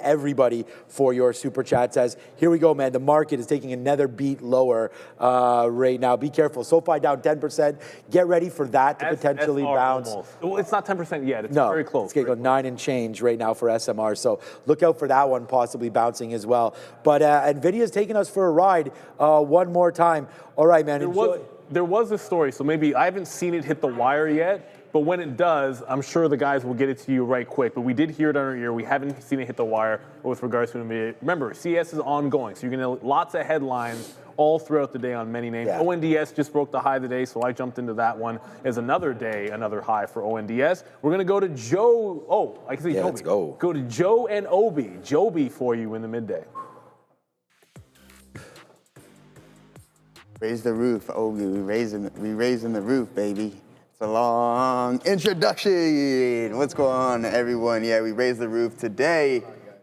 everybody for your super chats. As here we go, man. The market is taking another beat lower right now. Be careful. SoFi down 10%. Get ready for that to potentially bounce. Almost. Well, it's not 10% yet. It's no, very close. It's going to go 9 and change right now for SMR. So look out for that one possibly bouncing as well. But Nvidia's taking us for a ride one more time. All right, man. There was a story, so maybe I haven't seen it hit the wire yet. But when it does, I'm sure the guys will get it to you right quick. But we did hear it on our ear. We haven't seen it hit the wire with regards to Nvidia. Remember, CS is ongoing, so you're going to get lots of headlines all throughout the day on many names. Yeah. ONDS just broke the high today, so I jumped into that one as another day, another high for ONDS. We're going to go to Joe. Oh, I can see Joby. Let's go. Go to Joe and Obi. Joby for you in the midday. Raise the roof, Obi. We raising the roof, baby. It's a long introduction. What's going on, everyone? Yeah, we raised the roof today.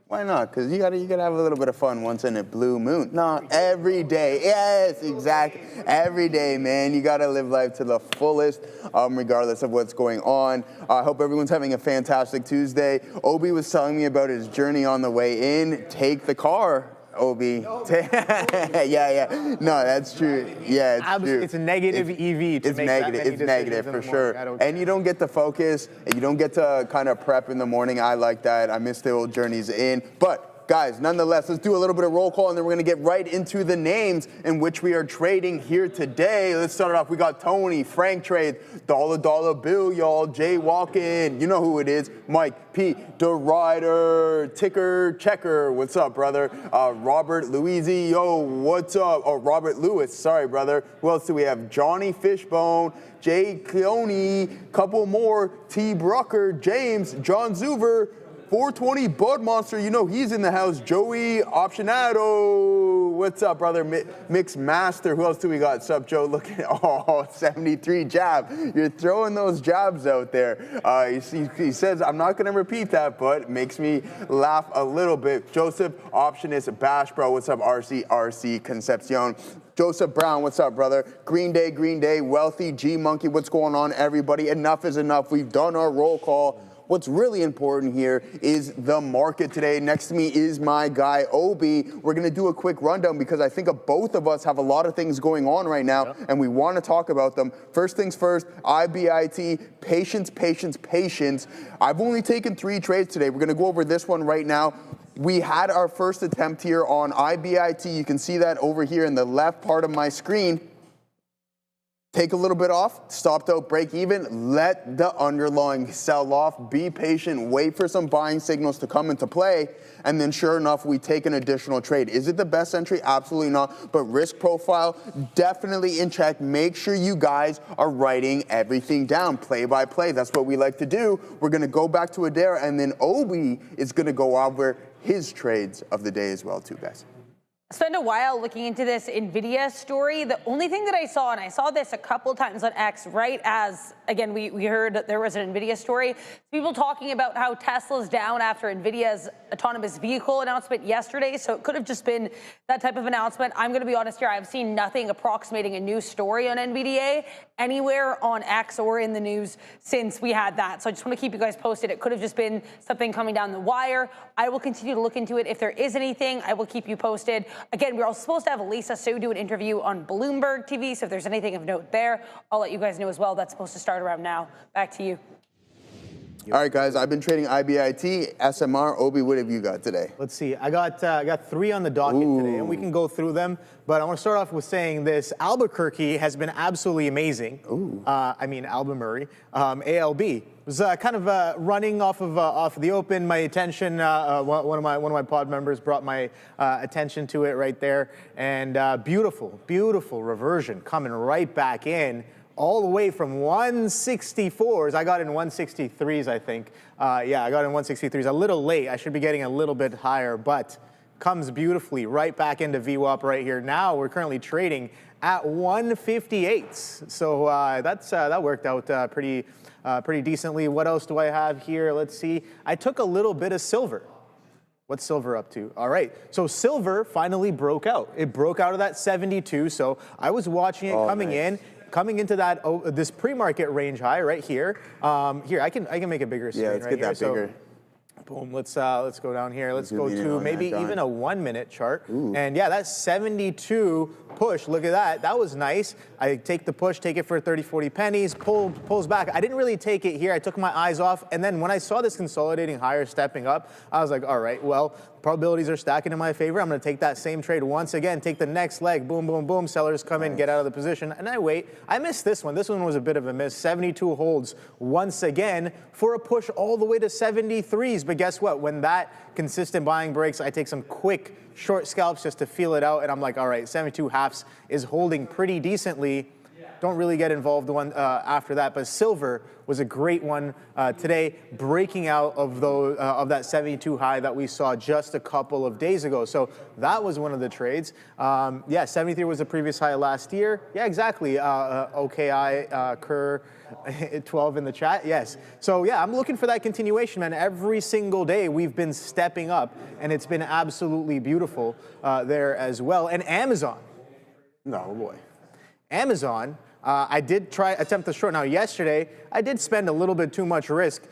Why not? Because you gotta have a little bit of fun once in a blue moon. No, every day. Yes, exactly. Every day, man. You gotta live life to the fullest, regardless of what's going on. I hope everyone's having a fantastic Tuesday. Obi was telling me about his journey on the way in. Take the car. Obi. yeah. No, that's true. Yeah, it's true. It's a negative EV to it's make negative. that many It's negative for sure. And you don't get to focus, and you don't get to kind of prep in the morning. I like that. I miss the old journeys in. But guys, nonetheless, let's do a little bit of roll call, and then we're going to get right into the names in which we are trading here today. Let's start it off. We got Tony, Frank Trade, Dollar Bill, y'all, Jay Walkin, you know who it is, Mike P, The Rider, Ticker Checker, what's up, brother? Robert Louisi, yo, what's up? Oh, Robert Lewis, sorry, brother. Who else do we have? Johnny Fishbone, Jay Cleone, couple more, T. Brucker, James, John Zuver, 420 Bud Monster, you know he's in the house. Joey Optionado, what's up, brother? Mix Master, who else do we got? What's up, Joe? Look at 73 jab. You're throwing those jabs out there. He says, I'm not gonna repeat that, but it makes me laugh a little bit. Joseph Optionist, Bash Bro, what's up? RC Concepcion. Joseph Brown, what's up, brother? Green Day, Wealthy, G Monkey, what's going on, everybody? Enough is enough. We've done our roll call. What's really important here is the market today. Next to me is my guy, Obi. We're going to do a quick rundown because I think both of us have a lot of things going on right now, and we want to talk about them. First things first, IBIT, patience. I've only taken 3 trades today. We're going to go over this one right now. We had our first attempt here on IBIT. You can see that over here in the left part of my screen. Take a little bit off, stopped out, break even, let the underlying sell off, be patient, wait for some buying signals to come into play, and then sure enough, we take an additional trade. Is it the best entry? Absolutely not, but risk profile, definitely in check. Make sure you guys are writing everything down, play by play. That's what we like to do. We're gonna go back to Adair, and then Obi is gonna go over his trades of the day as well too, guys. Spent a while looking into this Nvidia story. The only thing that I saw, and I saw this a couple times on X, right as, again, we heard that there was an Nvidia story, people talking about how Tesla's down after Nvidia's autonomous vehicle announcement yesterday, so it could have just been that type of announcement. I'm gonna be honest here, I've seen nothing approximating a new story on NVDA anywhere on X or in the news since we had that. So I just wanna keep you guys posted. It could have just been something coming down the wire. I will continue to look into it. If there is anything, I will keep you posted. Again, we're all supposed to have Lisa Su do an interview on Bloomberg TV, so if there's anything of note there, I'll let you guys know as well. That's supposed to start around now. Back to you. All right, guys, I've been trading IBIT, SMR. Obi, what have you got today? Let's see. I got 3 on the docket today, and we can go through them. But I want to start off with saying this. Albuquerque has been absolutely amazing. Albuquerque. ALB was kind of running off the open. My attention, one of my pod members brought my attention to it right there. And beautiful reversion coming right back in. All the way from 164s. I got in 163s, I think. I got in 163s. A little late. I should be getting a little bit higher, but comes beautifully right back into VWAP right here. Now we're currently trading at 158s. So that worked out pretty decently. What else do I have here? Let's see. I took a little bit of silver. What's silver up to? All right, so silver finally broke out. It broke out of that 72. So I was watching it coming into that this pre-market range high right here. Here, I can make a bigger screen. Yeah, let's get that bigger. Boom, let's go down here. Let's go to on maybe that, John. even a 1 minute chart. Ooh. And yeah, that's 72 push. Look at that. That was nice. I take the push, take it for 30, 40 pennies, pulls back. I didn't really take it here. I took my eyes off. And then when I saw this consolidating higher stepping up, I was like, all right, well, probabilities are stacking in my favor. I'm going to take that same trade once again, take the next leg. Boom, boom, boom. Sellers come in, get out of the position. And I wait. I missed this one. This one was a bit of a miss. 72 holds once again for a push all the way to 73s. But guess what? When that consistent buying breaks, I take some quick short scalps just to feel it out. And I'm like, all right, 72 halves is holding pretty decently. Don't really get involved after that. But silver was a great one today, breaking out of that 72 high that we saw just a couple of days ago. So that was one of the trades. Yeah, 73 was the previous high last year. Yeah, exactly. OKI, Kerr, 12 in the chat. Yes. So yeah, I'm looking for that continuation, man. Every single day we've been stepping up, and it's been absolutely beautiful there as well. And Amazon. No, boy. Amazon, I did attempt the short. Now, yesterday, I did spend a little bit too much risk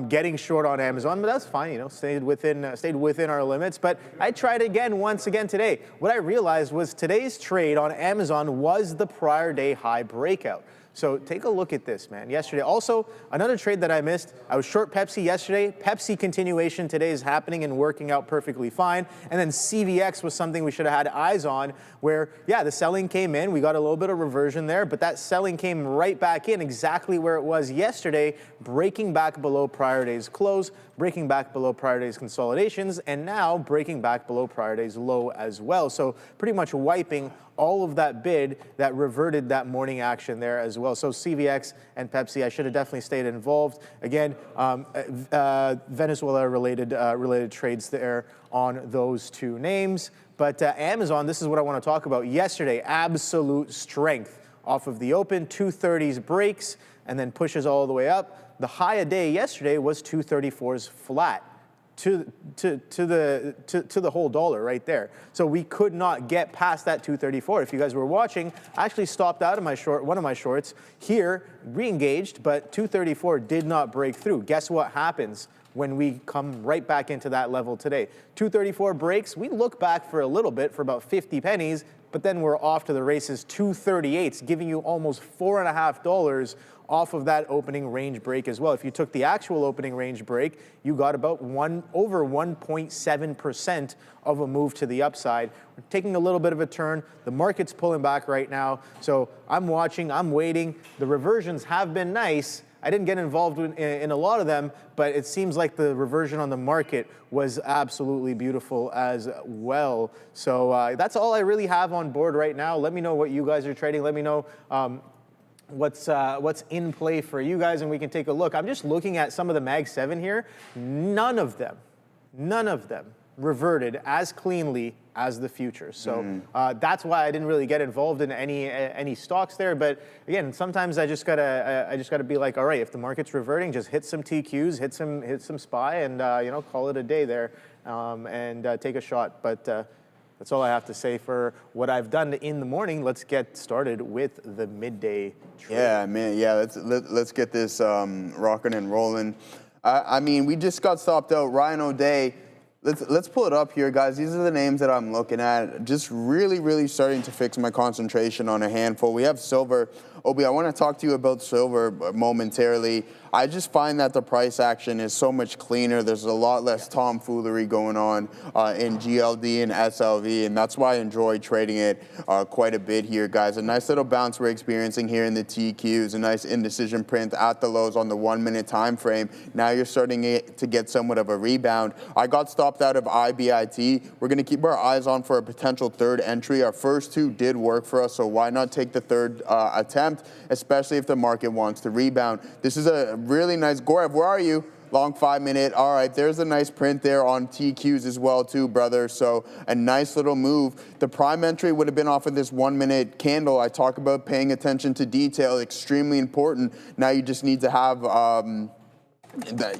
getting short on Amazon, but that's fine, you know, stayed within our limits. But I tried again once again today. What I realized was today's trade on Amazon was the prior day high breakout. So take a look at this, man. Yesterday, also, another trade that I missed, I was short Pepsi yesterday. Pepsi continuation today is happening and working out perfectly fine. And then CVX was something we should have had eyes on where, yeah, the selling came in. We got a little bit of reversion there, but that selling came right back in exactly where it was yesterday, breaking back below prior day's close, breaking back below prior day's consolidations, and now breaking back below prior day's low as well. So pretty much wiping all of that bid that reverted that morning action there as well. So CVX and Pepsi, I should have definitely stayed involved. Again, Venezuela-related trades there on those two names. But Amazon, this is what I want to talk about. Yesterday, absolute strength off of the open, 230s breaks, and then pushes all the way up. The high a day yesterday was 234s flat. To the whole dollar right there. So we could not get past that 234. If you guys were watching, I actually stopped out of my short, one of my shorts here, re-engaged, but 234 did not break through. Guess what happens when we come right back into that level today? 234 breaks, we look back for a little bit for about 50 pennies, but then we're off to the races. 238s, giving you almost $4.50 off of that opening range break as well. If you took the actual opening range break, you got about over 1.7% of a move to the upside. We're taking a little bit of a turn. The market's pulling back right now. So I'm watching, I'm waiting. The reversions have been nice. I didn't get involved in a lot of them, but it seems like the reversion on the market was absolutely beautiful as well. So that's all I really have on board right now. Let me know what you guys are trading. Let me know what's in play for you guys, and we can take a look. I'm just looking at some of the Mag 7 here. None of them reverted as cleanly as the futures. So that's why I didn't really get involved in any stocks there. But again, sometimes I just gotta be like, all right, if the market's reverting, just hit some TQs, hit some SPY, and you know, call it a day there, and take a shot. But that's all I have to say for what I've done in the morning. Let's get started with the midday trade. Yeah, man. Yeah, let's get this rocking and rolling. I mean, we just got stopped out. Ryan O'Day. Let's pull it up here, guys. These are the names that I'm looking at. Just really starting to fix my concentration on a handful. We have silver. Obi, I want to talk to you about silver momentarily. I just find that the price action is so much cleaner. There's a lot less tomfoolery going on in GLD and SLV, and that's why I enjoy trading it quite a bit here, guys. A nice little bounce we're experiencing here in the TQs, a nice indecision print at the lows on the 1 minute time frame. Now you're starting to get somewhat of a rebound. I got stopped out of IBIT. We're going to keep our eyes on for a potential third entry. Our first two did work for us, so why not take the third attempt, especially if the market wants to rebound. This is a really nice, Gorev, where are you? Long 5 minute. All right, there's a nice print there on TQs as well too, brother. So a nice little move. The prime entry would have been off of this 1 minute candle. I talk about paying attention to detail, extremely important. Now you just need to have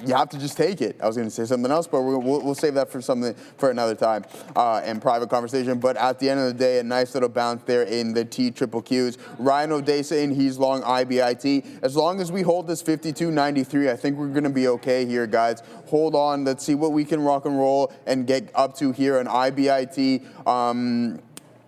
you have to just take it. I was going to say something else, but we'll save that for another time and private conversation. But at the end of the day, a nice little bounce there in the TQQs. Ryan O'Day saying he's long IBIT. As long as we hold this 52.93, I think we're going to be okay here, guys. Hold on. Let's see what we can rock and roll and get up to here on IBIT.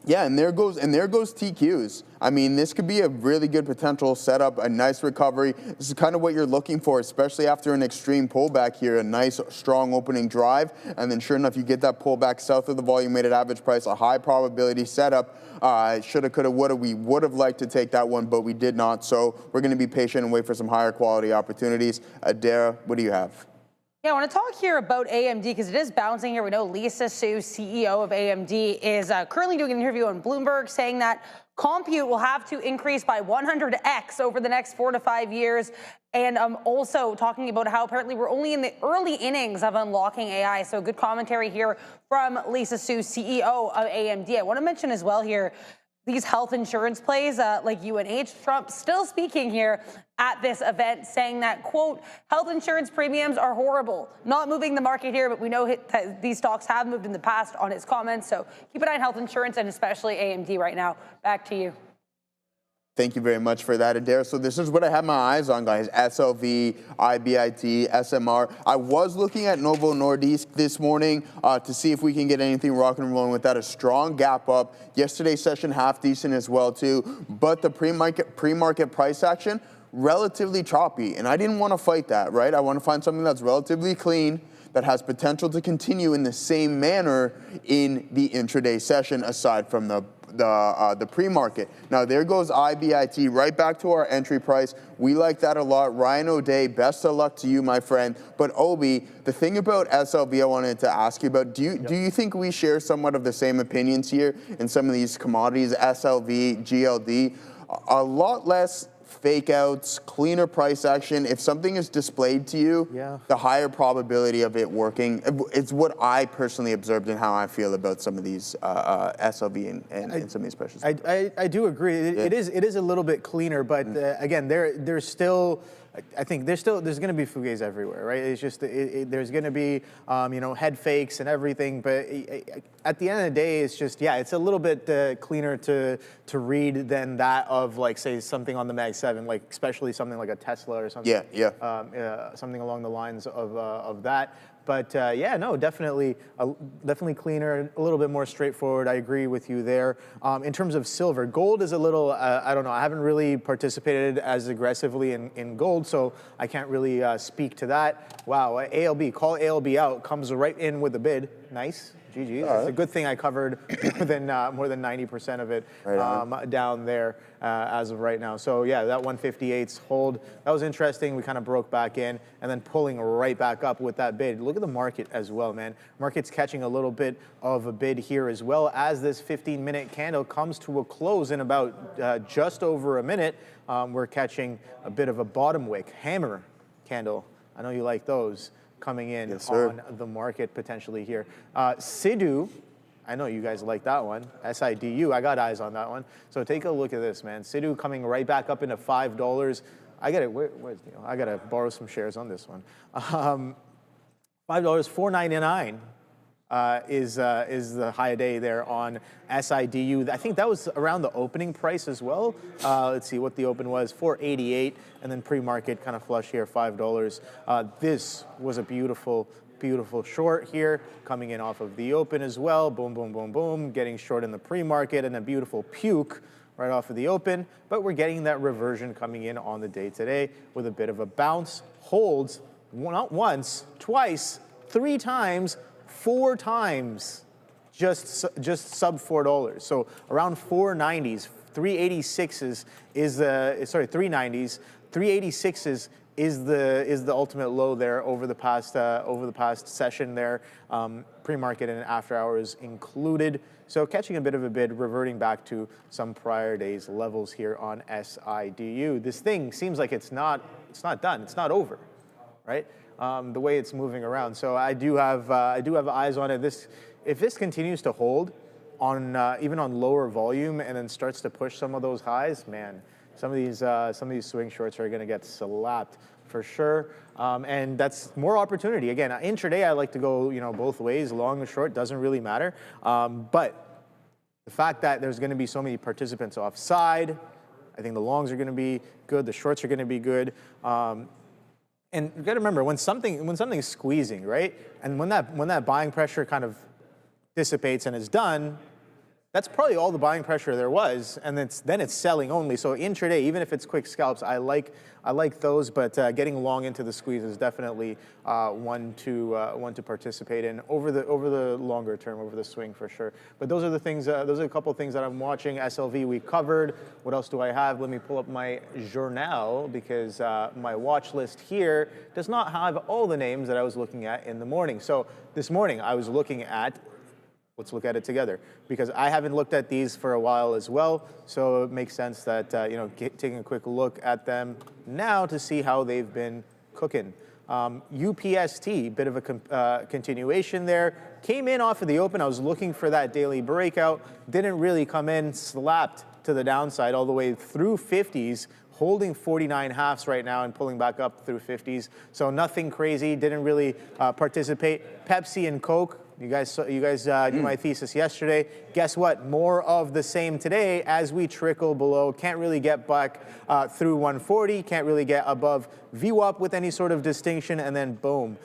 Yeah, and there goes TQs. I mean, this could be a really good potential setup, a nice recovery. This is kind of what you're looking for, especially after an extreme pullback here, a nice, strong opening drive. And then sure enough, you get that pullback south of the volume-weighted average price, a high probability setup. Shoulda, coulda, woulda. We would have liked to take that one, but we did not. So we're going to be patient and wait for some higher quality opportunities. Adara, what do you have? Yeah, I want to talk here about AMD because it is bouncing here. We know Lisa Su, CEO of AMD, is currently doing an interview on Bloomberg saying that compute will have to increase by 100x over the next 4 to 5 years. And also talking about how apparently we're only in the early innings of unlocking AI. So good commentary here from Lisa Su, CEO of AMD. I want to mention as well here, these health insurance plays like UNH, Trump still speaking here at this event saying that, quote, health insurance premiums are horrible. Not moving the market here, but we know that these stocks have moved in the past on his comments. So keep an eye on health insurance and especially AMD right now. Back to you. Thank you very much for that, Adair. So this is what I had my eyes on, guys. SLV, IBIT, SMR. I was looking at Novo Nordisk this morning to see if we can get anything rocking and rolling with that. A strong gap up. Yesterday's session half decent as well, too. But the pre-market price action, relatively choppy. And I didn't want to fight that, right? I want to find something that's relatively clean, that has potential to continue in the same manner in the intraday session, aside from the pre-market. Now there goes IBIT right back to our entry price. We like that a lot. Ryan O'Day, best of luck to you, my friend. But Obi, the thing about SLV I wanted to ask you about, do you think we share somewhat of the same opinions here in some of these commodities, SLV, GLD? A lot less fake outs, cleaner price action. If something is displayed to you, the higher probability of it working. It's what I personally observed and how I feel about some of these SLV and some of these precious. I do agree. It is a little bit cleaner, but again, there's still. I think there's going to be fugues everywhere, right? It's just there's going to be head fakes and everything, but at the end of the day, it's just it's a little bit cleaner to read than that of like say something on the Mag 7, like especially something like a Tesla or something. Something along the lines of that. But no, definitely cleaner, a little bit more straightforward. I agree with you there. In terms of silver, gold is a little, I don't know, I haven't really participated as aggressively in gold, so I can't really speak to that. Wow, ALB, call ALB out, comes right in with a bid. Nice. GG. It's a good thing I covered more than 90% of it down there as of right now. So yeah, that 158's hold, that was interesting. We kind of broke back in and then pulling right back up with that bid. Look at the market as well, man. Market's catching a little bit of a bid here as well as this 15-minute candle comes to a close in about just over a minute. We're catching a bit of a bottom wick hammer candle. I know you like those. Coming in on the market potentially here. SIDU, I know you guys like that one. SIDU, I got eyes on that one. So take a look at this, man. SIDU coming right back up into $5. I gotta borrow some shares on this one. $5, $4.99 is the high day there on SIDU. I think that was around the opening price as well. Let's see what the open was, $4.88, and then pre-market kind of flush here, $5. This was a beautiful short here, coming in off of the open as well. Boom, boom, boom, boom, getting short in the pre-market, and a beautiful puke right off of the open. But we're getting that reversion coming in on the day today with a bit of a bounce. Holds not once, twice, 3 times, 4 times, just sub $4. So around 490s, 386s is the 390s, 386s is the ultimate low there over the past session there, pre-market and after hours included. So catching a bit of a bid, reverting back to some prior days levels here on SIDU. This thing seems like it's not done, it's not over, right? The way it's moving around. So I do have eyes on it. If this continues to hold on even on lower volume and then starts to push some of those highs, man, some of these swing shorts are going to get slapped for sure. And that's more opportunity. Again, intraday, I like to go, both ways, long or short, doesn't really matter. But the fact that there's going to be so many participants offside, I think the longs are going to be good, the shorts are going to be good. And you got to remember, when something's squeezing, right? And when that buying pressure kind of dissipates and is done, that's probably all the buying pressure there was, and then it's selling only. So intraday, even if it's quick scalps, I like those, but getting long into the squeeze is definitely one to participate in over the longer term, over the swing for sure. But those are the things. Those are a couple of things that I'm watching. SLV we covered. What else do I have? Let me pull up my journal because my watch list here does not have all the names that I was looking at in the morning. So this morning I was looking at. Let's look at it together because I haven't looked at these for a while as well. So it makes sense that taking a quick look at them now to see how they've been cooking. UPST, bit of a continuation there. Came in off of the open. I was looking for that daily breakout. Didn't really come in. Slapped to the downside all the way through 50s. Holding 49 halves right now and pulling back up through 50s. So nothing crazy. Didn't really participate. Pepsi and Coke. You guys knew my thesis yesterday. Guess what? More of the same today as we trickle below. Can't really get back through 140. Can't really get above VWAP with any sort of distinction. And then boom,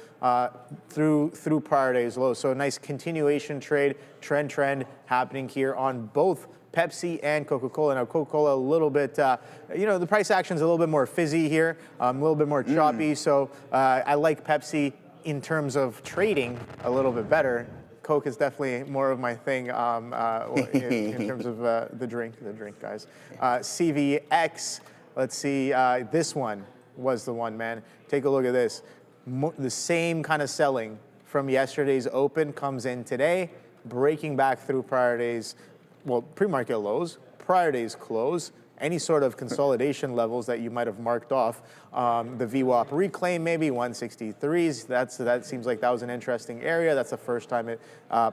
through prior day's low. So a nice continuation trade, trend happening here on both Pepsi and Coca-Cola. Now Coca-Cola a little bit, the price action's a little bit more fizzy here, a little bit more choppy. So I like Pepsi in terms of trading a little bit better. Coke is definitely more of my thing in terms of the drink, guys. CVX, let's see, this one was the one, man. Take a look at this. The same kind of selling from yesterday's open comes in today, breaking back through prior days, pre-market lows, prior days close, any sort of consolidation levels that you might have marked off. The VWAP reclaim maybe 163s. That seems like that was an interesting area. That's the first time it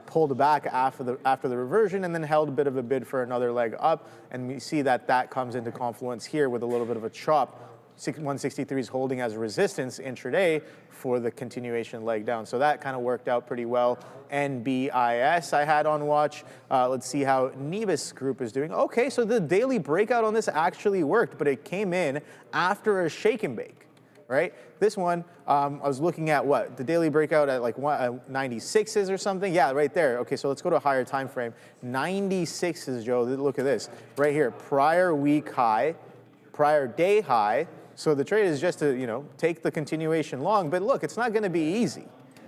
pulled back after the reversion and then held a bit of a bid for another leg up. And we see that comes into confluence here with a little bit of a chop. 163 is holding as resistance intraday for the continuation leg down. So that kind of worked out pretty well. NBIS I had on watch. Let's see how Nevis Group is doing. Okay, so the daily breakout on this actually worked, but it came in after a shake and bake, right? This one, I was looking at what? The daily breakout at like 96s or something? Yeah, right there. Okay, so let's go to a higher time frame. 96s, Joe, look at this. Right here, prior week high, prior day high. So the trade is just to, take the continuation long, but look, it's not going to be easy,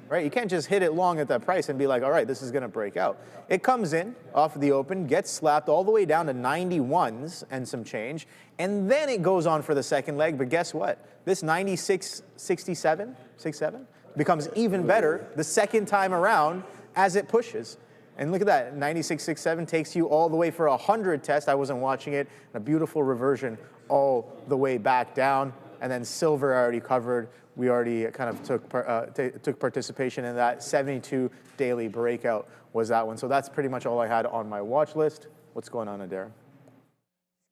right? You can't just hit it long at that price and be like, all right, this is going to break out. It comes in off of the open, gets slapped all the way down to 91s and some change, and then it goes on for the second leg, but guess what? This 96.67, 67 becomes even better the second time around as it pushes. And look at that, 96.67 takes you all the way for a 100 test. I wasn't watching it. A beautiful reversion all the way back down. And then silver I already covered. We already kind of took participation in that. 72 daily breakout was that one. So that's pretty much all I had on my watch list. What's going on, Adair?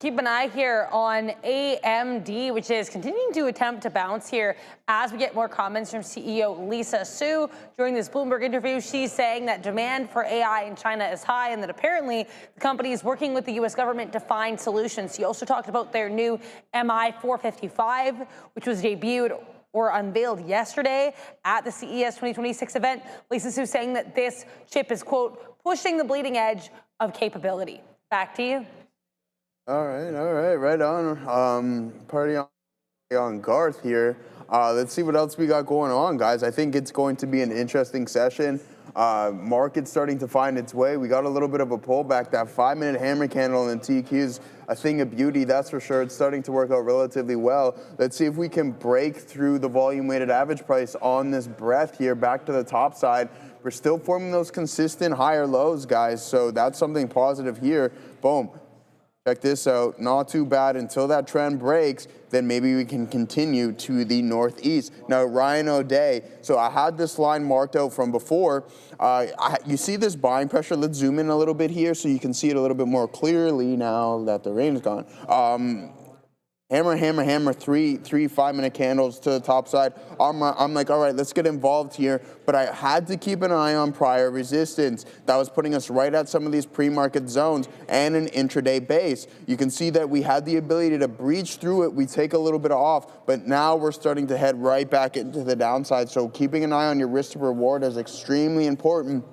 Keep an eye here on AMD, which is continuing to attempt to bounce here as we get more comments from CEO Lisa Su. During this Bloomberg interview, she's saying that demand for AI in China is high and that apparently the company is working with the U.S. government to find solutions. She also talked about their new MI455, which was debuted or unveiled yesterday at the CES 2026 event. Lisa Su saying that this chip is, quote, pushing the bleeding edge of capability. Back to you. All right, right on. Party on Garth here. Let's see what else we got going on, guys. I think it's going to be an interesting session. Market's starting to find its way. We got a little bit of a pullback. That 5-minute hammer candle in TQ is a thing of beauty, that's for sure. It's starting to work out relatively well. Let's see if we can break through the volume-weighted average price on this breath here back to the top side. We're still forming those consistent higher lows, guys, so that's something positive here. Boom. Check this out, not too bad until that trend breaks, then maybe we can continue to the northeast. Now, Ryan O'Day, so I had this line marked out from before. You see this buying pressure? Let's zoom in a little bit here so you can see it a little bit more clearly now that the rain's gone. hammer, hammer, hammer, three 5-minute candles to the top side. I'm like, all right, let's get involved here. But I had to keep an eye on prior resistance. That was putting us right at some of these pre-market zones and an intraday base. You can see that we had the ability to breach through it. We take a little bit off, but now we're starting to head right back into the downside. So keeping an eye on your risk to reward is extremely important.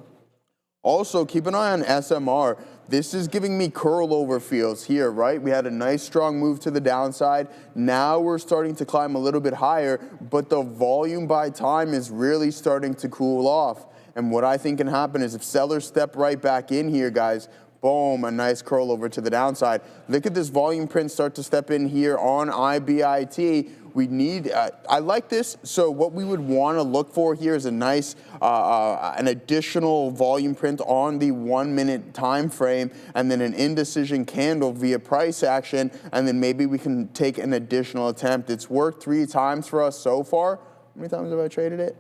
Also, keep an eye on SMR. This is giving me curl over feels here, right? We had a nice strong move to the downside. Now we're starting to climb a little bit higher, but the volume by time is really starting to cool off. And what I think can happen is if sellers step right back in here, guys, boom, a nice curl over to the downside. Look at this volume print start to step in here on IBIT. We need, I like this. So what we would want to look for here is a nice, an additional volume print on the 1-minute time frame, and then an indecision candle via price action, and then maybe we can take an additional attempt. It's worked 3 times for us so far. How many times have I traded it?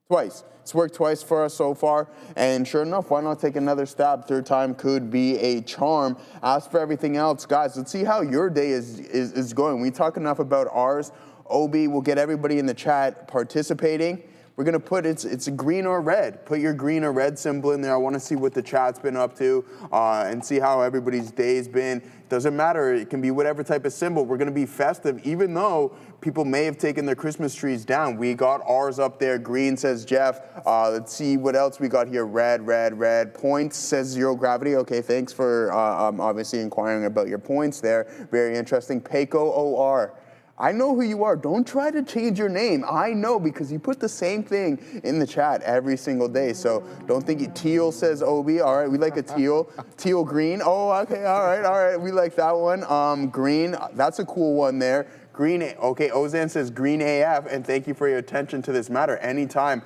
Twice. It's worked twice for us so far, and sure enough, why not take another stab? 3rd time could be a charm. As for everything else, guys, let's see how your day is going. We talk enough about ours. OB will get everybody in the chat participating. We're gonna put, it's a green or red. Put your green or red symbol in there. I wanna see what the chat's been up to and see how everybody's day's been. Doesn't matter, it can be whatever type of symbol. We're gonna be festive, even though people may have taken their Christmas trees down. We got ours up there. Green, says Jeff. Let's see what else we got here. Red, red, red. Points, says Zero Gravity. Okay, thanks for obviously inquiring about your points there. Very interesting. Peiko OR. I know who you are. Don't try to change your name. I know because you put the same thing in the chat every single day. So don't think it. Teal says OB. All right, we like a teal. Teal green. Oh, okay. All right. We like that one. Green. That's a cool one there. Green. Okay, Ozan says green AF, and thank you for your attention to this matter. Anytime.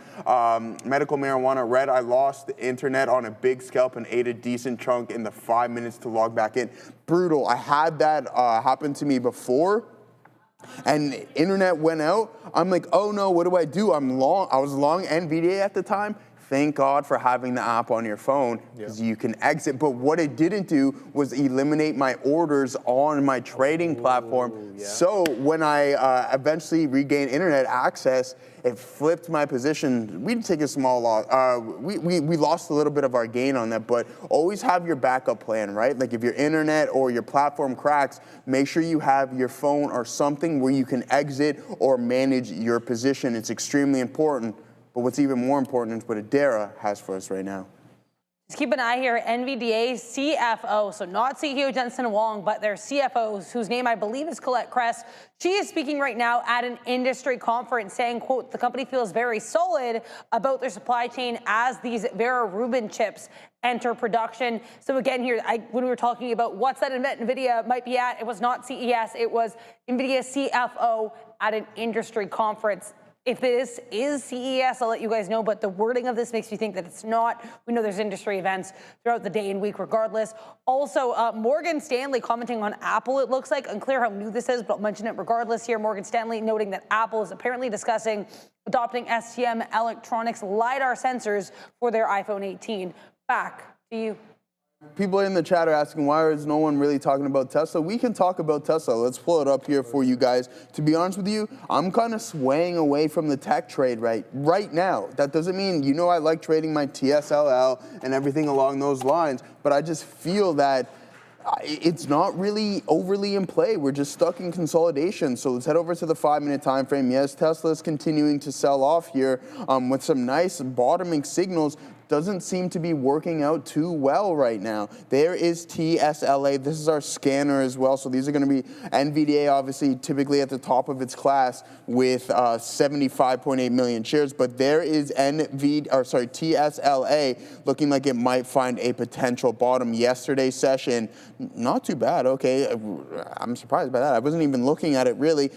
Medical marijuana. Red. I lost the internet on a big scalp and ate a decent chunk in the 5 minutes to log back in. Brutal. I had that happen to me before. And internet went out. I'm like, oh no, what do I do? I was long Nvidia at the time. Thank God for having the app on your phone because you can exit. But what it didn't do was eliminate my orders on my trading platform. So when I eventually regained internet access, it flipped my position. We did take a small loss. We lost a little bit of our gain on that, but always have your backup plan, right? Like if your internet or your platform cracks, make sure you have your phone or something where you can exit or manage your position. It's extremely important. But what's even more important is what Adara has for us right now. Just keep an eye here. NVDA CFO, so not CEO Jensen Huang, but their CFO, whose name I believe is Colette Kress. She is speaking right now at an industry conference saying, quote, the company feels very solid about their supply chain as these Vera Rubin chips enter production. So again here, when we were talking about what's that event NVIDIA might be at, it was not CES, it was NVIDIA CFO at an industry conference. If this is CES, I'll let you guys know, but the wording of this makes me think that it's not. We know there's industry events throughout the day and week regardless. Also, Morgan Stanley commenting on Apple, it looks like. Unclear how new this is, but I'll mention it regardless here. Morgan Stanley noting that Apple is apparently discussing adopting STM Electronics LiDAR sensors for their iPhone 18. Back to you. People in the chat are asking, why is no one really talking about Tesla? We can talk about Tesla. Let's pull it up here for you guys. To be honest with you, I'm kind of swaying away from the tech trade right now. That doesn't mean, I like trading my TSLL and everything along those lines, but I just feel that it's not really overly in play. We're just stuck in consolidation. So let's head over to the 5-minute time frame. Yes, Tesla is continuing to sell off here with some nice bottoming signals. Doesn't seem to be working out too well right now. There is TSLA. This is our scanner as well. So these are going to be NVDA, obviously, typically at the top of its class with 75.8 million shares. But there is TSLA looking like it might find a potential bottom. Yesterday's session, not too bad. Okay, I'm surprised by that. I wasn't even looking at it really.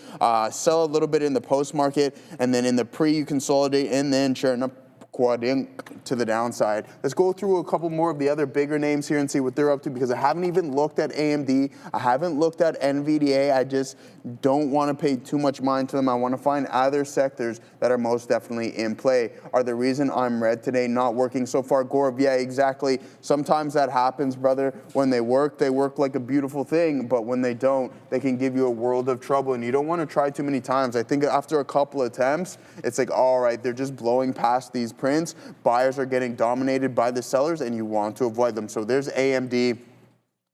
Sell a little bit in the post market, and then in the pre, you consolidate, and then sure enough, quadrink to the downside. Let's go through a couple more of the other bigger names here and see what they're up to, because I haven't even looked at AMD. I haven't looked at Nvidia. I just don't want to pay too much mind to them. I want to find other sectors that are most definitely in play. Are the reason I'm red today not working so far? Gaurav, yeah, exactly. Sometimes that happens, brother. When they work like a beautiful thing, but when they don't, they can give you a world of trouble, and you don't want to try too many times. I think after a couple attempts, it's like, all right, they're just blowing past these prints. Buyers are getting dominated by the sellers, and you want to avoid them. So there's AMD.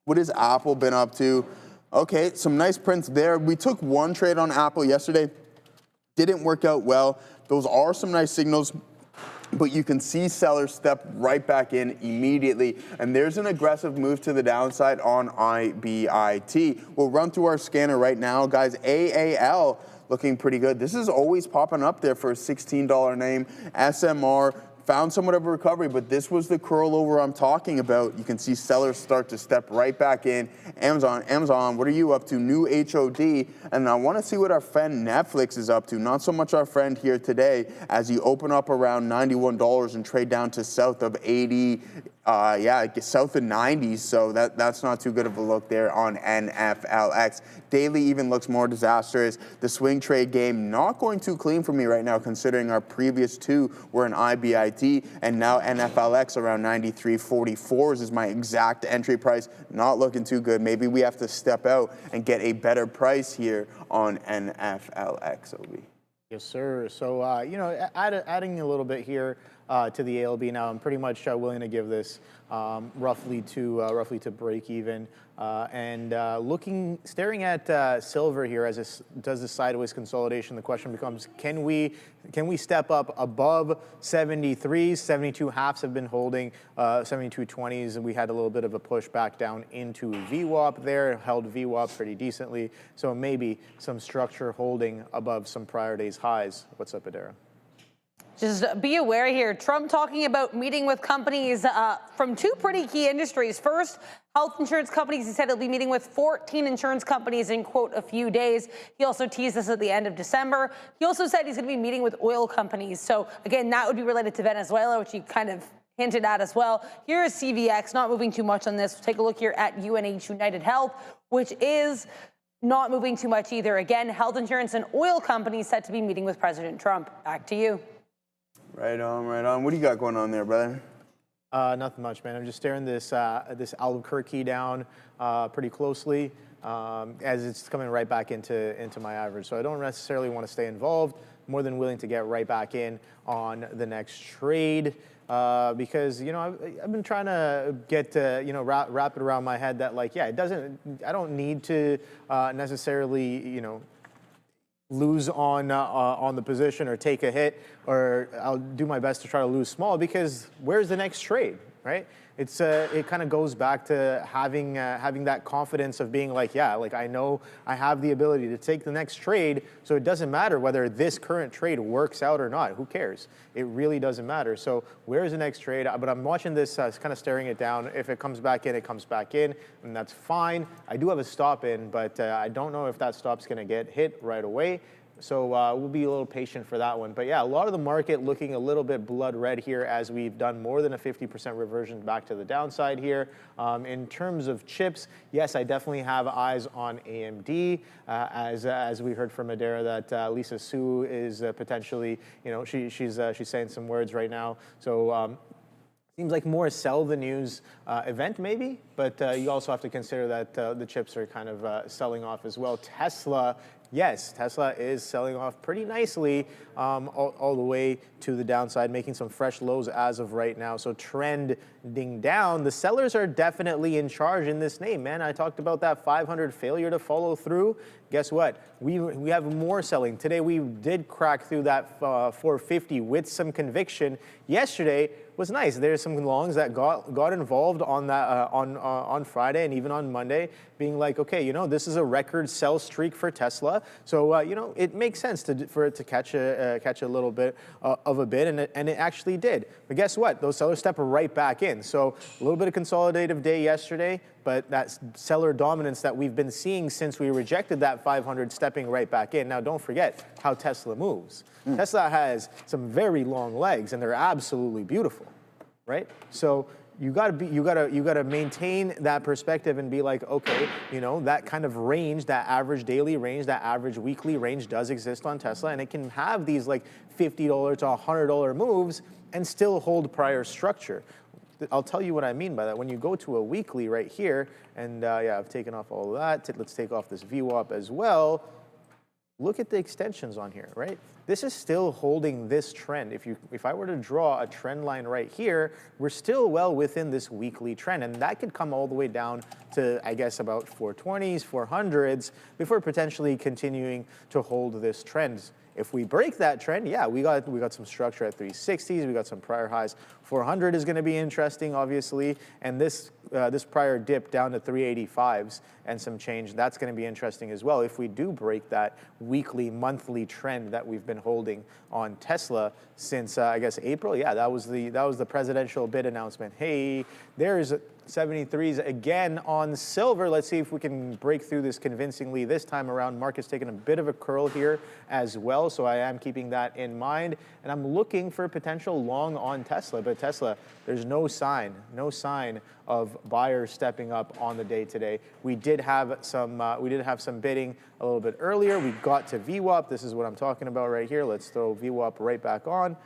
What has Apple been up to? Okay, some nice prints there. We took one trade on Apple yesterday. Didn't work out well. Those are some nice signals, but you can see sellers step right back in immediately. And there's an aggressive move to the downside on IBIT. We'll run through our scanner right now. Guys, AAL looking pretty good. This is always popping up there for a $16 name. SMR found somewhat of a recovery, but this was the curl over I'm talking about. You can see sellers start to step right back in. Amazon, what are you up to? New HOD. And I want to see what our friend Netflix is up to. Not so much our friend here today, as you open up around $91 and trade down to south of 80. South of 90s, so that's not too good of a look there on NFLX. Daily even looks more disastrous. The swing trade game not going too clean for me right now, considering our previous two were in IBIT, and now NFLX around 93.44 is my exact entry price. Not looking too good. Maybe we have to step out and get a better price here on NFLX, OB. Yes, sir. So, adding a little bit here to the ALB now, I'm pretty much willing to give this roughly to break even. Staring at silver here as it does the sideways consolidation, the question becomes, can we step up above 73s? 72 halves have been holding, 72.20s, and we had a little bit of a push back down into VWAP there, held VWAP pretty decently. So maybe some structure holding above some prior day's highs. What's up, Adara? Just be aware here, Trump talking about meeting with companies from two pretty key industries. First, health insurance companies. He said he'll be meeting with 14 insurance companies in, quote, a few days. He also teased this at the end of December. He also said he's going to be meeting with oil companies. So, again, that would be related to Venezuela, which he kind of hinted at as well. Here is CVX, not moving too much on this. We'll take a look here at UNH United Health, which is not moving too much either. Again, health insurance and oil companies set to be meeting with President Trump. Back to you. Right on, right on. What do you got going on there, brother? Nothing much, man. I'm just staring this Albuquerque down pretty closely as it's coming right back into my average. So I don't necessarily want to stay involved. More than willing to get right back in on the next trade because I've been trying to get wrap it around my head that I don't need to necessarily lose on the position or take a hit, or I'll do my best to try to lose small, because where's the next trade, right? It kind of goes back to having that confidence of being I know I have the ability to take the next trade, so it doesn't matter whether this current trade works out or not. Who cares? It really doesn't matter. So where's the next trade? But I'm watching this, kind of staring it down. If it comes back in, it comes back in, and that's fine. I do have a stop in, but I don't know if that stop's going to get hit right away. So we'll be a little patient for that one. But yeah, a lot of the market looking a little bit blood red here as we've done more than a 50% reversion back to the downside here. In terms of chips, yes, I definitely have eyes on AMD. As we heard from Adara, that Lisa Su is potentially, she's saying some words right now. So seems like more sell the news event maybe, but you also have to consider that the chips are kind of selling off as well. Tesla. Yes, Tesla is selling off pretty nicely all the way to the downside, making some fresh lows as of right now. So trending down. The sellers are definitely in charge in this name, man. I talked about that 500 failure to follow through. Guess what? We have more selling. Today we did crack through that 450 with some conviction. Yesterday was nice. There's some longs that got involved on that on Friday and even on Monday, being like, okay, this is a record sell streak for Tesla, so it makes sense for it to catch a little bit of a bid, and it actually did. But guess what? Those sellers step right back in. So a little bit of consolidative day yesterday, but that seller dominance that we've been seeing since we rejected that 500, stepping right back in. Now, don't forget how Tesla moves. Tesla has some very long legs, and they're absolutely beautiful, right? So you gotta maintain that perspective and be like, okay, you know, that kind of range, that average daily range, that average weekly range does exist on Tesla, and it can have these like $50 to $100 moves and still hold prior structure. I'll tell you what I mean by that. When you go to a weekly right here, and yeah, I've taken off all of that. Let's take off this VWAP as well. Look at the extensions on here, right? This is still holding this trend. If I were to draw a trend line right here, we're still well within this weekly trend, and that could come all the way down to, I guess, about 420s, 400s, before potentially continuing to hold this trend. If we break that trend, yeah, we got some structure at 360s, we got some prior highs. 400 is going to be interesting, obviously, and this prior dip down to 385s and some change, that's going to be interesting as well. If we do break that weekly, monthly trend that we've been holding on Tesla since I guess April, yeah, that was the presidential bid announcement. Hey, there's 73s again on silver. Let's see if we can break through this convincingly this time around. Market's taking a bit of a curl here as well, so I am keeping that in mind. And I'm looking for potential long on Tesla, but Tesla, there's no sign of buyers stepping up on the day today. We did have some bidding a little bit earlier. We got to VWAP. This is what I'm talking about right here. Let's throw VWAP right back on.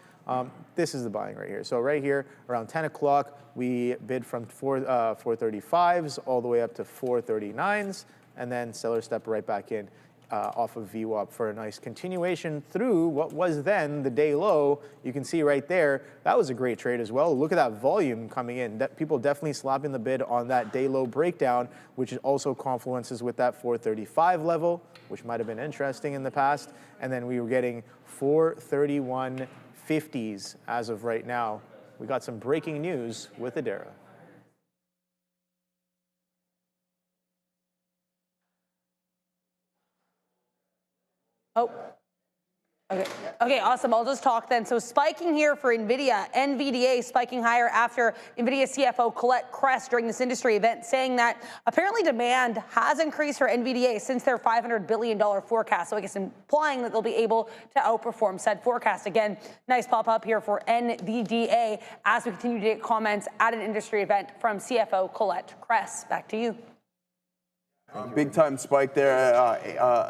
This is the buying right here. So right here, around 10 o'clock, we bid from 435s all the way up to 439s, and then seller step right back in off of VWAP for a nice continuation through what was then the day low. You can see right there, that was a great trade as well. Look at that volume coming in. People definitely slapping the bid on that day low breakdown, which also confluences with that 435 level, which might have been interesting in the past. And then we were getting 431.50s as of right now. We got some breaking news with Adara. Oh, okay, awesome. I'll just talk then. So spiking here for Nvidia, NVDA spiking higher after Nvidia CFO Colette Kress during this industry event saying that apparently demand has increased for NVDA since their $500 billion forecast. So I guess implying that they'll be able to outperform said forecast. Again, nice pop up here for NVDA as we continue to get comments at an industry event from CFO Colette Kress. Back to you. Big time spike there.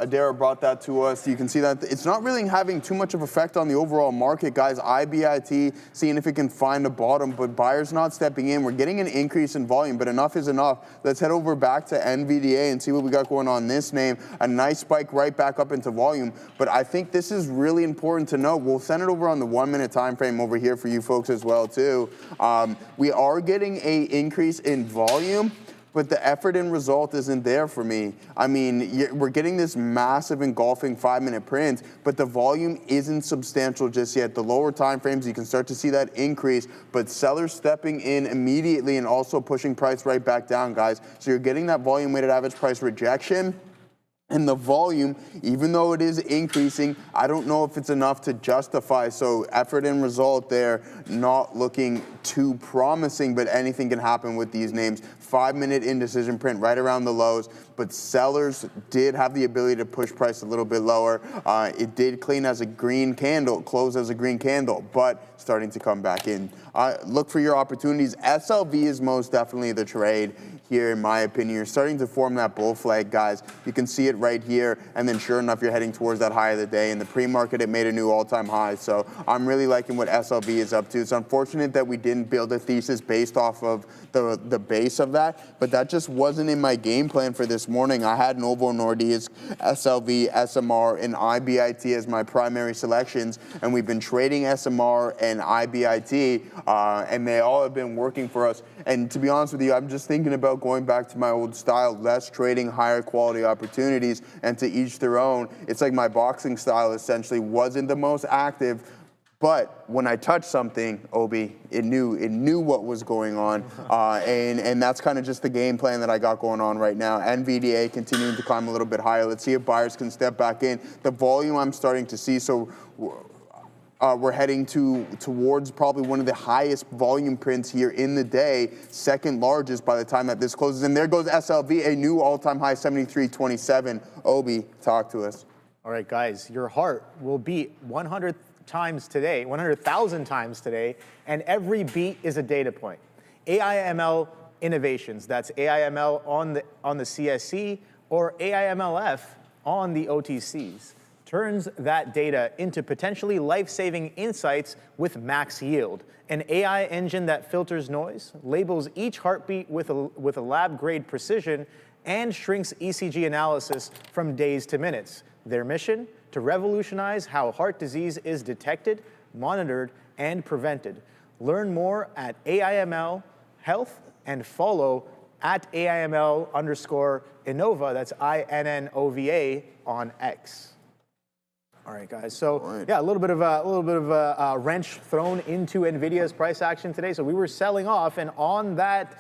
Adara brought that to us. You can see that it's not really having too much of effect on the overall market, guys. IBIT seeing if it can find a bottom, but buyers not stepping in. We're getting an increase in volume, but enough is enough. Let's head over back to NVDA and see what we got going on in this name. A nice spike right back up into volume, but I think this is really important to know. We'll send it over on the 1 minute time frame over here for you folks as well too. We are getting a increase in volume, but the effort and result isn't there for me. I mean, we're getting this massive engulfing 5 minute print, but the volume isn't substantial just yet. The lower time frames, you can start to see that increase, but sellers stepping in immediately and also pushing price right back down, guys. So you're getting that volume weighted average price rejection. And the volume, even though it is increasing, I don't know if it's enough to justify. So effort and result there, not looking too promising, but anything can happen with these names. 5 minute indecision print right around the lows, but sellers did have the ability to push price a little bit lower. It did clean as a green candle, close as a green candle, but starting to come back in. Look for your opportunities. SLV is most definitely the trade here, in my opinion. You're starting to form that bull flag, guys. You can see it right here, and then sure enough, you're heading towards that high of the day. In the pre-market, it made a new all-time high, so I'm really liking what SLV is up to. It's unfortunate that we didn't build a thesis based off of the base of that, but that just wasn't in my game plan for this morning. I had Novo Nordisk, SLV, SMR, and IBIT as my primary selections, and we've been trading SMR and IBIT, and they all have been working for us. And to be honest with you, I'm just thinking about going back to my old style, less trading higher quality opportunities, and to each their own. It's like my boxing style essentially wasn't the most active, but when I touched something, Obi, it knew what was going on, and that's kind of just the game plan that I got going on right now. NVDA continuing to climb a little bit higher. Let's see if buyers can step back in. The volume I'm starting to see, so We're heading towards probably one of the highest volume prints here in the day, second largest by the time that this closes. And there goes SLV, a new all-time high, 73.27. Obi, talk to us. All right, guys, your heart will beat 100 times today, 100,000 times today, and every beat is a data point. AIML innovations, that's AIML on the CSC or AIMLF on the OTCs, turns that data into potentially life-saving insights with max yield. An AI engine that filters noise, labels each heartbeat with a lab-grade precision, and shrinks ECG analysis from days to minutes. Their mission? To revolutionize how heart disease is detected, monitored, and prevented. Learn more at AIML Health and follow at AIML_Innova, that's INNOVA on X. All right, guys. So yeah, a little bit of a wrench thrown into Nvidia's price action today. So we were selling off, and on that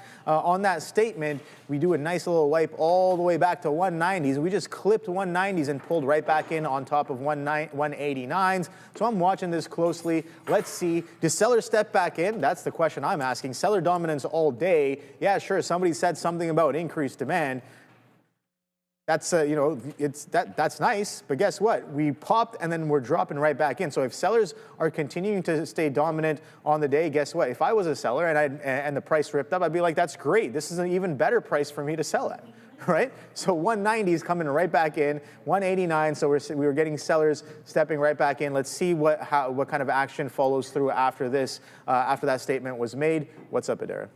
statement, we do a nice little wipe all the way back to 190s. We just clipped 190s and pulled right back in on top of 189s. So I'm watching this closely. Let's see. Does sellers step back in? That's the question I'm asking. Seller dominance all day. Yeah, sure. Somebody said something about increased demand. That's that's nice, but guess what? We popped and then we're dropping right back in. So if sellers are continuing to stay dominant on the day, guess what? If I was a seller and the price ripped up, I'd be like, that's great. This is an even better price for me to sell at, right? So 190 is coming right back in, 189. So we were getting sellers stepping right back in. Let's see what kind of action follows through after this, after that statement was made. What's up, Adara?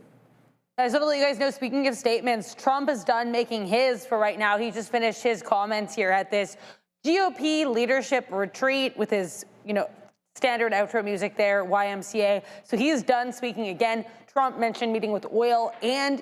I just want to let you guys know, speaking of statements, Trump is done making his for right now. He just finished his comments here at this GOP leadership retreat with his, standard outro music there, YMCA. So he is done speaking again. Trump mentioned meeting with oil and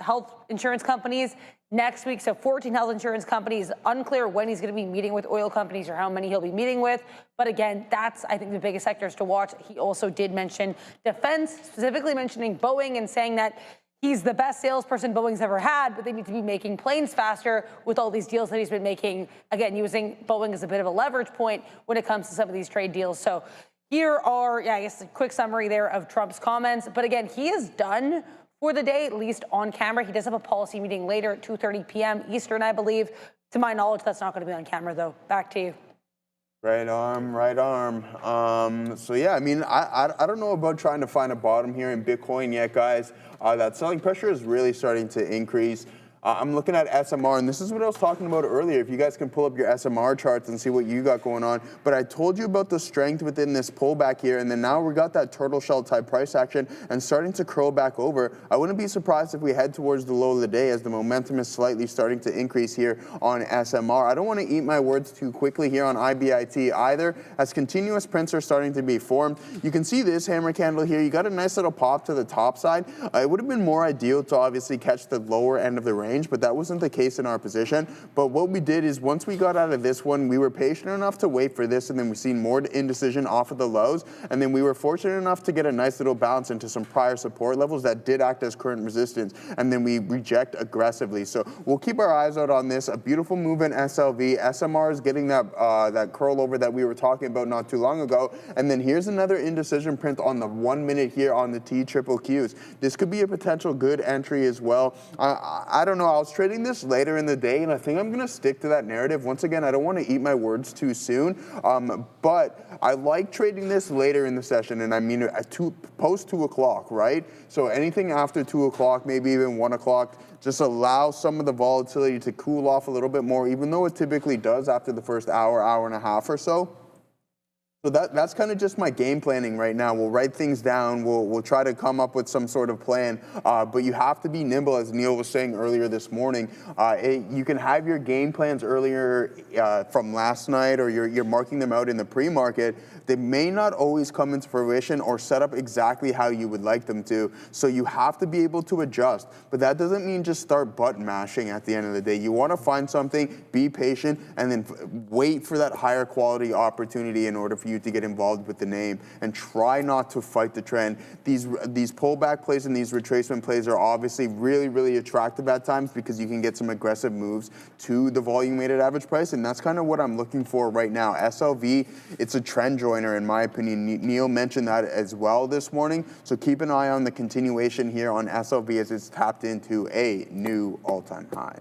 health insurance companies next week. So 14 health insurance companies. Unclear when he's going to be meeting with oil companies or how many he'll be meeting with. But again, that's, I think, the biggest sectors to watch. He also did mention defense, specifically mentioning Boeing and saying that he's the best salesperson Boeing's ever had, but they need to be making planes faster with all these deals that he's been making. Again, using Boeing as a bit of a leverage point when it comes to some of these trade deals. So here are, I guess, a quick summary there of Trump's comments. But again, he is done for the day, at least on camera. He does have a policy meeting later at 2:30 p.m. Eastern, I believe. To my knowledge, that's not going to be on camera, though. Back to you. Right arm, right arm. So yeah, I mean, I don't know about trying to find a bottom here in Bitcoin yet, guys. That selling pressure is really starting to increase. I'm looking at SMR, and this is what I was talking about earlier. If you guys can pull up your SMR charts and see what you got going on. But I told you about the strength within this pullback here, and then now we got that turtle shell type price action and starting to curl back over. I wouldn't be surprised if we head towards the low of the day as the momentum is slightly starting to increase here on SMR. I don't want to eat my words too quickly here on IBIT either, as continuous prints are starting to be formed. You can see this hammer candle here. You got a nice little pop to the top side. It would have been more ideal to obviously catch the lower end of the range, but that wasn't the case in our position. But what we did is once we got out of this one, we were patient enough to wait for this, and then we've seen more indecision off of the lows, and then we were fortunate enough to get a nice little bounce into some prior support levels that did act as current resistance, and then we reject aggressively. So we'll keep our eyes out on this. A beautiful move in SLV. SMR is getting that curl over that we were talking about not too long ago, and then here's another indecision print on the 1 minute here on the TQQs. This could be a potential good entry as well. I don't know. I was trading this later in the day, and I think I'm going to stick to that narrative. Once again, I don't want to eat my words too soon, but I like trading this later in the session, and I mean post 2 o'clock, right? So anything after 2 o'clock, maybe even 1 o'clock, just allow some of the volatility to cool off a little bit more, even though it typically does after the first hour, hour and a half or so. So that's kind of just my game planning right now. We'll write things down. We'll try to come up with some sort of plan. But you have to be nimble, as Neil was saying earlier this morning. You can have your game plans earlier from last night, or you're marking them out in the pre-market. They may not always come into fruition or set up exactly how you would like them to. So you have to be able to adjust. But that doesn't mean just start button mashing at the end of the day. You want to find something, be patient, and then wait for that higher quality opportunity in order for for you to get involved with the name and try not to fight the trend. These pullback plays and these retracement plays are obviously really, really attractive at times because you can get some aggressive moves to the volume weighted average price, and that's kind of what I'm looking for right now. SLV, it's a trend joiner in my opinion. Neil mentioned that as well this morning, so keep an eye on the continuation here on SLV as it's tapped into a new all-time high.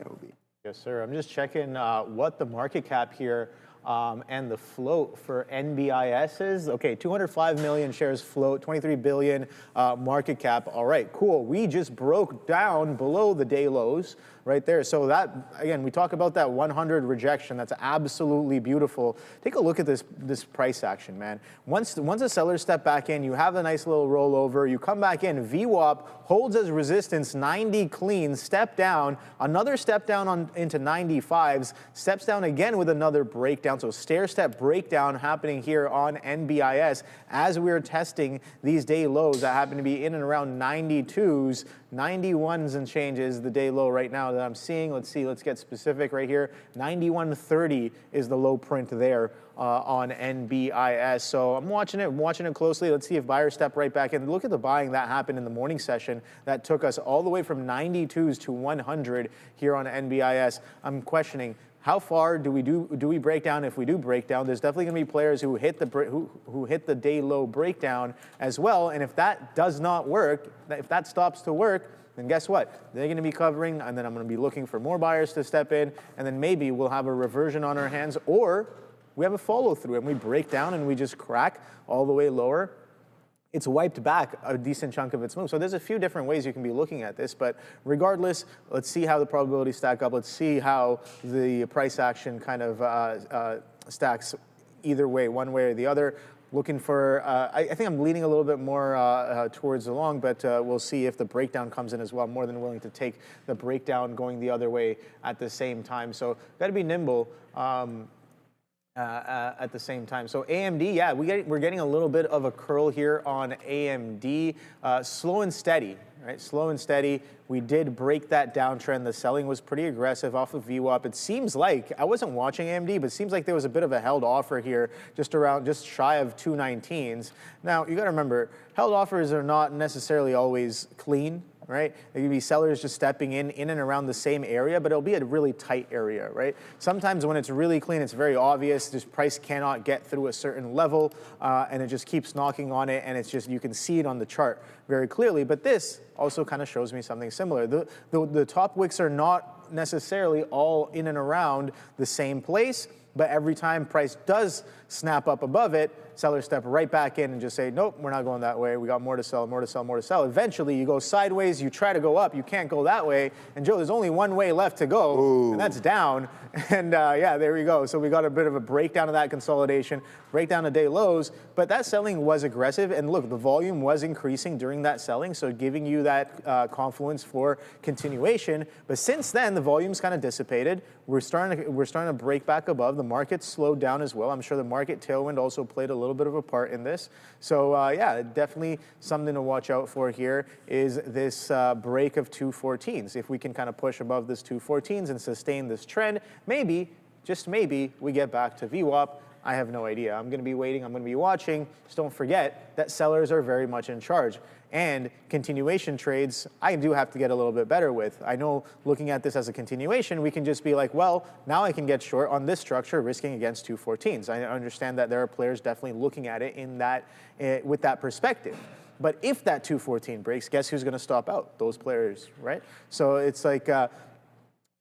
Yes, sir. I'm just checking what the market cap here and the float for NBIS is. Okay, 205 million shares float, 23 billion market cap. All right, cool. We just broke down below the day lows right there. So that, again, we talk about that 100 rejection. That's absolutely beautiful. Take a look at this price action, man. Once the sellers step back in, you have a nice little rollover. You come back in, VWAP holds as resistance, 90 clean, step down, another step down into 95s, steps down again with another breakdown. So stair-step breakdown happening here on NBIS as we're testing these day lows that happen to be in and around 92s, 91s and changes the day low right now that I'm seeing. Let's see, let's get specific right here. 91.30 is the low print there on NBIS. So I'm watching it closely. Let's see if buyers step right back in. Look at the buying that happened in the morning session that took us all the way from 92s to 100 here on NBIS. I'm questioning, how far do we break down? If we do break down, there's definitely going to be players who hit the day low breakdown as well. And if that does not work, if that stops to work, then guess what? They're going to be covering, and then I'm going to be looking for more buyers to step in, and then maybe we'll have a reversion on our hands, or we have a follow through and we break down and we just crack all the way lower. It's wiped back a decent chunk of its move. So there's a few different ways you can be looking at this, but regardless, let's see how the probabilities stack up. Let's see how the price action kind of stacks either way, one way or the other. Looking for, I think I'm leaning a little bit more towards the long, but we'll see if the breakdown comes in as well. I'm more than willing to take the breakdown going the other way at the same time. So got to be nimble. At the same time. So AMD, yeah, we're getting a little bit of a curl here on AMD. Slow and steady, right? Slow and steady. We did break that downtrend. The selling was pretty aggressive off of VWAP. It seems like, I wasn't watching AMD, but it seems like there was a bit of a held offer here, just shy of 219s. Now, you got to remember, held offers are not necessarily always clean, right? There could be sellers just stepping in and around the same area, but it'll be a really tight area, right? Sometimes when it's really clean, it's very obvious. This price cannot get through a certain level, and it just keeps knocking on it, and it's just, you can see it on the chart very clearly. But this also kind of shows me something similar. The top wicks are not necessarily all in and around the same place, but every time price does snap up above it, sellers step right back in and just say, nope, we're not going that way. We got more to sell, more to sell, more to sell. Eventually, you go sideways, you try to go up, you can't go that way. And Joe, there's only one way left to go, Ooh. And that's down. And yeah, there we go. So we got a bit of a breakdown of that consolidation, breakdown of day lows, but that selling was aggressive. And look, the volume was increasing during that selling, so giving you that confluence for continuation. But since then, the volume's kind of dissipated. We're starting to break back above. The market slowed down as well. I'm sure the market tailwind also played a little bit of a part in this. So yeah, definitely something to watch out for here is this break of 214s. If we can kind of push above this 214s and sustain this trend, maybe, just maybe, we get back to VWAP. I have no idea. I'm going to be waiting. I'm going to be watching. Just don't forget that sellers are very much in charge. And continuation trades, I do have to get a little bit better with. I know looking at this as a continuation, we can just be like, well, now I can get short on this structure, risking against 214s. I understand that there are players definitely looking at it in that, with that perspective. But if that 214 breaks, guess who's going to stop out? Those players, right? So it's like,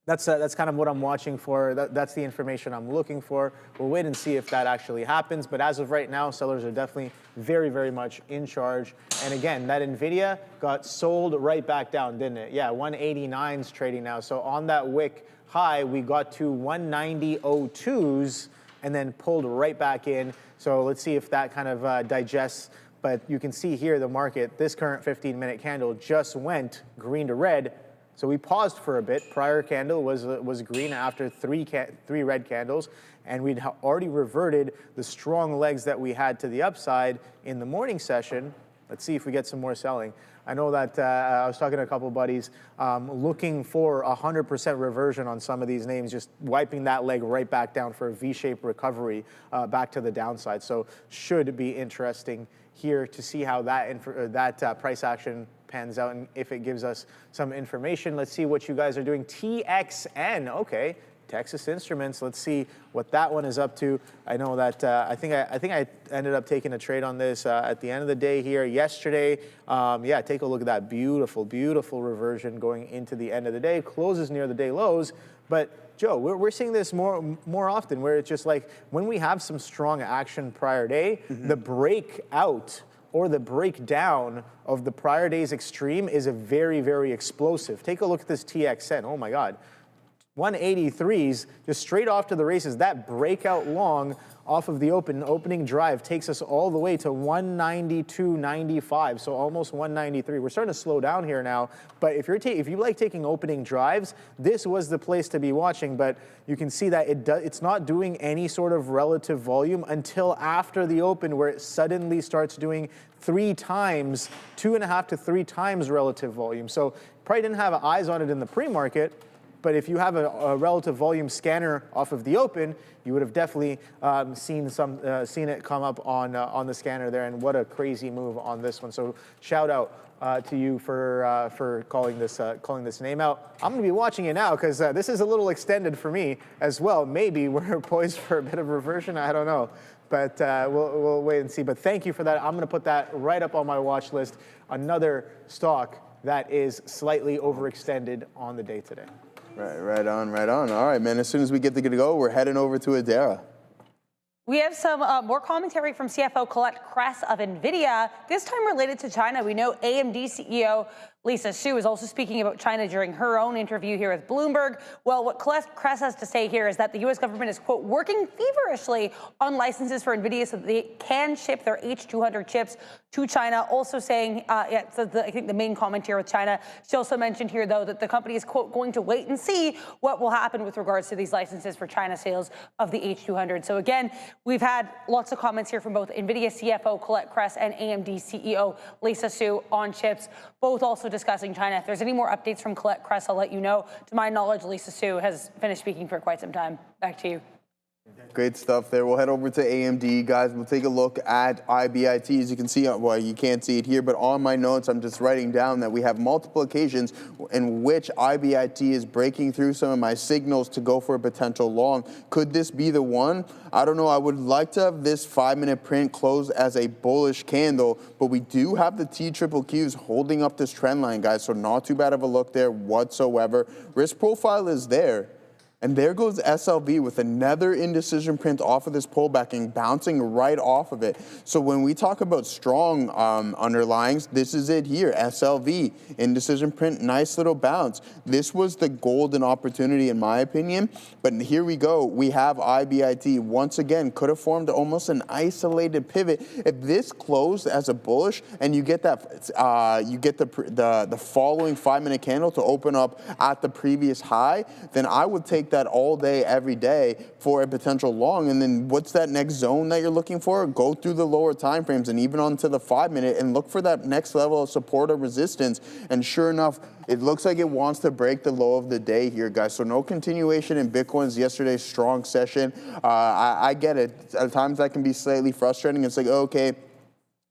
that's kind of what I'm watching for. That's the information I'm looking for. We'll wait and see if that actually happens. But as of right now, sellers are definitely very, very much in charge. And again, that Nvidia got sold right back down, didn't it? Yeah, 189's trading now. So on that wick high, we got to 190.02s and then pulled right back in. So let's see if that kind of digests. But you can see here the market, this current 15-minute candle just went green to red. So we paused for a bit. Prior candle was green after three red candles, and we'd already reverted the strong legs that we had to the upside in the morning session. Let's see if we get some more selling. I know that I was talking to a couple of buddies looking for 100% reversion on some of these names, just wiping that leg right back down for a V-shaped recovery back to the downside. So should be interesting here to see how that price action pans out and if it gives us some information. Let's see what you guys are doing. TXN, okay. Texas Instruments. Let's see what that one is up to. I know that I think I ended up taking a trade on this at the end of the day here yesterday. Yeah, take a look at that beautiful, beautiful reversion going into the end of the day. Closes near the day lows, but Joe, we're seeing this more often, where it's just like when we have some strong action prior day, the breakout or the breakdown of the prior day's extreme is a very, very explosive. Take a look at this TXN. Oh my God. 183s, just straight off to the races. That breakout long off of the opening drive takes us all the way to 192.95, so almost 193. We're starting to slow down here now, but if you like taking opening drives, this was the place to be watching. But you can see that it's not doing any sort of relative volume until after the open, where it suddenly starts doing 3 times, 2.5 to 3 times relative volume. So probably didn't have eyes on it in the pre-market. But if you have a relative volume scanner off of the open, you would have definitely seen it come up on the scanner there. And what a crazy move on this one. So shout out to you for calling this name out. I'm going to be watching it now because this is a little extended for me as well. Maybe we're poised for a bit of reversion. I don't know. But we'll wait and see. But thank you for that. I'm going to put that right up on my watch list. Another stock that is slightly overextended on the day today. Right on. All right, man. As soon as we get to go, we're heading over to Adara. We have some more commentary from CFO Colette Kress of Nvidia, this time related to China. We know AMD CEO Lisa Su is also speaking about China during her own interview here with Bloomberg. Well, what Colette Kress has to say here is that the U.S. government is, quote, working feverishly on licenses for Nvidia so that they can ship their H200 chips to China. Also saying, I think the main comment here with China, she also mentioned here, though, that the company is, quote, going to wait and see what will happen with regards to these licenses for China sales of the H200. So again, we've had lots of comments here from both Nvidia CFO Colette Kress and AMD CEO Lisa Su on chips, both also discussing China. If there's any more updates from Colette Kress, I'll let you know. To my knowledge, Lisa Su has finished speaking for quite some time. Back to you. Great stuff there. We'll head over to AMD, guys. We'll take a look at IBIT. As you can see, well, you can't see it here, but on my notes, I'm just writing down that we have multiple occasions in which IBIT is breaking through some of my signals to go for a potential long. Could this be the one? I don't know. I would like to have this 5-minute print close as a bullish candle, but we do have the TQQs holding up this trend line, guys, so not too bad of a look there whatsoever. Risk profile is there. And there goes SLV with another indecision print off of this pullback and bouncing right off of it. So when we talk about strong underlyings, this is it here. SLV, indecision print, nice little bounce. This was the golden opportunity in my opinion. But here we go. We have IBIT once again, could have formed almost an isolated pivot. If this closed as a bullish and you get that, you get the following 5-minute candle to open up at the previous high, then I would take that all day, every day for a potential long. And then what's that next zone that you're looking for? Go through the lower time frames and even onto the 5-minute and look for that next level of support or resistance. And sure enough, it looks like it wants to break the low of the day here, guys. So no continuation in Bitcoin's yesterday's strong session. I get it. At times that can be slightly frustrating. It's like, okay,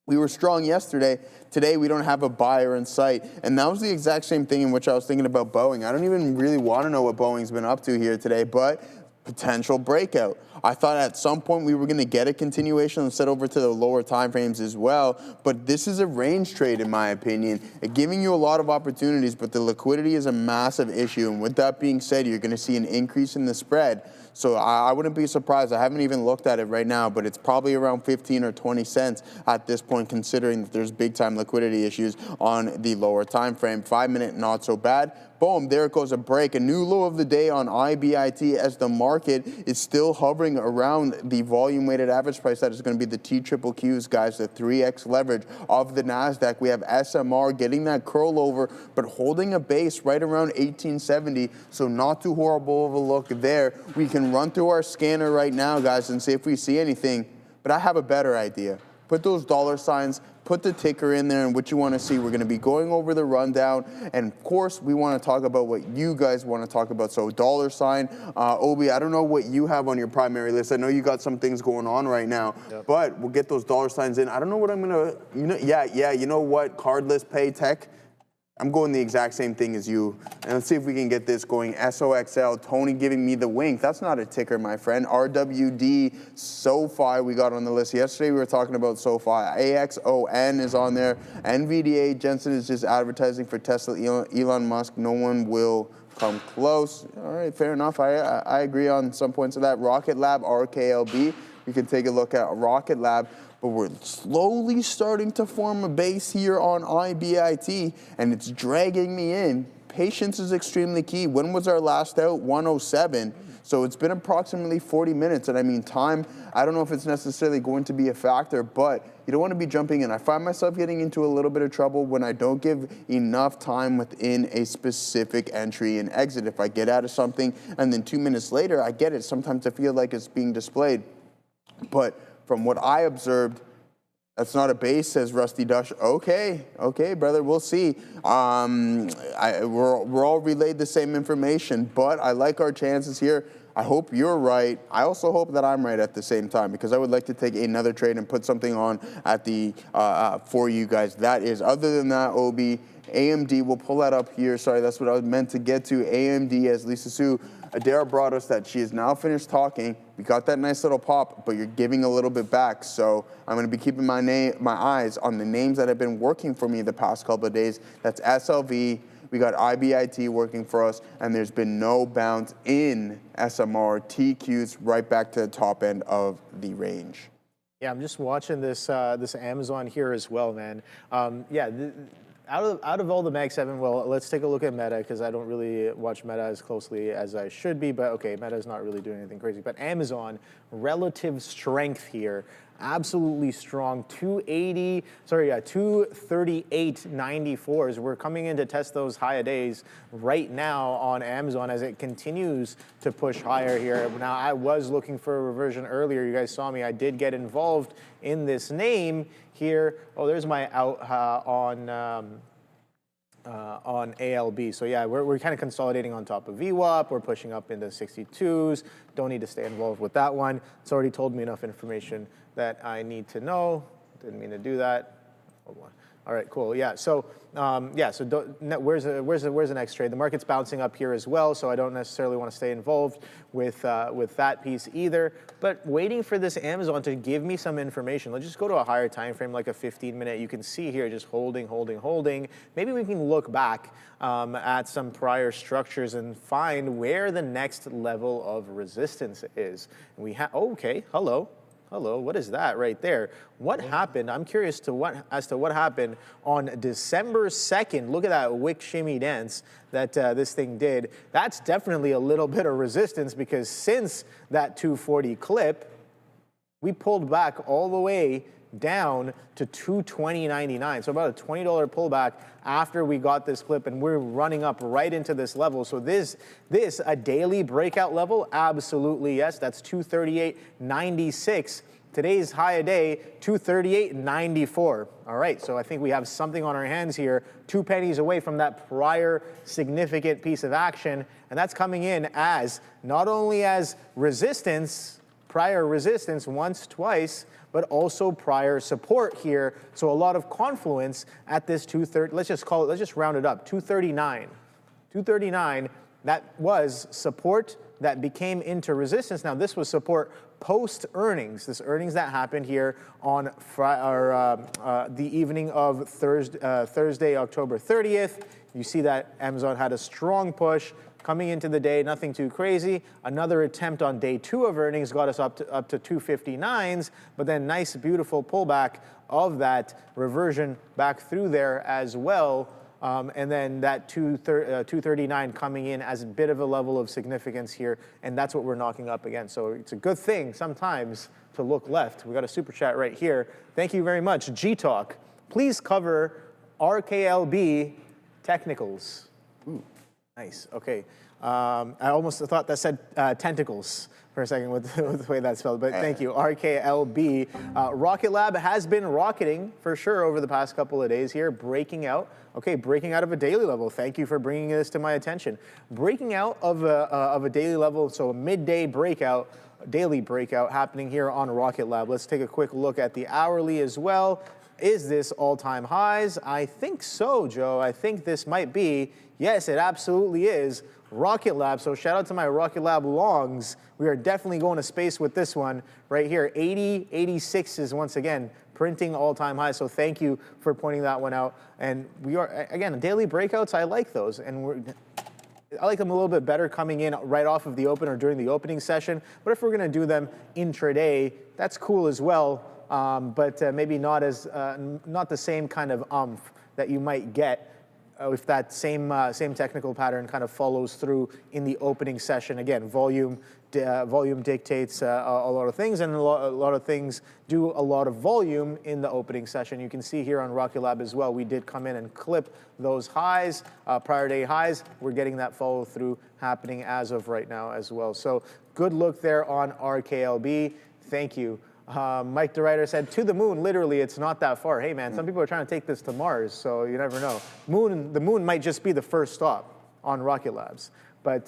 we were strong yesterday. Today, we don't have a buyer in sight. And that was the exact same thing in which I was thinking about Boeing. I don't even really want to know what Boeing's been up to here today, but potential breakout. I thought at some point we were going to get a continuation and set over to the lower time frames as well. But this is a range trade, in my opinion, giving you a lot of opportunities, but the liquidity is a massive issue. And with that being said, you're going to see an increase in the spread. So I wouldn't be surprised. I haven't even looked at it right now, but it's probably around 15 or 20 cents at this point, considering that there's big-time liquidity issues on the lower time frame. 5-minute, not so bad. Boom, there it goes, a break. A new low of the day on IBIT as the market is still hovering around the volume-weighted average price. That is going to be the TQQs, guys, the 3x leverage of the Nasdaq. We have SMR getting that curl over, but holding a base right around 1870, so not too horrible of a look there. We can run through our scanner right now, guys, and see if we see anything, but I have a better idea. Put those dollar signs put the ticker in there and what you want to see. We're going to be going over the rundown, and of course, we want to talk about what you guys want to talk about. So $, Obi, I don't know what you have on your primary list. I know you got some things going on right now, but we'll get those $signs in. I don't know what I'm going to, you know what, cardless pay tech. I'm going the exact same thing as you. And let's see if we can get this going. SOXL, Tony giving me the wink. That's not a ticker, my friend. RWD, SoFi we got on the list. Yesterday we were talking about SoFi. AXON is on there. Nvidia, Jensen is just advertising for Tesla, Elon Musk. No one will come close. All right, fair enough. I agree on some points of that. Rocket Lab, RKLB. You can take a look at Rocket Lab. But we're slowly starting to form a base here on IBIT, and it's dragging me in. Patience is extremely key. When was our last out? 107. So it's been approximately 40 minutes. And I mean, time, I don't know if it's necessarily going to be a factor, but you don't want to be jumping in. I find myself getting into a little bit of trouble when I don't give enough time within a specific entry and exit. If I get out of something and then 2 minutes later, I get it. Sometimes I feel like it's being displayed. But from what I observed, that's not a base, says Rusty Dush. Okay, brother, we'll see. We're all relayed the same information, but I like our chances here. I hope you're right. I also hope that I'm right at the same time, because I would like to take another trade and put something on at the for you guys. That is, other than that, Obi, AMD, we'll pull that up here. Sorry, that's what I was meant to get to. AMD, as Lisa Sue Adair brought us, that she is now finished talking. We got that nice little pop, but you're giving a little bit back. So I'm going to be keeping my eyes on the names that have been working for me the past couple of days. That's SLV. We got IBIT working for us, and there's been no bounce in SMR. TQ's right back to the top end of the range. Yeah, I'm just watching this this Amazon here as well, man. Out of all the Mag 7, well, let's take a look at Meta, because I don't really watch Meta as closely as I should be, but okay, Meta's not really doing anything crazy. But Amazon, relative strength here, absolutely strong. 238.94 as we're coming in to test those higher days right now on Amazon as it continues to push higher here. Now, I was looking for a reversion earlier. You guys saw me. I did get involved in this name here. Oh, there's my out on ALB. So yeah, we're kind of consolidating on top of VWAP. We're pushing up into 62s. Don't need to stay involved with that one. It's already told me enough information that I need to know. Didn't mean to do that. Hold on. All right, cool. Yeah. So where's the next trade? The market's bouncing up here as well, so I don't necessarily want to stay involved with that piece either. But waiting for this Amazon to give me some information. Let's just go to a higher time frame, like a 15-minute. You can see here just holding. Maybe we can look back at some prior structures and find where the next level of resistance is. And we have Hello, what is that right there? What happened? I'm curious as to what happened on December 2nd. Look at that wick shimmy dance that this thing did. That's definitely a little bit of resistance, because since that 240 clip, we pulled back all the way down to 220.99. So about a $20 pullback after we got this clip, and we're running up right into this level. So this a daily breakout level? Absolutely yes. That's 238.96. Today's high a day, 238.94. All right, so I think we have something on our hands here, 2 pennies away from that prior significant piece of action, and that's coming in as not only as resistance, prior resistance once, twice, but also prior support here. So a lot of confluence at this 230. Let's just round it up. 239. 239. That was support that became into resistance. Now this was support post earnings. This earnings that happened here on the evening of Thursday, October 30th. You see that Amazon had a strong push coming into the day, nothing too crazy. Another attempt on day 2 of earnings got us up to 259s, but then nice, beautiful pullback of that reversion back through there as well. And then that 239 coming in as a bit of a level of significance here, and that's what we're knocking up against. So it's a good thing sometimes to look left. We got a super chat right here. Thank you very much. G-Talk, please cover RKLB technicals. Ooh. Nice. Okay. I almost thought that said tentacles for a second with the way that's spelled, but thank you. RKLB. Rocket Lab has been rocketing for sure over the past couple of days here, breaking out. Okay, breaking out of a daily level. Thank you for bringing this to my attention. Breaking out of a daily level, so a midday breakout, daily breakout happening here on Rocket Lab. Let's take a quick look at the hourly as well. Is this all-time highs? I think so, Joe. I think this might be. Yes, it absolutely is. Rocket Lab, so shout out to my Rocket Lab longs. We are definitely going to space with this one right here. 80, 86 is once again printing all-time highs, so thank you for pointing that one out. And we are, again, daily breakouts, I like those. And I like them a little bit better coming in right off of the open or during the opening session. But if we're going to do them intraday, that's cool as well. But maybe not the same kind of umph that you might get if that same technical pattern kind of follows through in the opening session. Again, volume dictates a lot of things, and a lot of things do a lot of volume in the opening session. You can see here on Rocket Lab as well, we did come in and clip those highs, prior day highs. We're getting that follow through happening as of right now as well. So good look there on RKLB. Thank you. Mike DeRuyter said, to the moon, literally, it's not that far. Hey, man, some people are trying to take this to Mars, so you never know. The moon might just be the first stop on Rocket Labs. But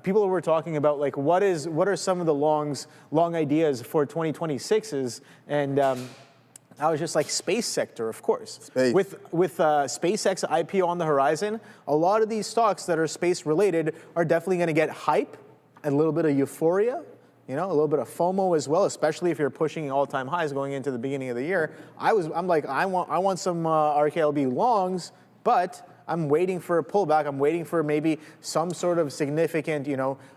people were talking about, like, what are some of the long ideas for 2026s? And I was just like, space sector, of course. Space. With SpaceX IPO on the horizon, a lot of these stocks that are space-related are definitely going to get hype, and a little bit of euphoria. You know, a little bit of FOMO as well, especially if you're pushing all-time highs going into the beginning of the year. I'm like, I want some RKLB longs, but I'm waiting for a pullback. I'm waiting for maybe some sort of significant,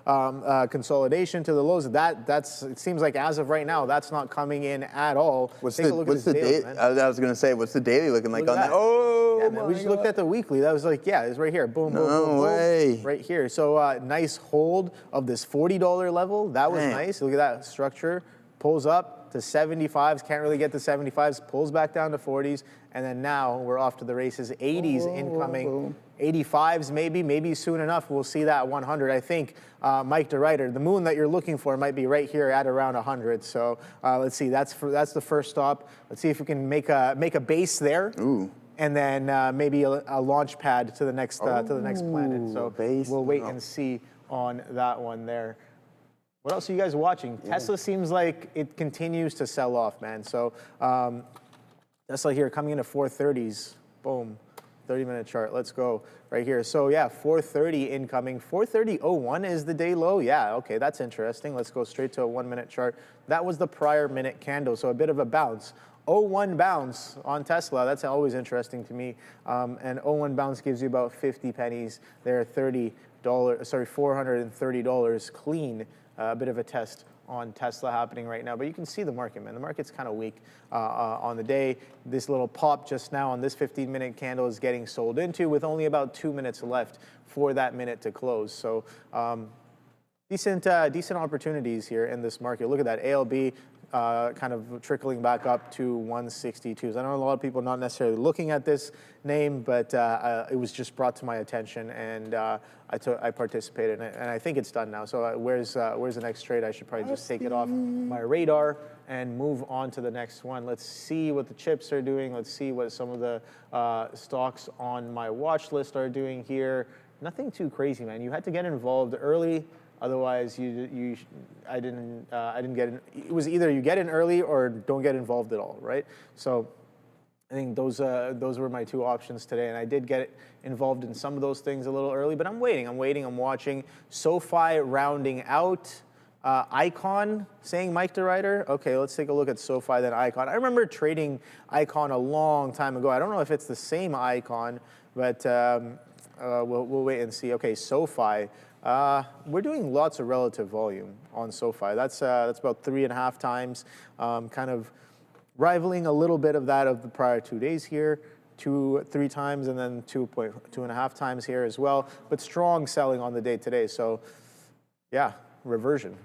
consolidation to the lows. It seems like as of right now, that's not coming in at all. What's the daily? I was gonna say, what's the daily looking like on that? Oh, yeah, man, we just looked at the weekly. That was like, yeah, it's right here. Boom, boom, boom, boom. Right here. So nice hold of this $40 level. That was nice. Look at that structure. Pulls up to 75s. Can't really get to 75s. Pulls back down to 40s. And then now we're off to the races. 80s incoming. 85s maybe soon enough we'll see that 100. I think Mike DeRuyter, the moon that you're looking for might be right here at around 100. So let's see. That's the first stop. Let's see if we can make a base there. Ooh. And then maybe a launch pad to the next planet. So we'll wait and see on that one there. What else are you guys watching? Yeah. Tesla seems like it continues to sell off, man. So Tesla here coming into 430s. Boom. 30-minute chart. Let's go right here. So yeah, 430 incoming. 430.01 is the day low. Yeah, okay, that's interesting. Let's go straight to a 1-minute chart. That was the prior minute candle, so a bit of a bounce. 01 bounce on Tesla. That's always interesting to me. And 01 bounce gives you about 50 pennies there. $430 clean. A bit of a test on Tesla happening right now, but you can see the market, man. The market's kind of weak on the day. This little pop just now on this 15-minute candle is getting sold into with only about 2 minutes left for that minute to close. So decent opportunities here in this market. Look at that ALB kind of trickling back up to 162s. I know a lot of people not necessarily looking at this name, but it was just brought to my attention, and I participated in it, and I think it's done now. So where's the next trade? I should probably just take it off my radar and move on to the next one. Let's see what the chips are doing. Let's see what some of the stocks on my watch list are doing here. Nothing too crazy, man. You had to get involved early. Otherwise, I didn't get in. It was either you get in early or don't get involved at all, right? So I think those were my two options today, and I did get involved in some of those things a little early, but I'm waiting, I'm watching. SoFi rounding out. Icon saying Mike DeRuyter. Okay, let's take a look at SoFi, then Icon. I remember trading Icon a long time ago. I don't know if it's the same Icon, but we'll wait and see. Okay, SoFi. We're doing lots of relative volume on SoFi. That's about 3.5 times, kind of rivaling a little bit of that of the prior 2 days here, 3 times, and then 2.5 times here as well. But strong selling on the day today. So, yeah, reversion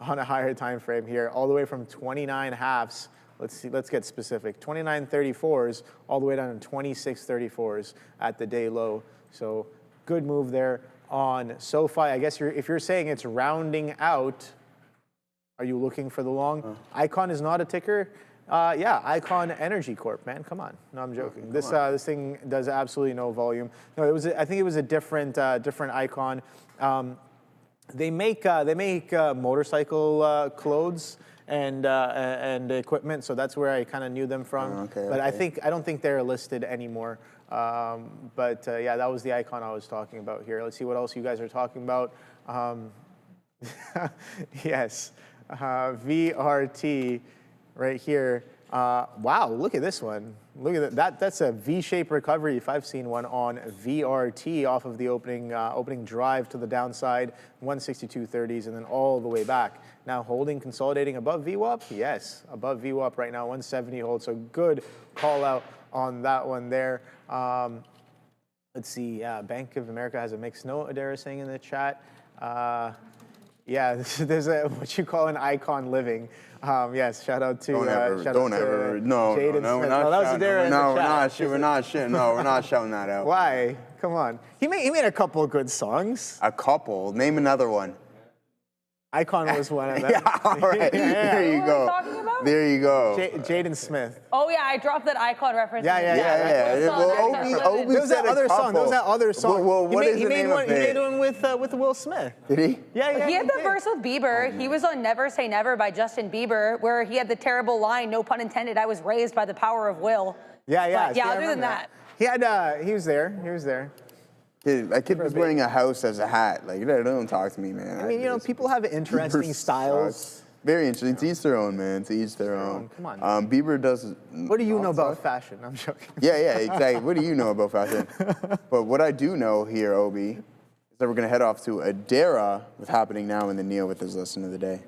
on a higher time frame here, all the way from 29 halves. Let's get specific. 29.34s all the way down to 26.34s at the day low. So Good move there on SoFi. I guess if you're saying it's rounding out, are you looking for the long? Icon is not a ticker. Yeah, Icon Energy Corp, man, come on. No, I'm joking. This thing does absolutely no volume. No, I think it was a different Icon. They make motorcycle clothes and equipment, so that's where I kind of knew them from. But I don't think they're listed anymore. Yeah, that was the Icon I was talking about here. Let's see what else you guys are talking about. Yes, VRT right here. Wow, look at this one. Look at that. That's a V-shaped recovery if I've seen one on VRT off of the opening drive to the downside, 162.30s, and then all the way back. Now holding, consolidating above VWAP? Yes, above VWAP right now, 170 hold. So good call out on that one there. Let's see. Yeah, Bank of America has a mixed note. Adara saying in the chat. Yeah, there's what you call an Icon living. Yes, shout out to no, Jaden no, Smith. we're not shouting that out. Why? Come on. He made a couple of good songs. A couple. Name another one. Icon was one of them. Yeah, all right. There you go. There you go. Jaden Smith. Oh yeah, I dropped that Icon reference. Yeah. Well, Obi There said was that other song. Well, what is the name of it? He made one with Will Smith. Did he? Yeah. He had the verse with Bieber. He was on Never Say Never by Justin Bieber, where he had the terrible line, no pun intended, I was raised by the power of will. Yeah. But, yeah, other than that. He was there. That kid was wearing a house as a hat. Like, don't talk to me, man. I mean, people have interesting styles. Very interesting. To each their own, man. To each their own. Come on. Bieber does. What do you know about fashion? I'm joking. Yeah, exactly. What do you know about fashion? But what I do know here, Obi, is that we're going to head off to Adara, what's happening now in the Neo with his lesson of the day.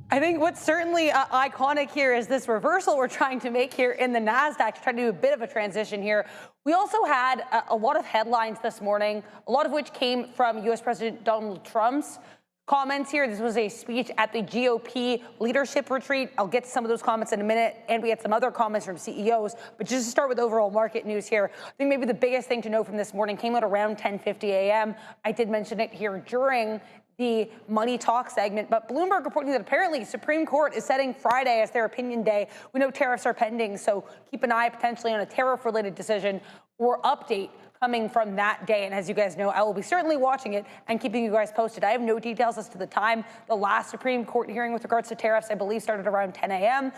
I think what's certainly iconic here is this reversal we're trying to make here in the Nasdaq to try to do a bit of a transition here. We also had a lot of headlines this morning, a lot of which came from U.S. President Donald Trump's comments here. This was a speech at the GOP leadership retreat. I'll get to some of those comments in a minute, and we had some other comments from CEOs. But just to start with overall market news here, I think maybe the biggest thing to know from this morning came out around 10:50 a.m. I did mention it here during the Money Talk segment, but Bloomberg reporting that apparently Supreme Court is setting Friday as their opinion day. We know tariffs are pending, so keep an eye potentially on a tariff-related decision or update coming from that day. And as you guys know, I will be certainly watching it and keeping you guys posted. I have no details as to the time the last Supreme Court hearing with regards to tariffs, I believe, started around 10 a.m.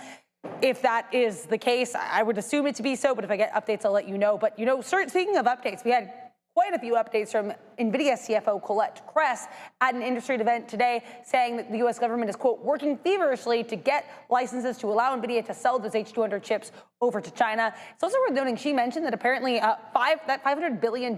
If that is the case, I would assume it to be so, but if I get updates, I'll let you know. But, speaking of updates, we had quite a few updates from Nvidia CFO Colette Kress at an industry event today, saying that the U.S. government is, quote, working feverishly to get licenses to allow Nvidia to sell those H200 chips over to China. It's also worth noting she mentioned that apparently that $500 billion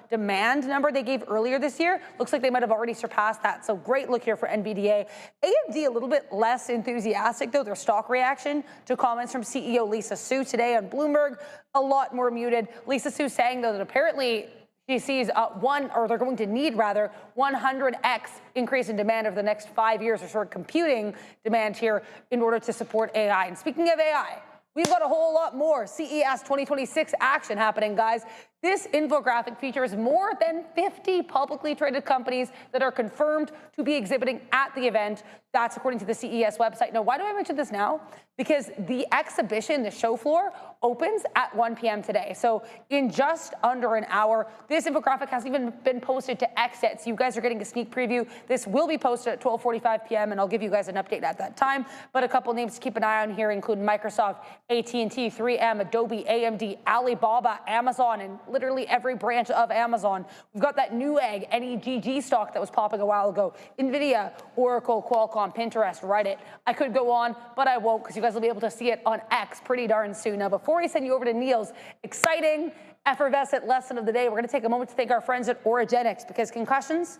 demand number they gave earlier this year looks like they might have already surpassed that. So great look here for NVDA. AMD a little bit less enthusiastic, though, their stock reaction to comments from CEO Lisa Su today on Bloomberg, a lot more muted. Lisa Su saying, though, that apparently she sees they're going to need 100x increase in demand over the next 5 years or sort of computing demand here in order to support AI. And speaking of AI, we've got a whole lot more CES 2026 action happening, guys. This infographic features more than 50 publicly traded companies that are confirmed to be exhibiting at the event. That's according to the CES website. Now, why do I mention this now? Because the exhibition, the show floor, opens at 1 p.m. today. So in just under an hour, this infographic hasn't even been posted to X yet. So you guys are getting a sneak preview. This will be posted at 12:45 p.m. and I'll give you guys an update at that time. But a couple names to keep an eye on here include Microsoft, AT&T, 3M, Adobe, AMD, Alibaba, Amazon, and literally every branch of Amazon. We've got that Newegg, NEGG stock that was popping a while ago. Nvidia, Oracle, Qualcomm, Pinterest, Reddit. I could go on, but I won't because you guys will be able to see it on X pretty darn soon. Now, before we send you over to Neil's exciting, effervescent lesson of the day, we're going to take a moment to thank our friends at Origenics because concussions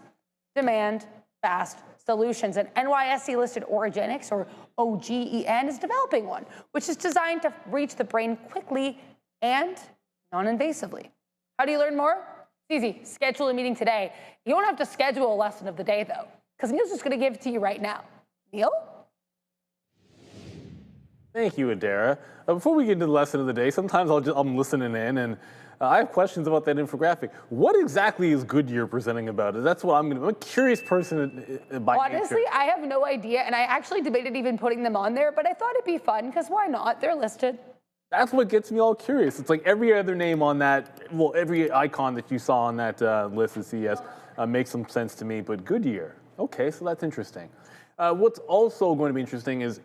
demand fast solutions. And NYSE-listed Origenics, or OGEN, is developing one, which is designed to reach the brain quickly and non-invasively. How do you learn more? It's easy. Schedule a meeting today. You don't have to schedule a lesson of the day, though, because Neil's just going to give it to you right now. Neil? Thank you, Adara. Before we get into the lesson of the day, sometimes I'm listening in and I have questions about that infographic. What exactly is Goodyear presenting about? That's what I'm a curious person by Honestly, nature. I have no idea, and I actually debated even putting them on there, but I thought it'd be fun, because why not? They're listed. That's what gets me all curious. It's like every other name on that, well, every icon that you saw on that list of CES makes some sense to me, but Goodyear. Okay, so that's interesting. What's also going to be interesting is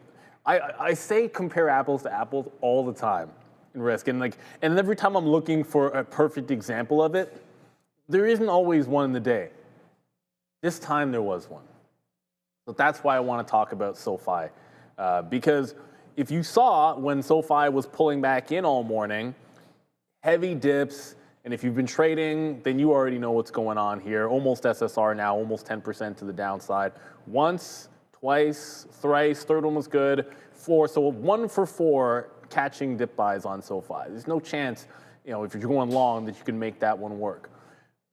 I say compare apples to apples all the time in risk, and every time I'm looking for a perfect example of it, there isn't always one in the day. This time there was one. So that's why I want to talk about SoFi, because if you saw when SoFi was pulling back in all morning, heavy dips, and if you've been trading, then you already know what's going on here. Almost SSR now, almost 10% to the downside. Once, twice, thrice, third one was good. 4, so 1 for 4 catching dip buys on SoFi. There's no chance, if you're going long, that you can make that one work.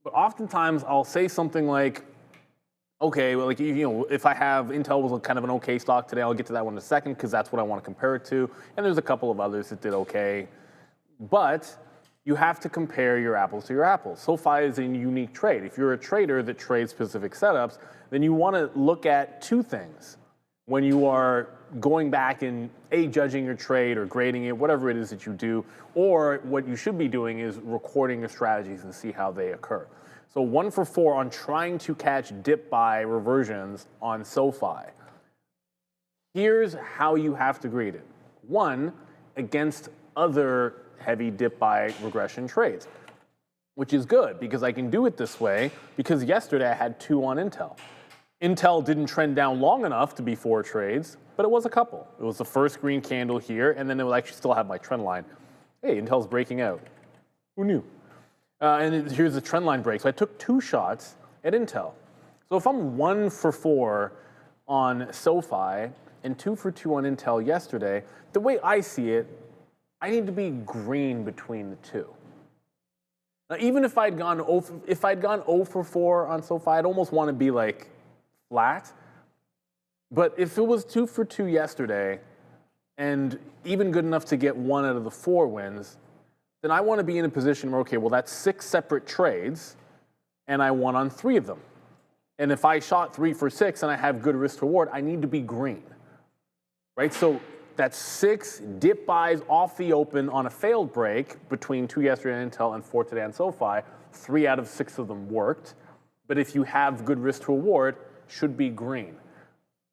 But oftentimes I'll say something like, okay, well, if I have Intel was kind of an okay stock today, I'll get to that one in a second because that's what I want to compare it to. And there's a couple of others that did okay. But you have to compare your apples to your apples. SoFi is a unique trade. If you're a trader that trades specific setups, then you want to look at two things when you are going back and judging your trade or grading it, whatever it is that you do, or what you should be doing is recording your strategies and see how they occur. So 1 for 4 on trying to catch dip buy reversions on SoFi. Here's how you have to grade it. 1, against other heavy dip buy regression trades, which is good because I can do it this way because yesterday I had 2 on Intel. Intel didn't trend down long enough to be 4 trades, but it was a couple. It was the first green candle here, and then it will actually still have my trend line. Hey, Intel's breaking out. Who knew? And here's the trend line break. So I took 2 shots at Intel. So if I'm 1 for 4 on SoFi and 2 for 2 on Intel yesterday, the way I see it, I need to be green between the two. Now, even if I'd gone 0 for 4 on SoFi, I'd almost want to be like flat. But if it was 2 for 2 yesterday and even good enough to get 1 out of the 4 wins, then I want to be in a position where, okay, well, that's 6 separate trades, and I won on 3 of them. And if I shot 3 for 6 and I have good risk reward, I need to be green, right? So that's 6 dip buys off the open on a failed break between 2 yesterday on Intel and 4 today on SoFi. 3 out of 6 of them worked. But if you have good risk to reward, should be green.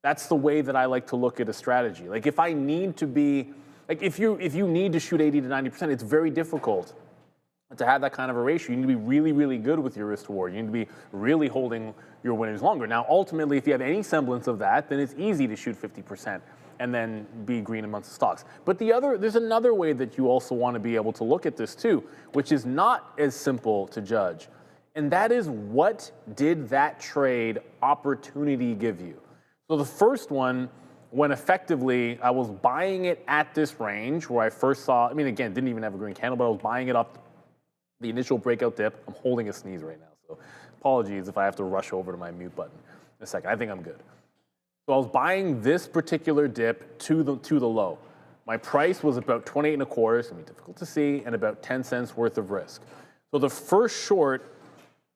That's the way that I like to look at a strategy. Like if I need to be, like if you need to shoot 80 to 90%, it's very difficult to have that kind of a ratio. You need to be really, really good with your risk to reward. You need to be really holding your winners longer. Now, ultimately, if you have any semblance of that, then it's easy to shoot 50% and then be green amongst the stocks. But there's another way that you also want to be able to look at this too, which is not as simple to judge. And that is, what did that trade opportunity give you? So the first one, when effectively I was buying it at this range where I first saw, again, didn't even have a green candle, but I was buying it up the initial breakout dip. I'm holding a sneeze right now, so apologies if I have to rush over to my mute button in a second. I think I'm good. So I was buying this particular dip to the low. My price was about 28 1/4, it's gonna be difficult to see, and about 10 cents worth of risk. So the first short,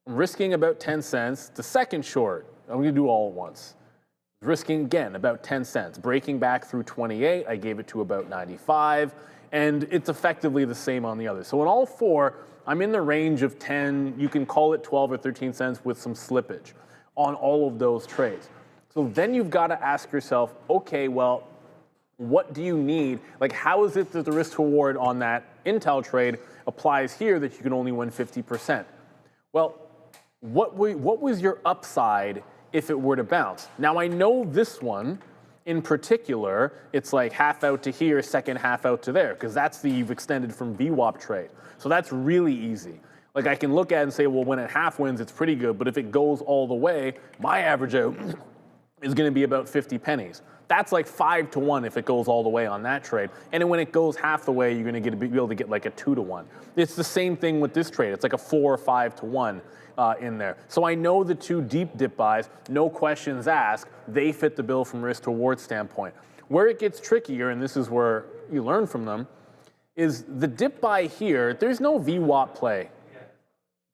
I'm risking about 10 cents. The second short, I'm gonna do all at once. Risking again about 10 cents. Breaking back through 28, I gave it to about 95, and it's effectively the same on the other. So in all 4, I'm in the range of 10, you can call it 12 or 13 cents with some slippage on all of those trades. So then you've got to ask yourself, okay, well, what do you need? Like, how is it that the risk to reward on that Intel trade applies here that you can only win 50%? Well, what was your upside if it were to bounce? Now, I know this one in particular, it's like half out to here, second half out to there, because that's you've extended from VWAP trade. So that's really easy. Like I can look at it and say, well, when it half wins, it's pretty good, but if it goes all the way, my average out is going to be about 50 pennies. That's like 5 to 1 if it goes all the way on that trade. And then when it goes half the way, you're going to be able to get like a 2 to 1. It's the same thing with this trade. It's like a 4 or 5 to 1 in there. So I know the 2 deep dip buys, no questions asked, they fit the bill from risk to reward standpoint. Where it gets trickier, and this is where you learn from them, is the dip buy here, there's no VWAP play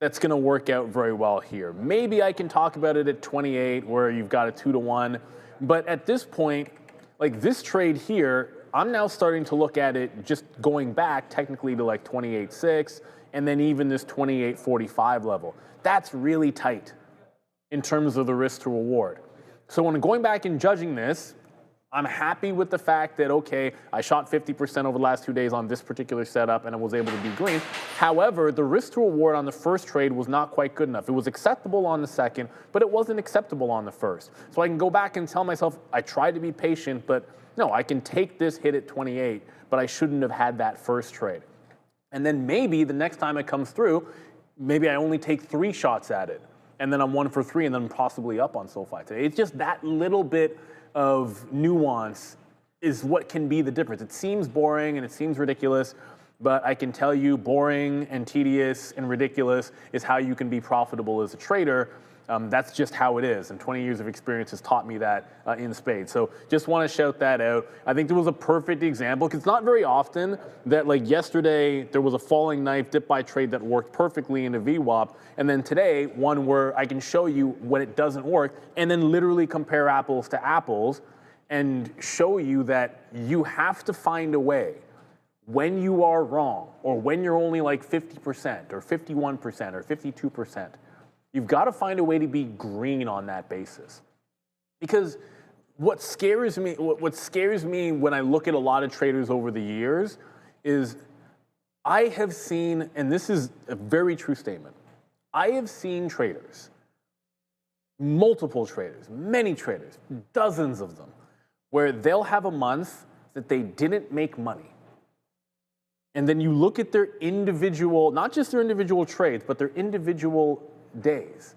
that's going to work out very well here. Maybe I can talk about it at 28 where you've got a 2-to-1, but at this point, like this trade here, I'm now starting to look at it just going back technically to like 28.6 and then even this 28.45 level. That's really tight in terms of the risk to reward. So when going back and judging this, I'm happy with the fact that, okay, I shot 50% over the last 2 days on this particular setup and I was able to be green. However, the risk to reward on the first trade was not quite good enough. It was acceptable on the second, but it wasn't acceptable on the first. So I can go back and tell myself, I tried to be patient, but no, I can take this hit at 28, but I shouldn't have had that first trade. And then maybe the next time it comes through, maybe I only take 3 shots at it, and then I'm 1 for 3, and then I'm possibly up on SoFi today. It's just that little bit of nuance is what can be the difference. It seems boring and it seems ridiculous, but I can tell you boring and tedious and ridiculous is how you can be profitable as a trader. That's just how it is, and 20 years of experience has taught me that in spades. So just want to shout that out. I think there was a perfect example, because it's not very often that, like yesterday, there was a falling knife dip buy trade that worked perfectly in a VWAP, and then today, one where I can show you when it doesn't work, and then literally compare apples to apples, and show you that you have to find a way when you are wrong, or when you're only like 50%, or 51%, or 52%. You've got to find a way to be green on that basis. Because what scares me when I look at a lot of traders over the years is I have seen, and this is a very true statement, I have seen traders, multiple traders, many traders, dozens of them, where they'll have a month that they didn't make money. And then you look at their individual, not just their individual trades, but their individual days.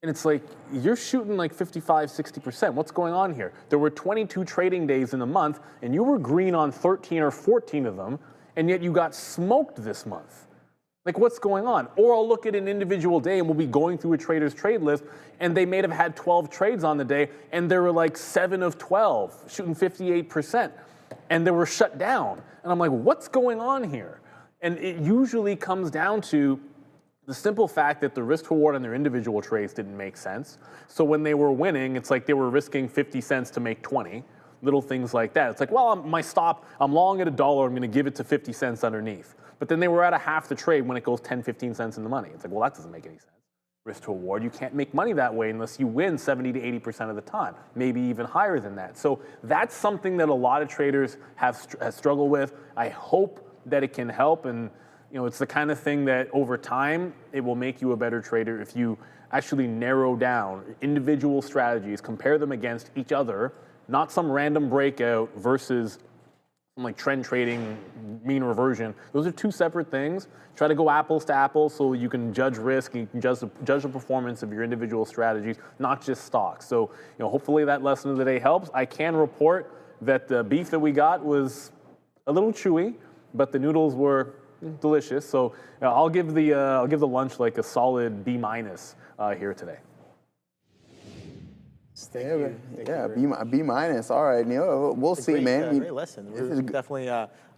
And it's like, you're shooting like 55, 60%. What's going on here? There were 22 trading days in a month, and you were green on 13 or 14 of them, and yet you got smoked this month. Like, what's going on? Or I'll look at an individual day, and we'll be going through a trader's trade list, and they may have had 12 trades on the day, and there were like 7 of 12, shooting 58%, and they were shut down. And I'm like, what's going on here? And it usually comes down to the simple fact that the risk to reward on their individual trades didn't make sense. So when they were winning, it's like they were risking 50 cents to make 20, little things like that. It's like, well, my stop, I'm long at $1, I'm going to give it to 50 cents underneath. But then they were at a half the trade when it goes 10, 15 cents in the money. It's like, well, that doesn't make any sense. Risk to reward, you can't make money that way unless you win 70 to 80% of the time, maybe even higher than that. So that's something that a lot of traders have struggled with. I hope that it can help, and it's the kind of thing that over time, it will make you a better trader if you actually narrow down individual strategies, compare them against each other, not some random breakout versus some like trend trading, mean reversion. Those are two separate things. Try to go apples to apples so you can judge risk and you can judge the performance of your individual strategies, not just stocks. So, hopefully that lesson of the day helps. I can report that the beef that we got was a little chewy, but the noodles were delicious. So I'll give the lunch like a solid B- here today. B-. All right, Neil. We'll see, man. Great lesson. We're definitely.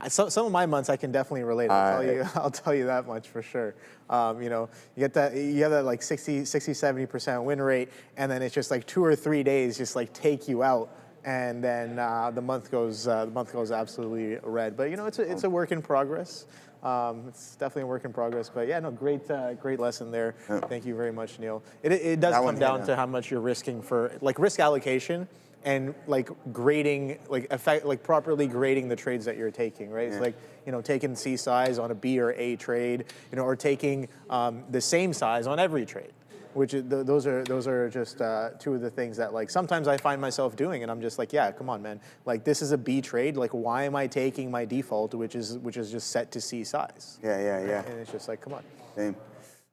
Some of my months I can definitely relate. I'll tell you that much for sure. You have that like 60, 70% win rate, and then it's just like 2 or 3 days just like take you out. And then the month goes absolutely red. But it's a work in progress. It's definitely a work in progress. But yeah, no, great lesson there. Yeah. Thank you very much, Neil. It does come down to how much you're risking for like risk allocation and like grading, like properly grading the trades that you're taking, right? Yeah. It's like taking C size on a B or A trade, or taking the same size on every trade. Which those are just 2 of the things that like sometimes I find myself doing, and I'm just like, yeah, come on, man. Like this is a B trade. Like why am I taking my default, which is just set to C size? Yeah. And it's just like, come on. Same.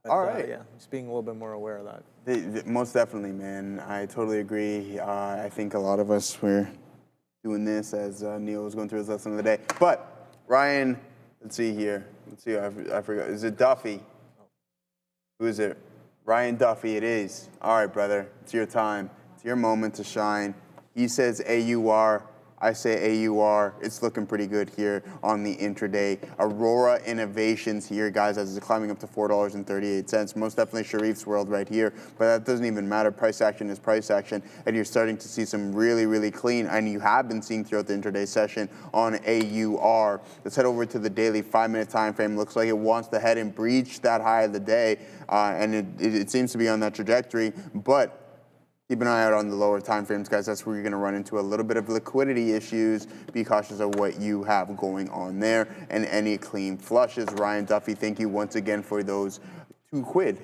But, all right. Just being a little bit more aware of that. Most definitely, man. I totally agree. I think a lot of us were doing this as Neil was going through his lesson of the day. But Ryan, let's see here. Let's see. I forgot. Is it Duffy? Who is it? Ryan Duffy, it is. All right, brother. It's your time. It's your moment to shine. He says AUR. I say AUR, it's looking pretty good here on the intraday. Aurora Innovations here, guys, as it's climbing up to $4.38. Most definitely Sharif's world right here, but that doesn't even matter. Price action is price action, and you're starting to see some really, really clean, and you have been seeing throughout the intraday session on AUR. Let's head over to the daily 5-minute time frame. Looks like it wants to head and breach that high of the day, and it seems to be on that trajectory, but keep an eye out on the lower time frames, guys. That's where you're going to run into a little bit of liquidity issues. Be cautious of what you have going on there and any clean flushes. Ryan Duffy, thank you once again for those £2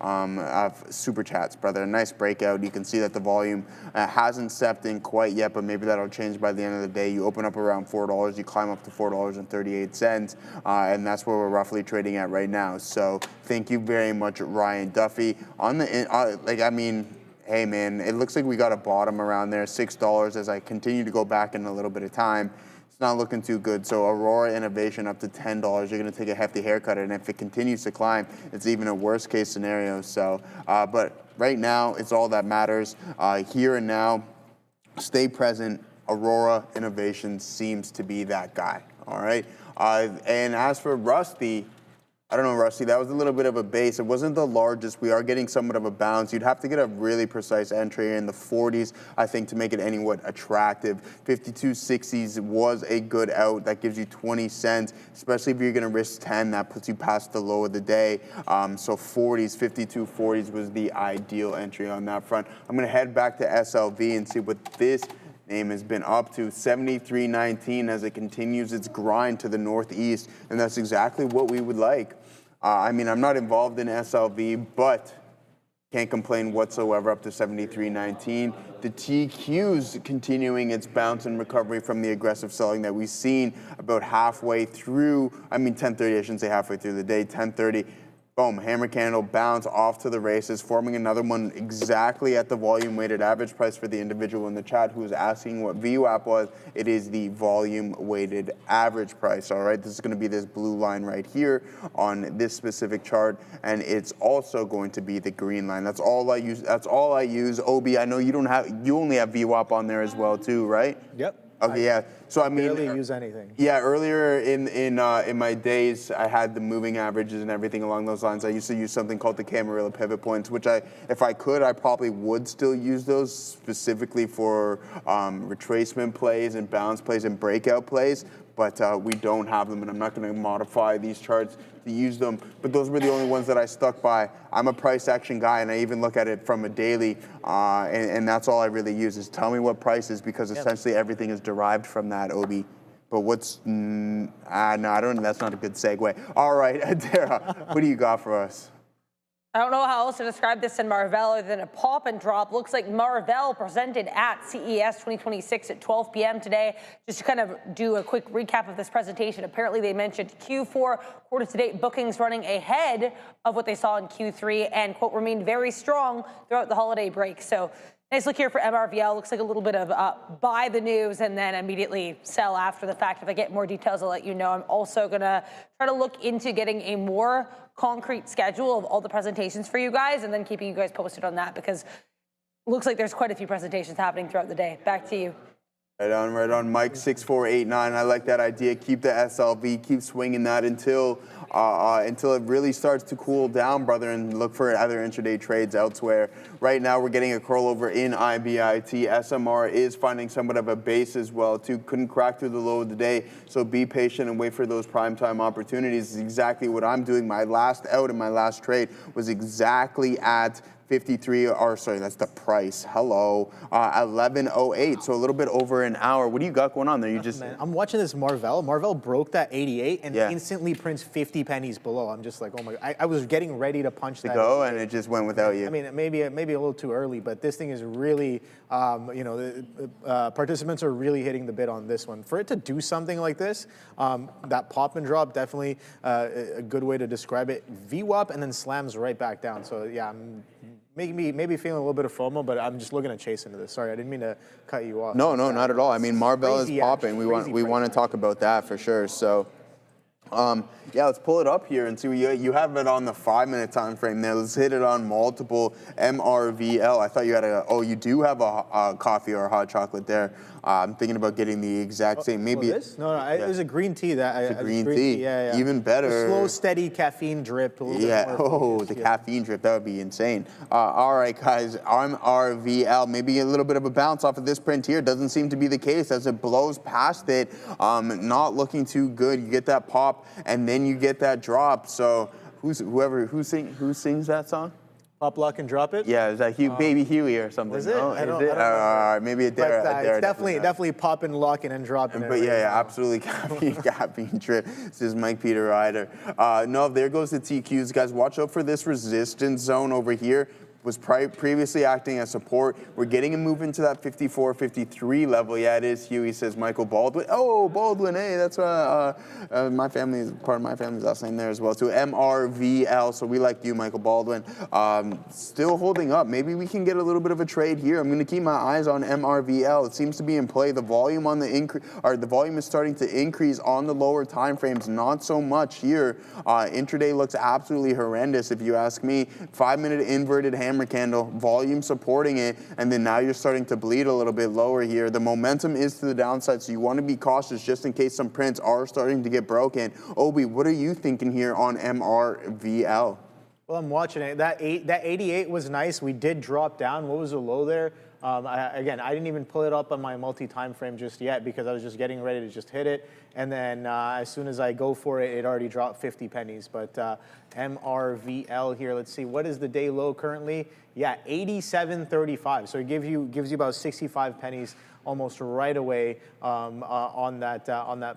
of super chats, brother. A nice breakout. You can see that the volume hasn't stepped in quite yet, but maybe that'll change by the end of the day. You open up around $4, you climb up to $4.38, and that's where we're roughly trading at right now. So thank you very much, Ryan Duffy. On the hey man, it looks like we got a bottom around there, $6. As I continue to go back in a little bit of time, it's not looking too good. So Aurora Innovation up to $10. You're going to take a hefty haircut, and if it continues to climb, it's even a worst case scenario. So, but right now, it's all that matters. Here and now, stay present. Aurora Innovation seems to be that guy. All right. And as for Rusty, I don't know, Rusty, that was a little bit of a base. It wasn't the largest. We are getting somewhat of a bounce. You'd have to get a really precise entry in the 40s, I think, to make it anywhat attractive. 52.60s was a good out. That gives you 20 cents, especially if you're going to risk 10. That puts you past the low of the day. So 40s, 52.40s was the ideal entry on that front. I'm going to head back to SLV and see what this name has been up to, 73.19, as it continues its grind to the northeast, and that's exactly what we would like. I mean, I'm not involved in SLV, but can't complain whatsoever, up to 73.19. The TQ's continuing its bounce and recovery from the aggressive selling that we've seen about halfway through, 10:30, I shouldn't say halfway through the day, 10:30. Boom, hammer candle, bounce off to the races, forming another one exactly at the volume-weighted average price for the individual in the chat who was asking what VWAP was. It is the volume-weighted average price, all right? This is going to be this blue line right here on this specific chart, and it's also going to be the green line. That's all I use. That's all I use. Obi, I know you only have VWAP on there as well too, right? Yep. Okay, yeah. So I mean, barely use anything. Yeah, earlier in my days, I had the moving averages and everything along those lines. I used to use something called the Camarilla pivot points, which if I could, I probably would still use those specifically for retracement plays and balance plays and breakout plays. But we don't have them, and I'm not going to modify these charts to use them. But those were the only ones that I stuck by. I'm a price action guy, and I even look at it from a daily, and that's all I really use is tell me what price is, because essentially everything is derived from that, Obi. But what's, no, I don't, that's not a good segue. All right, Adara, what do you got for us? I don't know how else to describe this in Marvell other than a pop and drop. Looks like Marvell presented at CES 2026 at 12 p.m. today. Just to kind of do a quick recap of this presentation, apparently they mentioned Q4 quarter-to-date bookings running ahead of what they saw in Q3 and, quote, remained very strong throughout the holiday break. So nice look here for MRVL. Looks like a little bit of buy the news and then immediately sell after the fact. If I get more details, I'll let you know. I'm also going to try to look into getting a more concrete schedule of all the presentations for you guys and then keeping you guys posted on that, because it looks like there's quite a few presentations happening throughout the day. Back to you. Right on, Mike 6489. I like that idea. Keep the SLV, keep swinging that until it really starts to cool down, brother, and look for other intraday trades elsewhere. Right now, we're getting a curl over in IBIT. SMR is finding somewhat of a base as well, too. Couldn't crack through the low of the day, so be patient and wait for those primetime opportunities. This is exactly what I'm doing. My last out and my last trade was exactly at 53, or sorry, that's the price. Hello, 11:08. So a little bit over an hour. What do you got going on there? You just I'm watching this Marvell. Marvell broke that 88 and instantly prints 50 pennies below. I'm just like, oh my God. I was getting ready to punch that. Go, and it just went without you. I mean, maybe a little too early, but this thing is really, participants are really hitting the bid on this one. For it to do something like this, that pop and drop, definitely a good way to describe it. VWAP and then slams right back down. So yeah, I'm maybe feeling a little bit of FOMO, but I'm just looking to chase into this. Sorry, I didn't mean to cut you off. No, not at all. I mean, Marvell is popping. We want to talk about that for sure. So Yeah, let's pull it up here and see. You have it on the 5-minute time frame there. Let's hit it on multiple MRVL. I thought you had you do have a coffee or a hot chocolate there. I'm thinking about getting the exact same. Maybe this? No, it was a green tea. It's a green tea. Yeah. Even better. A slow, steady caffeine drip. The caffeine drip. That would be insane. All right, guys. MRVL. Maybe a little bit of a bounce off of this print here. Doesn't seem to be the case as it blows past it. Not looking too good. You get that pop, and then you get that drop. So who sings that song? Pop lock and drop it. Yeah, is that Baby Huey or something? Is it? No? I don't know. Maybe a dare. It's definitely popping, locking, and dropping. But absolutely caffeine trip. This is Mike Peter Ryder. No, there goes the TQs, guys. Watch out for this resistance zone over here. Was previously acting as support. We're getting a move into that 54, 53 level. Yeah, it is Huey, says Michael Baldwin. Oh, Baldwin, hey, that's my family is part of my family's last name there as well. So MRVL, so we like you, Michael Baldwin. Still holding up. Maybe we can get a little bit of a trade here. I'm going to keep my eyes on MRVL. It seems to be in play. The volume on the volume is starting to increase on the lower time frames. Not so much here. Intraday looks absolutely horrendous, if you ask me. 5-minute inverted hammer candle, volume supporting it, and then now you're starting to bleed a little bit lower here. The momentum is to the downside, so you want to be cautious just in case some prints are starting to get broken. Obi, what are you thinking here on MRVL? Well, I'm watching it. That 88 was nice. We did drop down. What was the low there? I didn't even pull it up on my multi-time frame just yet because I was just getting ready to just hit it. And then as soon as I go for it, it already dropped 50 pennies. But MRVL here, let's see. What is the day low currently? Yeah, 87.35. So it gives you about 65 pennies almost right away on that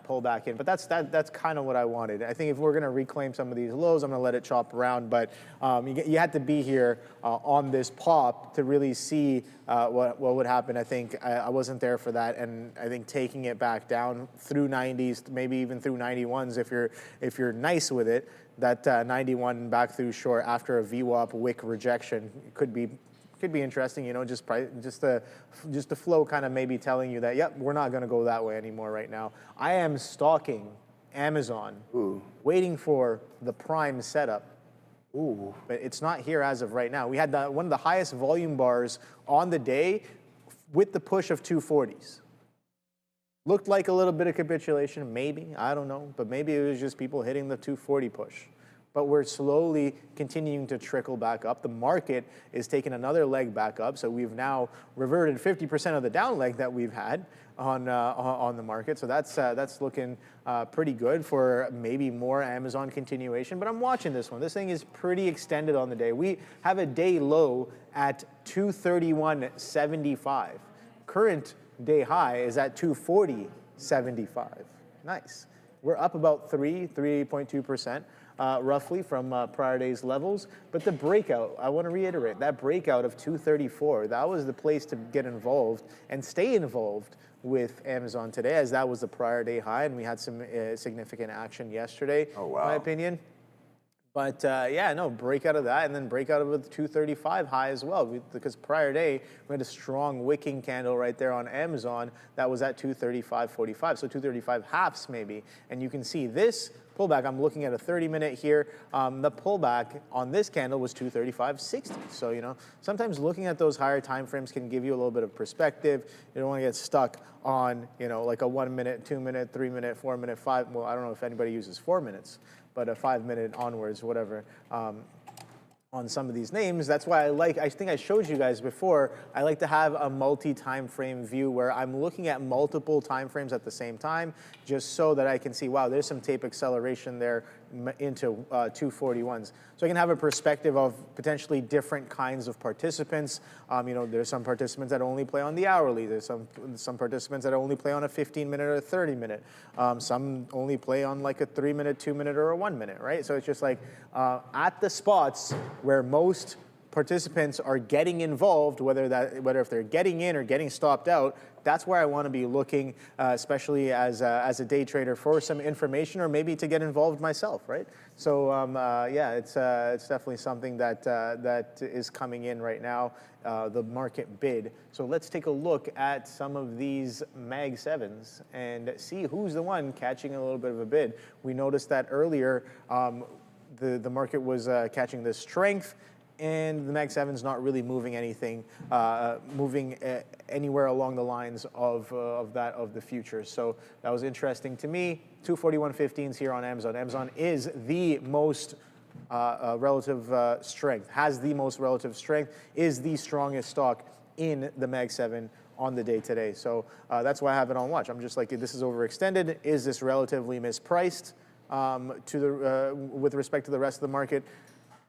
pullback in. But that's kind of what I wanted. I think if we're going to reclaim some of these lows, I'm going to let it chop around. But you had to be here on this pop to really see what would happen. I think I wasn't there for that, and I think taking it back down through 90s, maybe even through 91s, if you're nice with it, that 91 back through short after a VWAP wick rejection could be interesting, just the flow kind of maybe telling you that, yep, we're not going to go that way anymore right now. I am stalking Amazon, waiting for the prime setup. But it's not here as of right now. We had one of the highest volume bars on the day with the push of 240s. Looked like a little bit of capitulation, maybe, I don't know, but maybe it was just people hitting the 240 push. But we're slowly continuing to trickle back up. The market is taking another leg back up, so we've now reverted 50% of the down leg that we've had on the market. So that's looking pretty good for maybe more Amazon continuation. But I'm watching this one. This thing is pretty extended on the day. We have a day low at 231.75. Current day high is at 240.75. Nice. We're up about 3.2%. Roughly from prior day's levels. But the breakout, I want to reiterate, that breakout of 234, that was the place to get involved and stay involved with Amazon today, as that was the prior day high, and we had some significant action yesterday, in my opinion. But break out of that, and then break out of the 235 high as well, because prior day we had a strong wicking candle right there on Amazon that was at 235.45, so 235 halves maybe, and you can see this pullback. I'm looking at a 30-minute here. The pullback on this candle was 235.60. So sometimes looking at those higher time frames can give you a little bit of perspective. You don't want to get stuck on like a 1 minute, 2 minute, 3 minute, 4 minute, 5. Well, I don't know if anybody uses 4 minutes, but a 5 minute onwards, whatever. On some of these names. That's why I think I showed you guys before, I like to have a multi-time frame view where I'm looking at multiple time frames at the same time, just so that I can see, wow, there's some tape acceleration there into 241s. So I can have a perspective of potentially different kinds of participants. There's some participants that only play on the hourly. There's some participants that only play on a 15-minute or a 30-minute. Some only play on like a 3-minute, 2-minute, or a 1 minute, right? So it's just like at the spots where most participants are getting involved, whether if they're getting in or getting stopped out, that's where I want to be looking, especially as a day trader, for some information or maybe to get involved myself, right? So yeah, it's definitely something that is coming in right now, the market bid. So let's take a look at some of these Mag 7s and see who's the one catching a little bit of a bid. We noticed that earlier, the market was catching this strength, and the Mag 7's not really moving anything, anywhere along the lines of the futures. So that was interesting to me. 241.15s here on Amazon. Amazon is the most relative strength, has the most relative strength, is the strongest stock in the Mag 7 on the day today. So that's why I have it on watch. I'm just like, this is overextended. Is this relatively mispriced with respect to the rest of the market?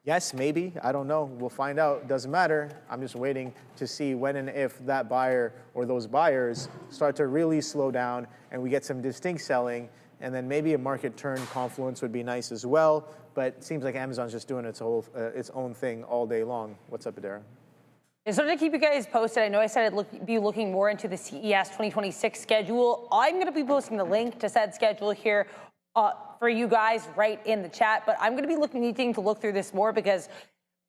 Yes, maybe. I don't know. We'll find out. Doesn't matter. I'm just waiting to see when and if that buyer or those buyers start to really slow down and we get some distinct selling, and then maybe a market turn confluence would be nice as well. But it seems like Amazon's just doing its own thing all day long. What's up, Adara? Just wanted to keep you guys posted. I know I said I'd be looking more into the CES 2026 schedule. I'm going to be posting the link to said schedule here for you guys right in the chat, but I'm going to be needing to look through this more because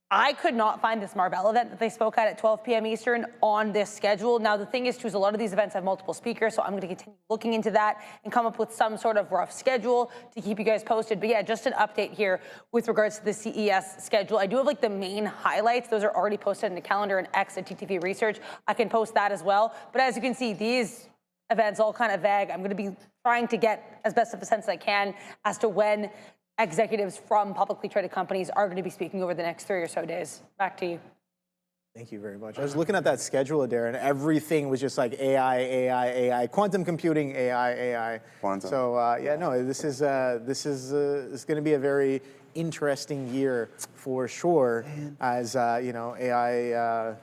I could not find this Marvell event that they spoke at 12 p.m. Eastern on this schedule. Now, the thing is, too, is a lot of these events have multiple speakers, so I'm going to continue looking into that and come up with some sort of rough schedule to keep you guys posted. But yeah, just an update here with regards to the CES schedule. I do have like the main highlights. Those are already posted in the calendar and X at TTV Research. I can post that as well. But as you can see, these events all kind of vague. I'm going to be trying to get as best of a sense as I can as to when executives from publicly traded companies are going to be speaking over the next 3 or so days. Back to you. Thank you very much. I was looking at that schedule, Adair, and everything was just like AI, quantum computing, AI. Quantum. So yeah, no, this is going to be a very interesting year for sure, as you know, AI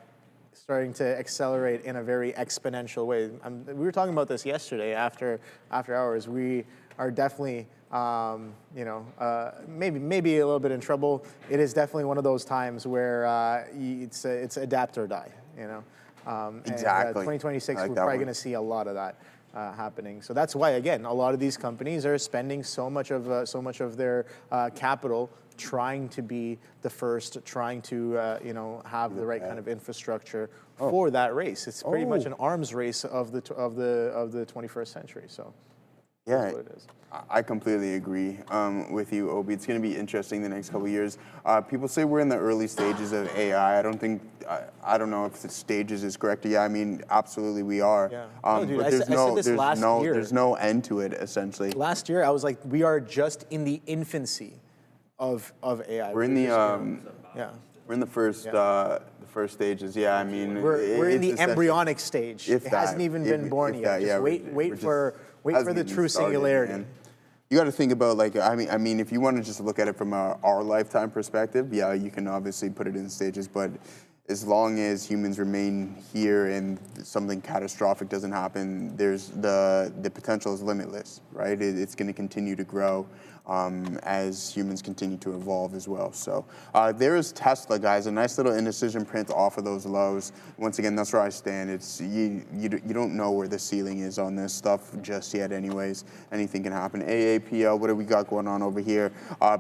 starting to accelerate in a very exponential way. We were talking about this yesterday after hours. We are definitely, you know, maybe a little bit in trouble. It is definitely one of those times where it's adapt or die, you know. Exactly. 2026, we're probably going to see a lot of that happening. So that's why, again, a lot of these companies are spending so much of their capital trying to be the first, trying to you know, have the right kind of infrastructure for that race. It's pretty much an arms race of the 21st century. So yeah, that's what it is. I completely agree with you, Obi. It's going to be interesting the next couple of years. People say we're in the early stages of AI. I don't know if the stages is correct. Yeah, I mean, absolutely we are. Yeah. But Dude, I said this last year. There's no end to it, essentially. Last year, I was like, we are just in the infancy of AI. We're in the yeah. We're in the first stages. Yeah, I mean, we're in the embryonic stage. It hasn't even been born yet. Just wait for the true singularity. Man. You got to think about, like, I mean, if you want to just look at it from our lifetime perspective, yeah, you can obviously put it in stages, but as long as humans remain here and something catastrophic doesn't happen, there's the potential is limitless, right? It's going to continue to grow as humans continue to evolve as well. So there is Tesla, guys, a nice little indecision print off of those lows. Once again, that's where I stand. It's you don't know where the ceiling is on this stuff just yet anyways. Anything can happen. AAPL, what do we got going on over here?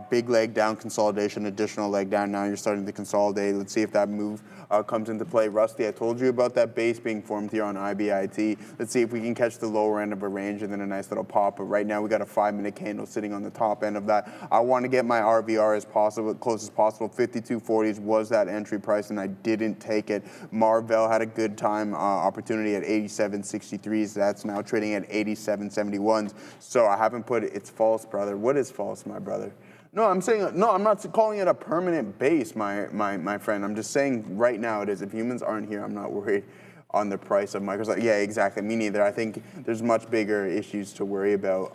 Big leg down consolidation, additional leg down. Now you're starting to consolidate. Let's see if that move comes into play. Rusty, I told you about that base being formed here on IBIT. Let's see if we can catch the lower end of a range and then a nice little pop. But right now we got a 5-minute candle sitting on the top end of that. I want to get my RVR as close as possible. 52.40s was that entry price, and I didn't take it. Marvell had a good time opportunity at 87.63s. That's now trading at 87.71s. So I haven't put it. It's false, brother. What is false, my brother? No, I'm saying, no, I'm not calling it a permanent base, my friend. I'm just saying right now it is. If humans aren't here, I'm not worried on the price of Microsoft. Yeah, exactly. Me neither. I think there's much bigger issues to worry about.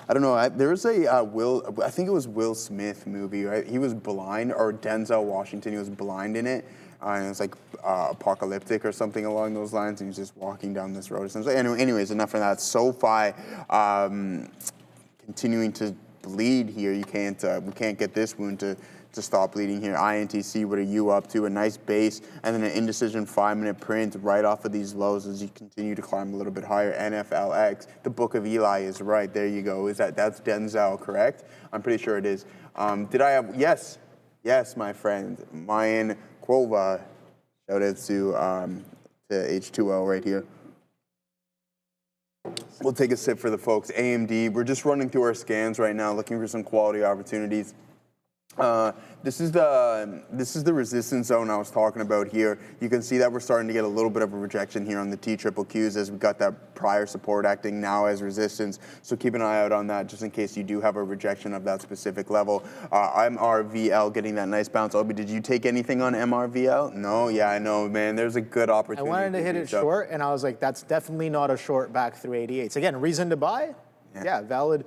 I don't know. There was I think it was Will Smith movie, right? He was blind, or Denzel Washington, he was blind in it. And it was like apocalyptic or something along those lines. And he was just walking down this road. Anyways, enough of that. SoFi continuing to bleed here. You can't, we can't get this wound to stop bleeding here. INTC, what are you up to? A nice base, and then an indecision 5-minute print right off of these lows as you continue to climb a little bit higher. NFLX, the Book of Eli is right. There you go. That's Denzel, correct? I'm pretty sure it is. Did I have, yes, my friend, Mayan Kvova. Shout out to H2O right here. We'll take a sip for the folks. AMD, we're just running through our scans right now, looking for some quality opportunities. This is the resistance zone I was talking about here. You can see that we're starting to get a little bit of a rejection here on the TQQs as we got that prior support acting now as resistance. So keep an eye out on that just in case you do have a rejection of that specific level. MRVL getting that nice bounce. Obi, did you take anything on MRVL? No? Yeah, I know, man. There's a good opportunity. I wanted to hit it short, and I was like, that's definitely not a short back through 88s. Again, reason to buy? Yeah, valid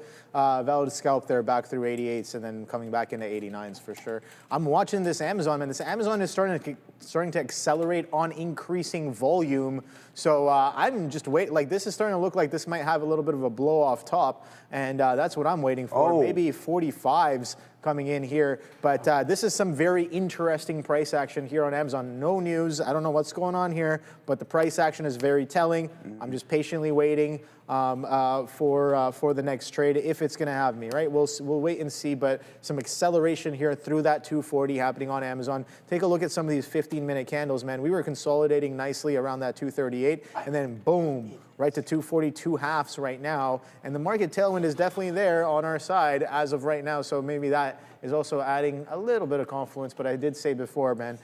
scalp there back through 88s and then coming back into 89s for sure. I'm watching this Amazon, and this Amazon is starting to accelerate on increasing volume. So I'm just waiting. Like, this is starting to look like this might have a little bit of a blow off top, and that's what I'm waiting for. Oh. Maybe 45s coming in here, but this is some very interesting price action here on Amazon. No news. I don't know what's going on here, but the price action is very telling. I'm just patiently waiting for the next trade if it's going to have me, right? We'll wait and see, but some acceleration here through that 240 happening on Amazon. Take a look at some of these 15-minute candles, man. We were consolidating nicely around that 238, and then boom, right to 242 halves right now. And the market tailwind is definitely there on our side as of right now, so maybe that is also adding a little bit of confluence, but I did say before, man,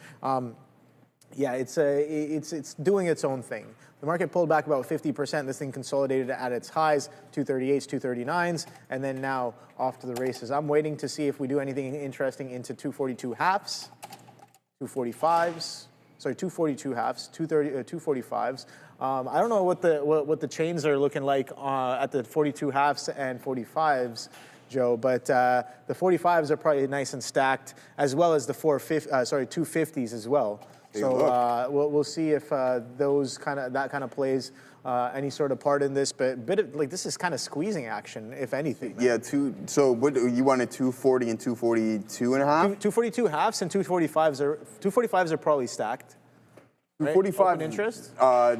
yeah, it's doing its own thing. The market pulled back about 50%. This thing consolidated at its highs, 238s, 239s, and then now off to the races. I'm waiting to see if we do anything interesting into 242 halves, 245s, sorry, 242 halves, 245s. I don't know what the chains are looking like at the 42 halves and 45s, Joe, but the 45s are probably nice and stacked, as well as the 250s as well. So we'll see if that kind of plays any sort of part in this, but this is kind of squeezing action, if anything. Man. Yeah, so what you wanted 240 and 242 and a half? 242 halves and 245s are probably stacked. 245 right? Interest?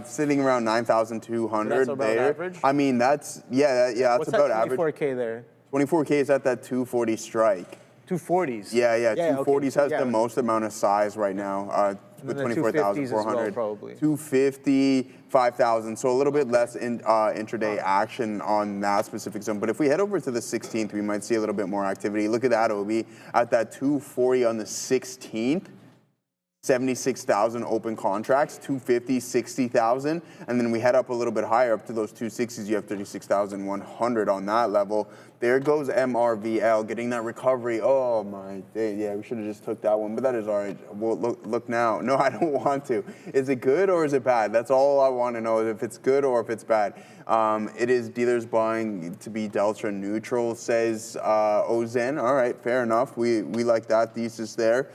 Sitting around 9,200 that's about there. Average? I mean, that's What's about that average. 24K there? 24K is at that 240 strike. 240s? Yeah, 240s okay. has the most amount of size right now. With 24,400, well, probably 250, 5,000. So a little bit less intraday action on that specific zone. But if we head over to the 16th, we might see a little bit more activity. Look at that, Obi, at that 240 on the 16th. 76,000 open contracts, 250, 60,000, and then we head up a little bit higher up to those 260s. You have 36,100 on that level. There goes MRVL getting that recovery. Oh my day, yeah, we should have just took that one, but that is all right. Well, look now. No, I don't want to. Is it good or is it bad? That's all I want to know, if it's good or if it's bad. It is dealers buying to be delta neutral, says Ozen. All right, fair enough. We like that thesis there.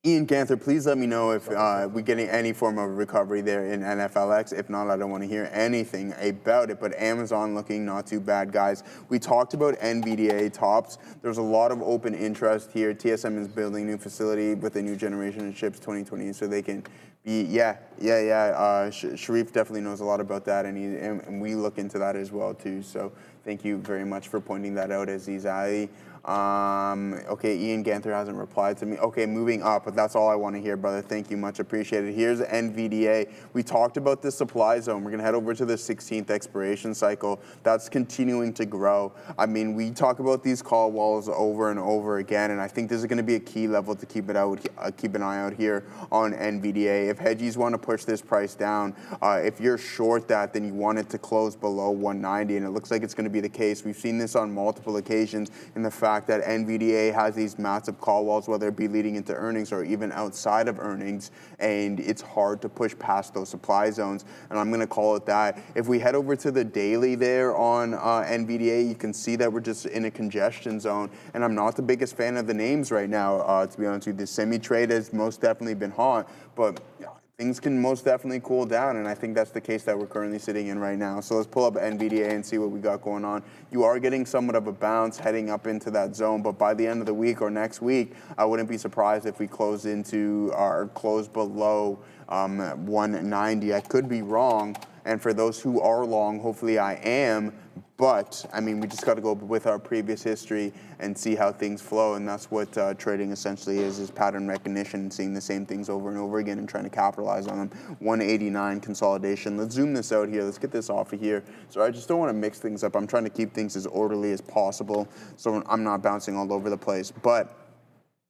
Ian Ganther, please let me know if we're getting any form of recovery there in NFLX. If not, I don't want to hear anything about it. But Amazon looking not too bad, guys. We talked about NVDA tops. There's a lot of open interest here. TSM is building a new facility with a new generation of chips 2020, so they can be, Sharif definitely knows a lot about that, and we look into that as well, too. So thank you very much for pointing that out, Aziz Ali. Okay, Ian Ganther hasn't replied to me. Okay, moving up, but that's all I want to hear, brother. Thank you, much appreciated. Here's NVDA. We talked about the supply zone. We're going to head over to the 16th expiration cycle. That's continuing to grow. I mean, we talk about these call walls over and over again, and I think this is going to be a key level to keep an eye out here on NVDA. If hedgies want to push this price down, if you're short that, then you want it to close below 190, and it looks like it's going to be the case. We've seen this on multiple occasions in the fact that NVDA has these massive call walls, whether it be leading into earnings or even outside of earnings, and it's hard to push past those supply zones, and I'm going to call it that. If we head over to the daily there on NVDA, you can see that we're just in a congestion zone, and I'm not the biggest fan of the names right now, to be honest with you. The semi-trade has most definitely been hot, but I things can most definitely cool down, and I think that's the case that we're currently sitting in right now. So let's pull up Nvidia and see what we got going on. You are getting somewhat of a bounce heading up into that zone, but by the end of the week or next week, I wouldn't be surprised if we close below 190. I could be wrong, and for those who are long, hopefully I am. But, I mean, we just got to go with our previous history and see how things flow, and that's what trading essentially is pattern recognition, and seeing the same things over and over again and trying to capitalize on them. 189 consolidation. Let's zoom this out here. Let's get this off of here. So I just don't want to mix things up. I'm trying to keep things as orderly as possible so I'm not bouncing all over the place. But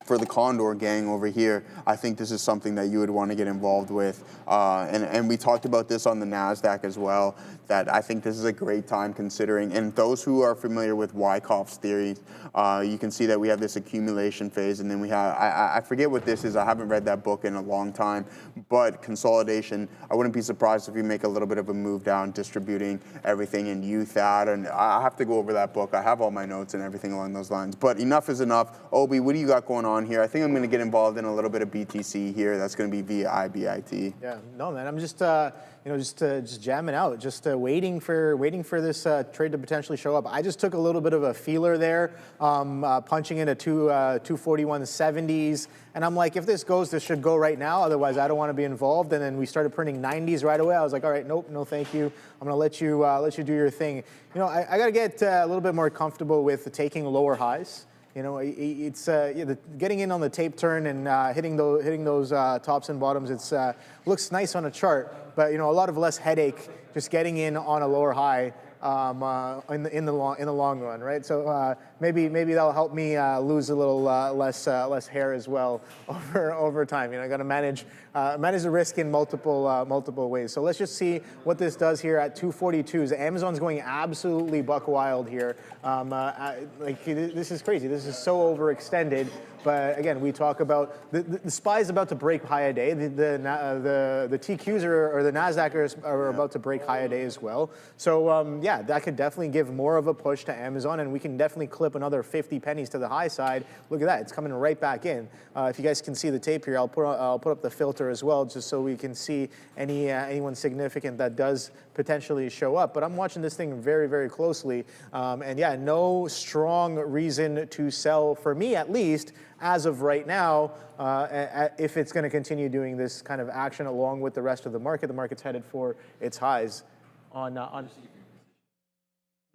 for the Condor gang over here, I think this is something that you would want to get involved with. And we talked about this on the Nasdaq as well, that I think this is a great time considering. And those who are familiar with Wyckoff's theory, you can see that we have this accumulation phase, and then we have, I forget what this is. I haven't read that book in a long time, but consolidation, I wouldn't be surprised if you make a little bit of a move down, distributing everything in UTHAT, and I have to go over that book. I have all my notes and everything along those lines. But enough is enough. Obi, what do you got going on here? I think I'm going to get involved in a little bit of BTC here. That's going to be via IBIT. Yeah, no, man. I'm just, just jamming out, just waiting for this trade to potentially show up. I just took a little bit of a feeler there, punching into 241.70s, and I'm like, if this goes, this should go right now. Otherwise, I don't want to be involved. And then we started printing 90s right away. I was like, all right, nope, no, thank you. I'm going to let you do your thing. You know, I got to get a little bit more comfortable with taking lower highs. You know, it's getting in on the tape turn and hitting those tops and bottoms. It's looks nice on a chart, but you know, a lot of less headache just getting in on a lower high in the long run, right? So maybe that'll help me lose a little less hair as well over time. You know, I got to manage the risk in multiple ways. So let's just see what this does here at 242s. Amazon's going absolutely buck wild here. This is crazy. This is so overextended. But again, we talk about the SPY is about to break high a day. The TQs or the Nasdaq are about to break high a day as well. So yeah, that could definitely give more of a push to Amazon, and we can definitely clip another 50 pennies to the high side. Look at that, it's coming right back in. If you guys can see the tape here, I'll put up the filter as well, just so we can see anyone significant that does potentially show up. But I'm watching this thing very, very closely, and yeah, no strong reason to sell for me, at least as of right now, if it's going to continue doing this kind of action along with the rest of the market. The market's headed for its highs on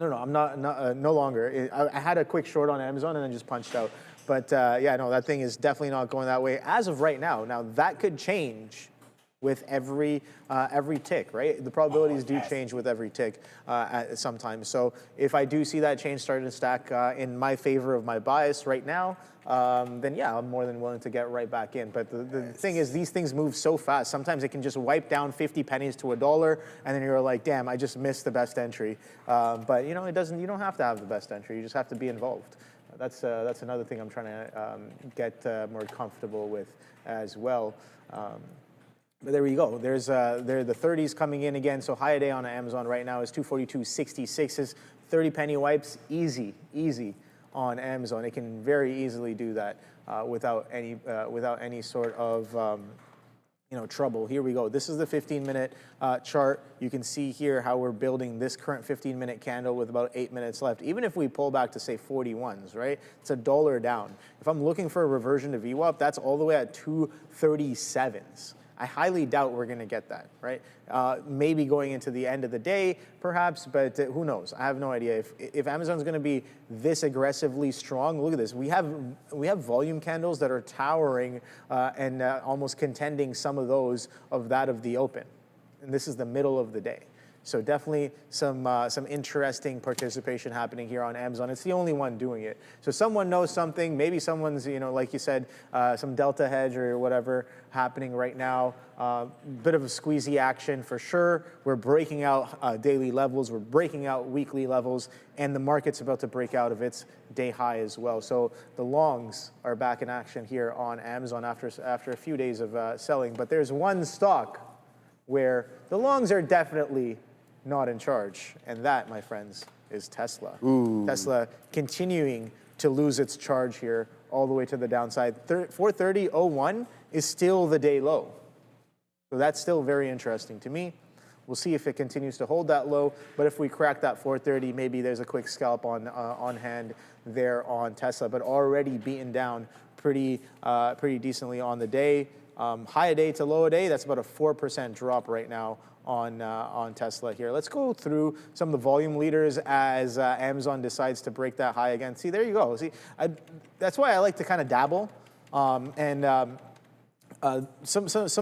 No, I'm not no longer. I had a quick short on Amazon and then just punched out. But yeah, no, that thing is definitely not going that way as of right now. Now that could change with every tick, right? The probabilities do change with every tick sometimes. So if I do see that change starting to stack in my favor of my bias right now, then yeah, I'm more than willing to get right back in. But the thing is, these things move so fast. Sometimes it can just wipe down 50 pennies to $1, and then you're like, damn, I just missed the best entry. But you know, it doesn't. You don't have to have the best entry. You just have to be involved. That's another thing I'm trying to get more comfortable with as well. But there we go. There's the 30s coming in again. So high a day on Amazon right now is 242.66s. 30 penny wipes, easy on Amazon. It can very easily do that without any sort of trouble. Here we go. This is the 15-minute chart. You can see here how we're building this current 15-minute candle with about 8 minutes left. Even if we pull back to say 41s, right? It's $1 down. If I'm looking for a reversion to VWAP, that's all the way at 237s. I highly doubt we're going to get that, right? Maybe going into the end of the day, perhaps, but who knows? I have no idea. If Amazon's going to be this aggressively strong, look at this. We have volume candles that are towering and almost contending some of those of that of the open. And this is the middle of the day. So definitely some interesting participation happening here on Amazon. It's the only one doing it. So someone knows something. Maybe someone's, like you said, some delta hedge or whatever happening right now. Bit of a squeezy action for sure. We're breaking out daily levels. We're breaking out weekly levels. And the market's about to break out of its day high as well. So the longs are back in action here on Amazon after a few days of selling. But there's one stock where the longs are definitely not in charge, and that, my friends, is Tesla. Ooh. Tesla continuing to lose its charge here all the way to the downside. 430.01 is still the day low. So that's still very interesting to me. We'll see if it continues to hold that low, but if we crack that 430, maybe there's a quick scalp on hand there on Tesla, but already beaten down pretty decently on the day. High a day to low a day, that's about a 4% drop right now on Tesla here. Let's go through some of the volume leaders as Amazon decides to break that high again. See, there you go. See, that's why I like to kind of dabble. Some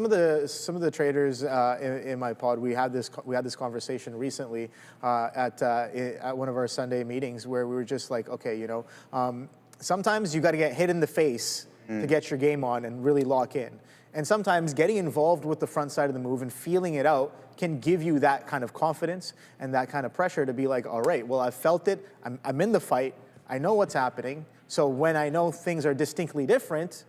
of the traders in my pod, we had this conversation recently at one of our Sunday meetings where we were just like, okay, you know, sometimes you got to get hit in the face to get your game on and really lock in. And sometimes getting involved with the front side of the move and feeling it out can give you that kind of confidence and that kind of pressure to be like, all right, well, I've felt it, I'm in the fight, I know what's happening. So when I know things are distinctly different,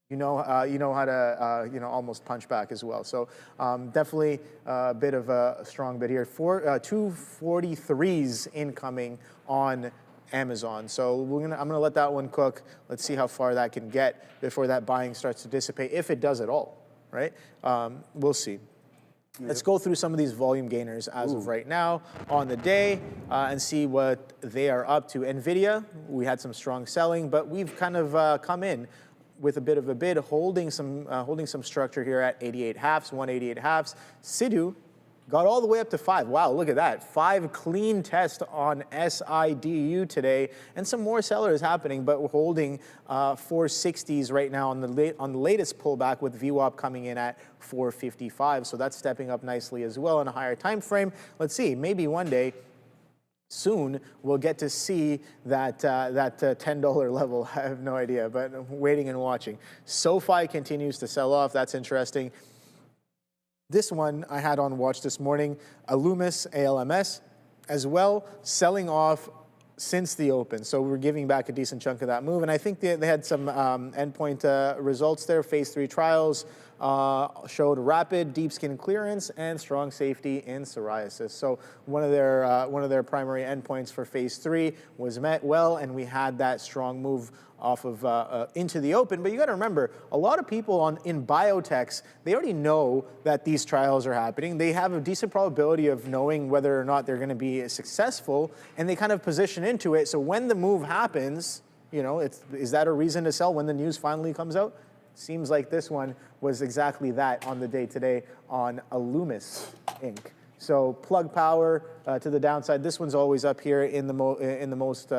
you know how to almost punch back as well. So definitely a bit of a strong bid here. 243s incoming on Amazon. So I'm gonna let that one cook. Let's see how far that can get before that buying starts to dissipate, if it does at all, right? We'll see. Let's go through some of these volume gainers as of right now on the day and see what they are up to. Nvidia, we had some strong selling, but we've kind of come in with a bit of a bid, holding some structure here at 88 halves, 188 halves. Sidhu got all the way up to 5. Wow, look at that. 5 clean test on SIDU today, and some more sellers happening, but we're holding 460s right now on the latest pullback, with VWAP coming in at 455. So that's stepping up nicely as well in a higher time frame. Let's see, maybe one day soon we'll get to see that $10 level. I have no idea, but I'm waiting and watching. SoFi continues to sell off. That's interesting. This one I had on watch this morning, Alumis, ALMS, as well, selling off since the open. So we're giving back a decent chunk of that move. And I think they had some endpoint results there. Phase 3 trials showed rapid deep skin clearance and strong safety in psoriasis. So one of their primary endpoints for phase 3 was met well, and we had that strong move off of into the open. But you got to remember, a lot of people in biotechs, they already know that these trials are happening. They have a decent probability of knowing whether or not they're going to be successful, and they kind of position into it. So when the move happens, you know, is that a reason to sell when the news finally comes out? Seems like this one was exactly that on the day today on Alumis Inc. So Plug Power to the downside. This one's always up here in the most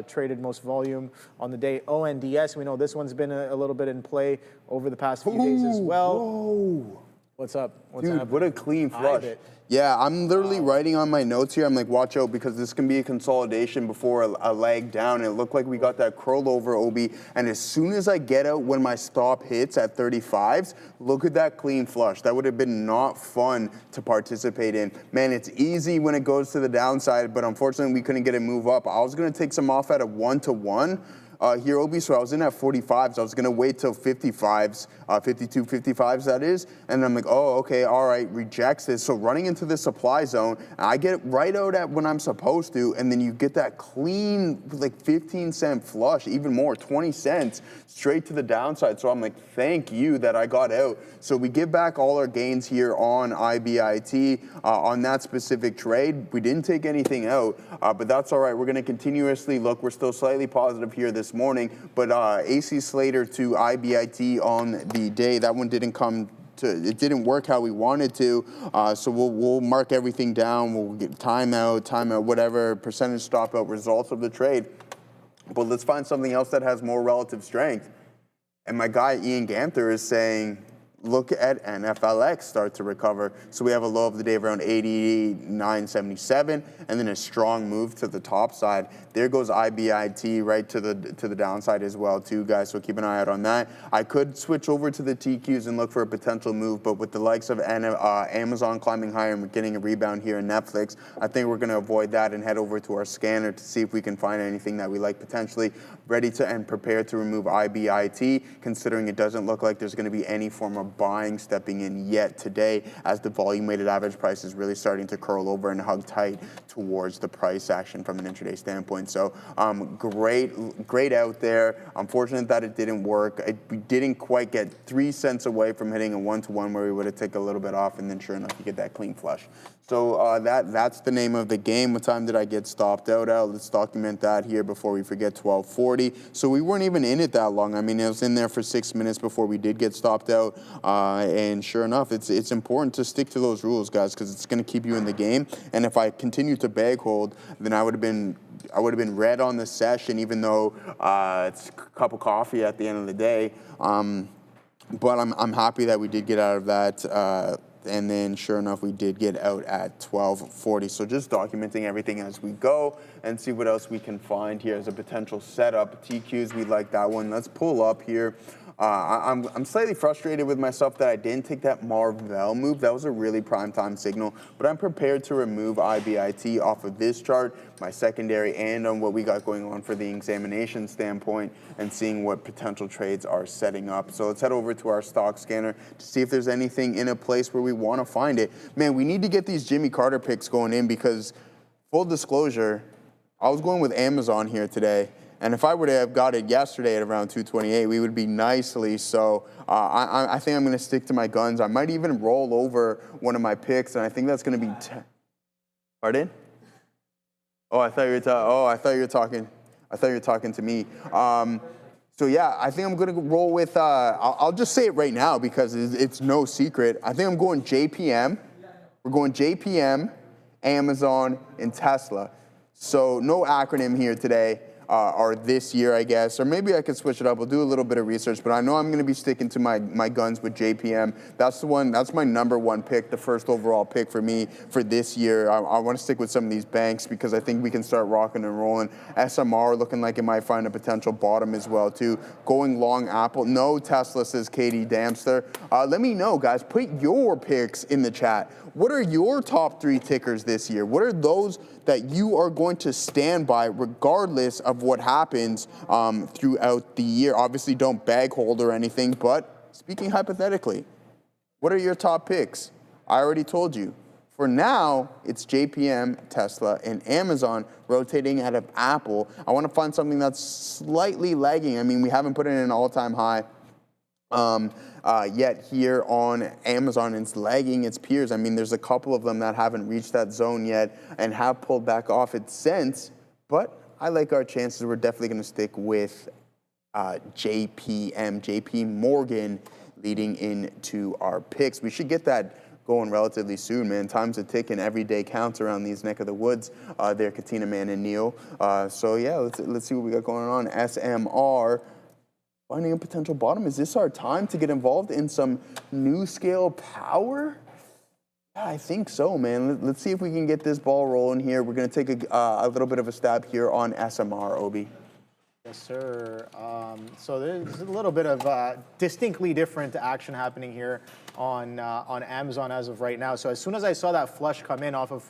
traded, most volume on the day. ONDS, we know this one's been a little bit in play over the past few days as well. Whoa. What's up? What's Dude, happening? what a clean flush. Yeah, I'm literally writing on my notes here. I'm like, watch out, because this can be a consolidation before a leg down. And it looked like we got that curl over OB. And as soon as I get out when my stop hits at 35s, look at that clean flush. That would have been not fun to participate in. Man, it's easy when it goes to the downside, but unfortunately we couldn't get it move up. I was going to take some off at a 1-to-1. Here, OB, so I was in at 45s. I was going to wait till 55s, 52, 55s, that is. And I'm like, oh, okay, all right, rejects this. So running into the supply zone, I get it right out at when I'm supposed to, and then you get that clean, like 15-cent flush, even more, 20 cents, straight to the downside. So I'm like, thank you that I got out. So we give back all our gains here on IBIT on that specific trade. We didn't take anything out, but that's all right. We're going to continuously look. We're still slightly positive here this morning, but AC Slater to IBIT on the day, that one didn't come to, it didn't work how we wanted to, so we'll mark everything down. We'll get timeout, whatever, percentage stop out results of the trade. But let's find something else that has more relative strength. And my guy Ian Ganther is saying, look at NFLX start to recover. So we have a low of the day of around 89.77, and then a strong move to the top side. There goes IBIT right to the downside as well too, guys. So keep an eye out on that. I could switch over to the TQs and look for a potential move, but with the likes of Amazon climbing higher and we're getting a rebound here in Netflix, I think we're going to avoid that and head over to our scanner to see if we can find anything that we like potentially. Ready to and prepared to remove IBIT, considering it doesn't look like there's going to be any form of buying stepping in yet today, as the volume weighted average price is really starting to curl over and hug tight towards the price action from an intraday standpoint. So great out there. Unfortunate that it didn't work. We didn't quite get 3 cents away from hitting a 1-to-1 where we would have taken a little bit off, and then sure enough, you get that clean flush. So that's the name of the game. What time did I get stopped out at? Let's document that here before we forget, 12:40. So we weren't even in it that long. I mean, it was in there for 6 minutes before we did get stopped out. And sure enough, it's important to stick to those rules, guys, because it's going to keep you in the game. And if I continue to bag hold, then I would have been red on the session, even though it's a cup of coffee at the end of the day. But I'm happy that we did get out of that. And then sure enough, we did get out at 12:40. So just documenting everything as we go and see what else we can find here as a potential setup. TQs, we like that one. Let's pull up here. I'm slightly frustrated with myself that I didn't take that Marvell move. That was a really prime time signal, but I'm prepared to remove IBIT off of this chart, my secondary, and on what we got going on for the examination standpoint, and seeing what potential trades are setting up. So let's head over to our stock scanner to see if there's anything in a place where we want to find it. Man, we need to get these Jimmy Carter picks going in, because full disclosure, I was going with Amazon here today. And if I were to have got it yesterday at around 228, we would be nicely. So I think I'm going to stick to my guns. I might even roll over one of my picks, and I think that's going to be. Pardon? Oh, I thought you were talking. I thought you were talking to me. So yeah, I think I'm going to roll with. I'll just say it right now because it's no secret. I think I'm going JPM. We're going JPM, Amazon, and Tesla. So no acronym here today. Or this year, I guess, or maybe I could switch it up. We'll do a little bit of research, but I know I'm going to be sticking to my guns with JPM. That's the one. That's my #1 pick, the first overall pick for me for this year. I want to stick with some of these banks because I think we can start rocking and rolling. SMR looking like it might find a potential bottom as well too. Going long Apple. No Tesla, says Katie Damster. Let me know, guys. Put your picks in the chat. What are your top 3 tickers this year? What are those that you are going to stand by regardless of what happens throughout the year? Obviously, don't bag hold or anything, but speaking hypothetically, what are your top picks? I already told you. For now, it's JPM, Tesla, and Amazon rotating out of Apple. I want to find something that's slightly lagging. I mean, we haven't put in an all-time high yet here on Amazon. It's lagging its peers. I mean, there's a couple of them that haven't reached that zone yet and have pulled back off its since, but I like our chances. We're definitely going to stick with JP Morgan leading into our picks. We should get that going relatively soon, man. Time's a ticking. Every day counts around these neck of the woods there, Katina, Man, and Neil. So yeah, let's see what we got going on. SMR. Finding a potential bottom. Is this our time to get involved in some new scale power? Yeah, I think so, man. Let's see if we can get this ball rolling here. We're going to take a little bit of a stab here on SMR, Obi. Yes, sir. So there's a little bit of distinctly different action happening here on Amazon as of right now. So as soon as I saw that flush come in off of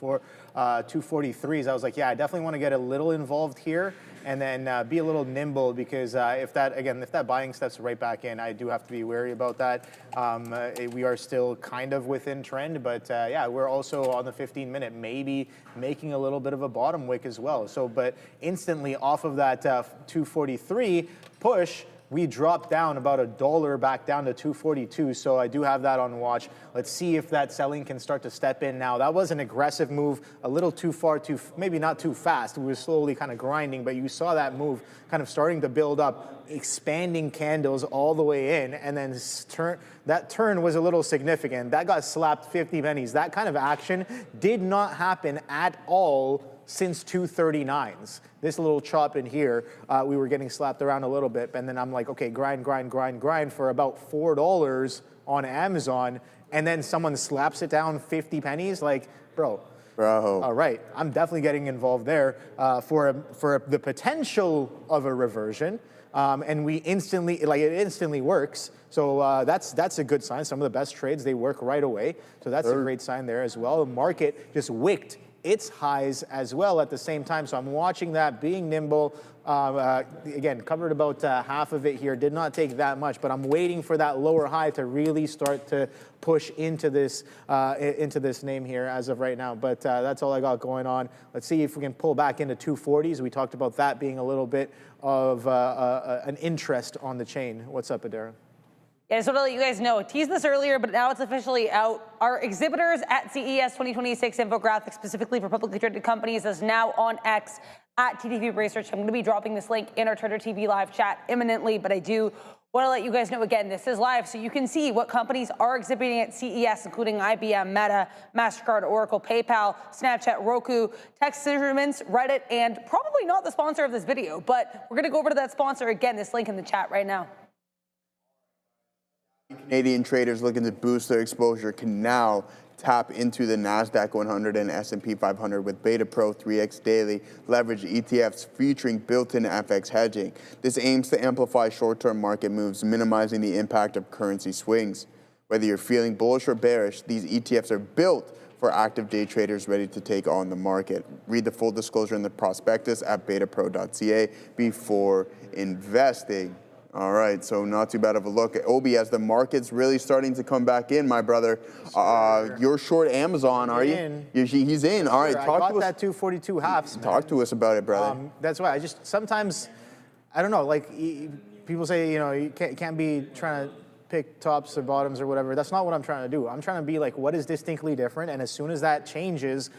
243s, I was like, yeah, I definitely want to get a little involved here and then be a little nimble, because if that buying steps right back in, I do have to be wary about that. We are still kind of within trend, but yeah, we're also on the 15-minute, maybe making a little bit of a bottom wick as well. So, but instantly off of that 243 push, we dropped down about $1 back down to 242. So I do have that on watch. Let's see if that selling can start to step in now. That was an aggressive move, a little too far, maybe not too fast. We were slowly kind of grinding, but you saw that move kind of starting to build up, expanding candles all the way in, and then that turn was a little significant. That got slapped 50 pennies. That kind of action did not happen at all since 239s. This little chop in here, we were getting slapped around a little bit, and then I'm like, okay, grind for about $4 on Amazon, and then someone slaps it down 50 pennies. Like, bro. All right, I'm definitely getting involved there for the potential of a reversion. And we instantly, it instantly works. So that's a good sign. Some of the best trades, they work right away. So that's a great sign there as well. The market just wicked its highs as well at the same time. So I'm watching that, being nimble. Again, covered about half of it here. Did not take that much, but I'm waiting for that lower high to really start to push into this name here as of right now. But that's all I got going on. Let's see if we can pull back into 240s. We talked about that being a little bit of an interest on the chain. What's up, Adara? Yeah, I just want to let you guys know, I teased this earlier, but now it's officially out. Our exhibitors at CES 2026 infographic specifically for publicly traded companies is now on X at TTV Research. I'm going to be dropping this link in our Trader TV live chat imminently, but I do want to let you guys know, again, this is live, so you can see what companies are exhibiting at CES, including IBM, Meta, MasterCard, Oracle, PayPal, Snapchat, Roku, Texas Instruments, Reddit, and probably not the sponsor of this video, but we're going to go over to that sponsor again, this link in the chat right now. Canadian traders looking to boost their exposure can now tap into the Nasdaq 100 and S&P 500 with Beta Pro 3X Daily leverage ETFs featuring built-in FX hedging. This aims to amplify short-term market moves, minimizing the impact of currency swings. Whether you're feeling bullish or bearish, these ETFs are built for active day traders ready to take on the market. Read the full disclosure in the prospectus at betapro.ca before investing. All right, so not too bad of a look at Obi as the market's really starting to come back in, my brother. You're short Amazon, are you? He's in. All right, talk to us. That 242 halves. Talk to us about it, brother. That's why I just sometimes, I don't know, like people say, you know, you can't be trying to pick tops or bottoms or whatever. That's not what I'm trying to do. I'm trying to be like, what is distinctly different? And as soon as that changes,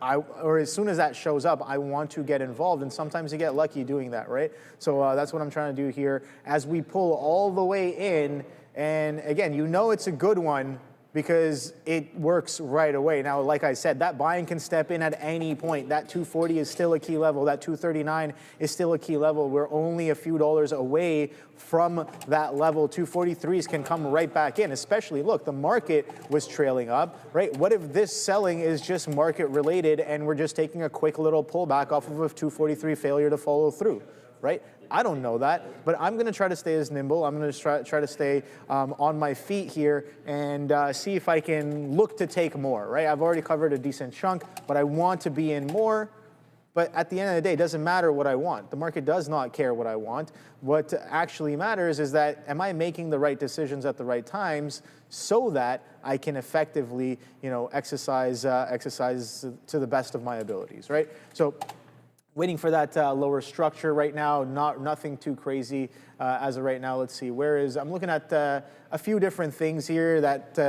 or as soon as that shows up, I want to get involved, and sometimes you get lucky doing that, right? So that's what I'm trying to do here as we pull all the way in, and again, you know it's a good one because it works right away. Now, like I said, that buying can step in at any point. That 240 is still a key level. That 239 is still a key level. We're only a few dollars away from that level. 243s can come right back in, especially, look, the market was trailing up, right? What if this selling is just market related and we're just taking a quick little pullback off of a 243 failure to follow through, right? I don't know that, but I'm going to try to stay as nimble. I'm going to try to stay on my feet here and see if I can look to take more, right? I've already covered a decent chunk, but I want to be in more. But at the end of the day, it doesn't matter what I want. The market does not care what I want. What actually matters is that, am I making the right decisions at the right times so that I can effectively, you know, exercise to the best of my abilities, right? So, waiting for that lower structure right now, nothing too crazy as of right now. Let's see, I'm looking at a few different things here that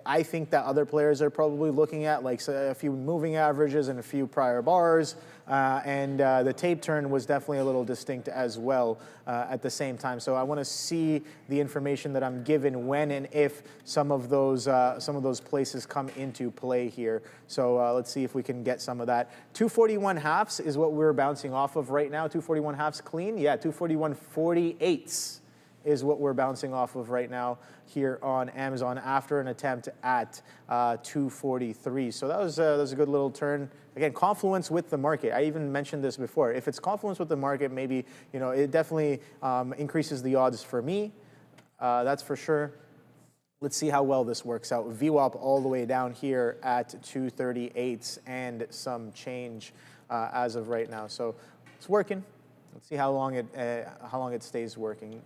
I think that other players are probably looking at, like a few moving averages and a few prior bars. And the tape turn was definitely a little distinct as well at the same time. So I want to see the information that I'm given when and if some of those places come into play here. So let's see if we can get some of that. 241 halves is what we're bouncing off of right now. 241 halves clean. Yeah, 241.48 is what we're bouncing off of right now here on Amazon after an attempt at 243. So that was a good little turn. Again, confluence with the market. I even mentioned this before. If it's confluence with the market, maybe, you know, it definitely increases the odds for me. That's for sure. Let's see how well this works out. VWAP all the way down here at 238 and some change as of right now. So it's working. Let's see how long it stays working.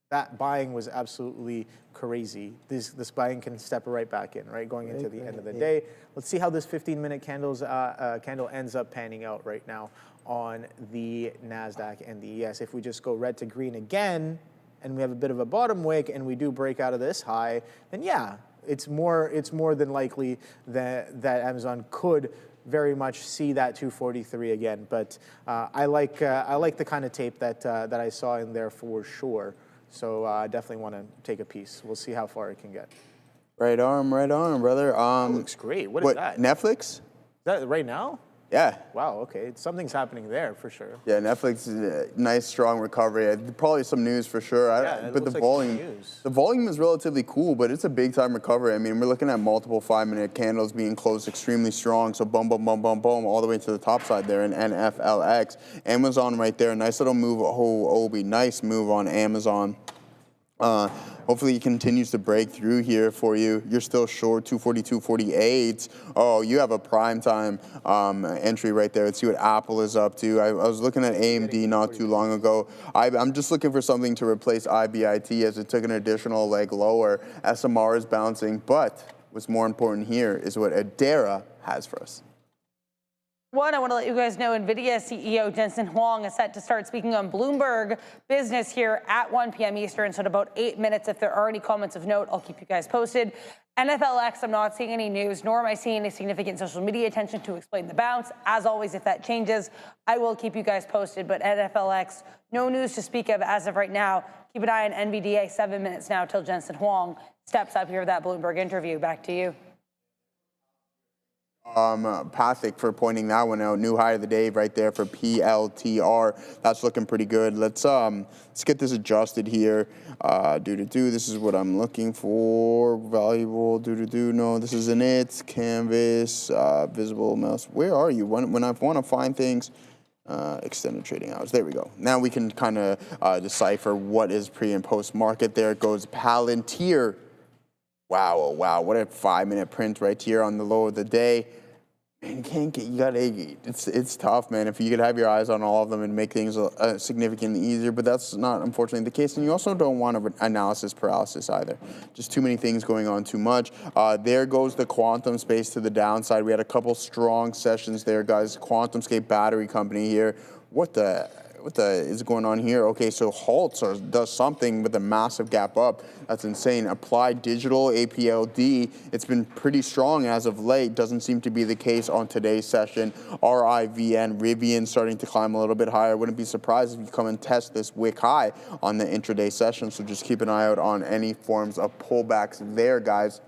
That buying was absolutely crazy. This buying can step right back in, right, going into the end of the day. Let's see how this 15-minute candle ends up panning out right now on the Nasdaq and the ES. If we just go red to green again, and we have a bit of a bottom wick, and we do break out of this high, then yeah, it's more than likely that Amazon could very much see that 243 again. But I like the kind of tape that I saw in there for sure. So I definitely want to take a piece. We'll see how far it can get. Right on, brother. That looks great. What is that? Netflix? Is that right now? Yeah. Wow, okay. Something's happening there for sure. Yeah, Netflix is a nice, strong recovery. Probably some news for sure. But the volume is relatively cool, but it's a big-time recovery. I mean, we're looking at multiple 5-minute candles being closed extremely strong. So boom, boom, boom, boom, boom, all the way to the top side there in NFLX. Amazon right there, nice little move. Oh, Obi, nice move on Amazon. Hopefully it continues to break through here for you. You're still short 242.48. Oh, you have a prime time entry right there. Let's see what Apple is up to. I was looking at AMD not too long ago. I'm just looking for something to replace IBIT as it took an additional leg lower. SMR is bouncing, but what's more important here is what Adara has for us. One, I want to let you guys know Nvidia CEO Jensen Huang is set to start speaking on Bloomberg Business here at 1 p.m. Eastern, so in about 8 minutes. If there are any comments of note, I'll keep you guys posted. NFLX, I'm not seeing any news, nor am I seeing any significant social media attention to explain the bounce. As always, if that changes, I will keep you guys posted. But NFLX, no news to speak of as of right now. Keep an eye on NVDA, 7 minutes now till Jensen Huang steps up here for that Bloomberg interview. Back to you. Pathic for pointing that one out. New high of the day right there for PLTR. That's looking pretty good. Let's get this adjusted here. This is what I'm looking for. Valuable. No, this isn't it. Canvas. Visible mouse. Where are you? When I want to find things. Extended trading hours. There we go. Now we can kind of decipher what is pre and post market. There it goes. Palantir. Wow, oh wow, what a 5-minute print right here on the low of the day. Man, it's tough, man. If you could have your eyes on all of them and make things significantly easier, but that's not unfortunately the case. And you also don't want analysis paralysis either. Just too many things going on too much. There goes the quantum space to the downside. We had a couple strong sessions there, guys. QuantumScape Battery Company here. What the is going on here? Okay, so halts or does something with a massive gap up. That's insane. Applied Digital, APLD, it's been pretty strong as of late. Doesn't seem to be the case on today's session. RIVN, Rivian starting to climb a little bit higher. Wouldn't be surprised if you come and test this wick high on the intraday session. So just keep an eye out on any forms of pullbacks there, guys.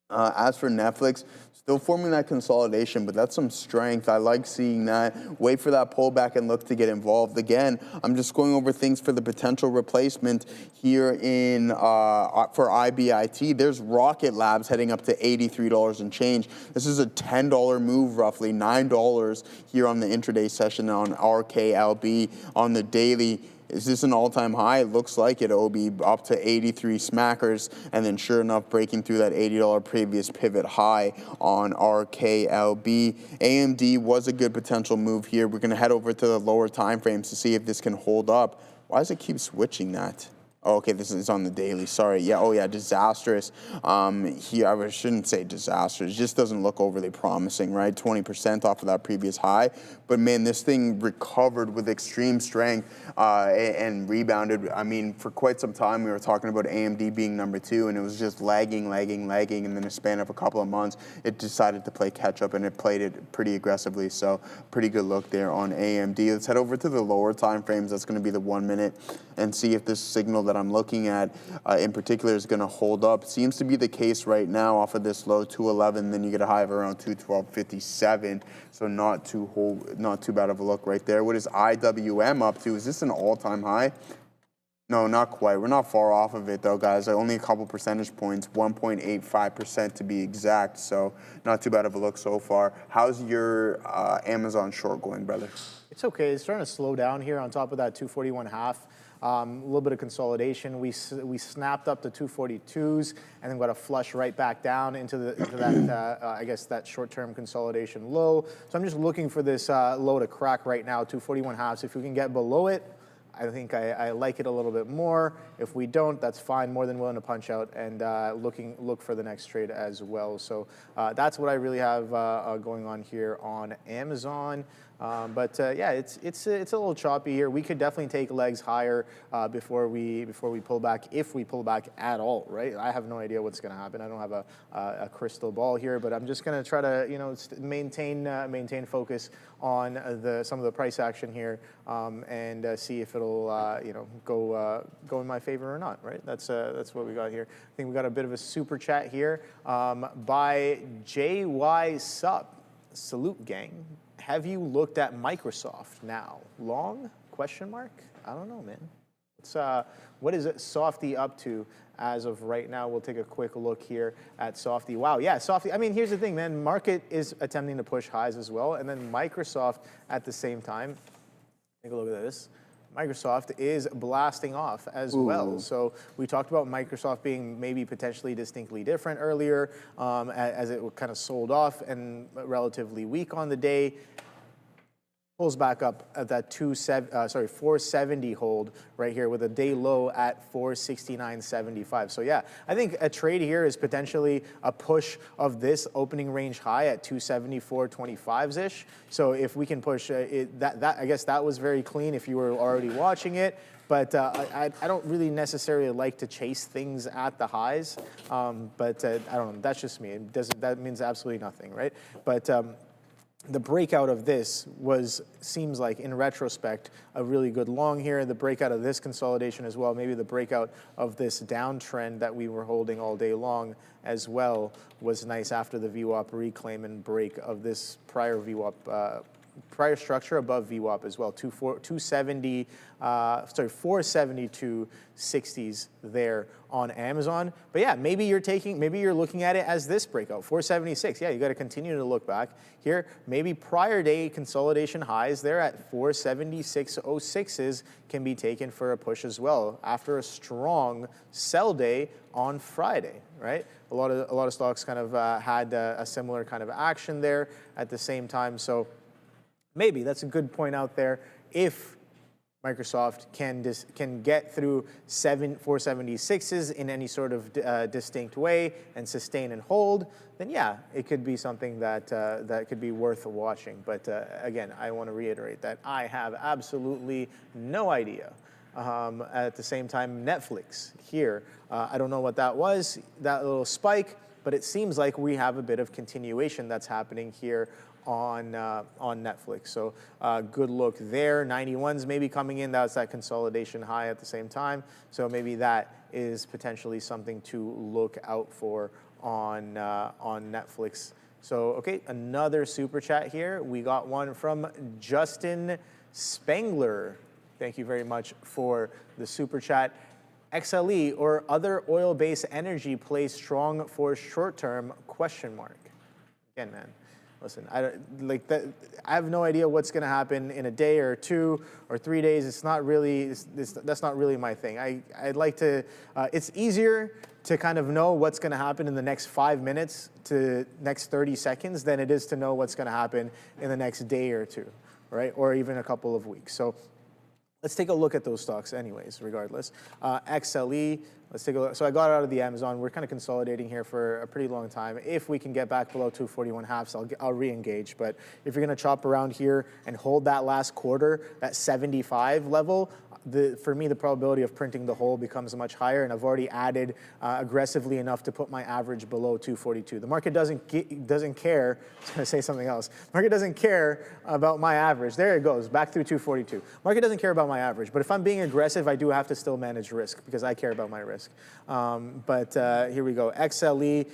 As for Netflix, still forming that consolidation, but that's some strength. I like seeing that. Wait for that pullback and look to get involved. Again, I'm just going over things for the potential replacement here in for IBIT. There's Rocket Labs heading up to $83 and change. This is a $10 move, roughly $9 here on the intraday session on RKLB. On the daily, is this an all-time high? It looks like it. It'll be up to 83 smackers, and then sure enough, breaking through that $80 previous pivot high on RKLB. AMD was a good potential move here. We're going to head over to the lower time frames to see if this can hold up. Why does it keep switching that? Oh, okay, this is on the daily. Sorry. Yeah. Oh, yeah. Disastrous. Here, I shouldn't say disastrous. It just doesn't look overly promising, right? 20% off of that previous high. But man, this thing recovered with extreme strength and rebounded. I mean, for quite some time, we were talking about AMD being number 2, and it was just lagging. And then in a span of a couple of months, it decided to play catch up, and it played it pretty aggressively. So pretty good look there on AMD. Let's head over to the lower time frames. That's going to be the 1 minute, and see if this signal that I'm looking at in particular is going to hold up. Seems to be the case right now off of this low 211. Then you get a high of around 212.57. So not too bad of a look right there. What is IWM up to? Is this an all-time high? No, not quite. We're not far off of it though, guys. Only a couple percentage points, 1.85% to be exact. So not too bad of a look so far. How's your Amazon short going, brother? It's okay. It's starting to slow down here on top of that 241.5. A little bit of consolidation. We snapped up to 242s and then got a flush right back down into that I guess that short-term consolidation low. So I'm just looking for this low to crack right now, 241.5. So if we can get below it, I think I like it a little bit more. If we don't, that's fine. More than willing to punch out and look for the next trade as well. So that's what I really have going on here on Amazon. Yeah, it's a little choppy here. We could definitely take legs higher before we pull back, if we pull back at all, right? I have no idea what's going to happen. I don't have a crystal ball here, but I'm just going to try to maintain focus on some of the price action here and see if it'll go in my favor or not, right? That's what we got here. I think we got a bit of a super chat here by JY Sup. Salute, gang. Have you looked at Microsoft now? Long? Question mark? I don't know, man. It's, what is it Softy up to as of right now? We'll take a quick look here at Softy. Wow, yeah, Softy. I mean, here's the thing, man. Market is attempting to push highs as well, and then Microsoft at the same time. Take a look at this. Microsoft is blasting off as well. So we talked about Microsoft being maybe potentially distinctly different earlier as it kind of sold off and relatively weak on the day. Pulls back up at that 470 hold right here with a day low at 469.75. So yeah, I think a trade here is potentially a push of this opening range high at 274.25s ish. So if we can push I guess that was very clean if you were already watching it. But I don't really necessarily like to chase things at the highs. I don't know. That's just me. That means absolutely nothing, right? But the breakout of this seems like, in retrospect, a really good long here. The breakout of this consolidation as well, maybe the breakout of this downtrend that we were holding all day long as well was nice after the VWAP reclaim and break of this prior VWAP, prior structure above VWAP as well. 472 60s there on Amazon. But yeah, maybe you're looking at it as this breakout, 476. Yeah, you got to continue to look back here. Maybe prior day consolidation highs there at 476.06s can be taken for a push as well after a strong sell day on Friday, right? A lot of stocks kind of had a similar kind of action there at the same time. So maybe that's a good point out there. If Microsoft can get through 476s in any sort of distinct way and sustain and hold, then yeah, it could be something that could be worth watching. But again, I want to reiterate that I have absolutely no idea. At the same time, Netflix here, I don't know what that was, that little spike, but it seems like we have a bit of continuation that's happening here on Netflix. So good look there. 91s maybe coming in. That's that consolidation high at the same time. So maybe that is potentially something to look out for on Netflix. So okay, another super chat here. We got one from Justin Spangler. Thank you very much for the super chat. XLE or other oil-based energy plays strong for short-term ? Again, man. Listen, I have no idea what's going to happen in a day or 2 or 3 days. It's not really. That's not really my thing. I'd like to. It's easier to kind of know what's going to happen in the next 5 minutes to next 30 seconds than it is to know what's going to happen in the next day or 2, right? Or even a couple of weeks. So let's take a look at those stocks, anyways. Regardless, XLE. Let's take a look. So I got out of the Amazon. We're kind of consolidating here for a pretty long time. If we can get back below 241.5s, I'll re-engage. But if you're going to chop around here and hold that last quarter, that 75 level, for me, the probability of printing the hole becomes much higher, and I've already added aggressively enough to put my average below 242. The market doesn't care. I was going to say something else. Market doesn't care about my average. There it goes, back through 242. Market doesn't care about my average, but if I'm being aggressive, I do have to still manage risk because I care about my risk. But here we go. XLE,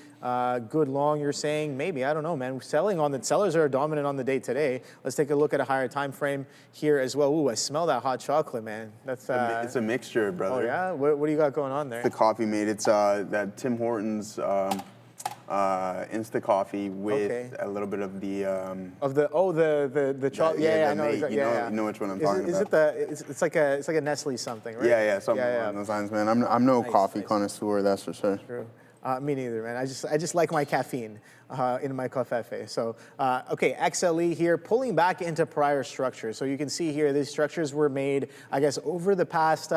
good long, you're saying? Maybe, I don't know, man. Sellers are dominant on the day today. Let's take a look at a higher time frame here as well. Ooh, I smell that hot chocolate, man. That's it's a mixture, brother. Oh yeah? What do you got going on there? The coffee mate. It's that Tim Hortons Insta coffee with a little bit of the chocolate. Yeah, I know. You know which one I'm talking about. It's like a Nestle something, right? Yeah, something along those lines, man. I'm no coffee connoisseur, that's for sure. True. Me neither, man. I just like my caffeine in my café. So, okay, XLE here, pulling back into prior structures. So you can see here, these structures were made, I guess, over the past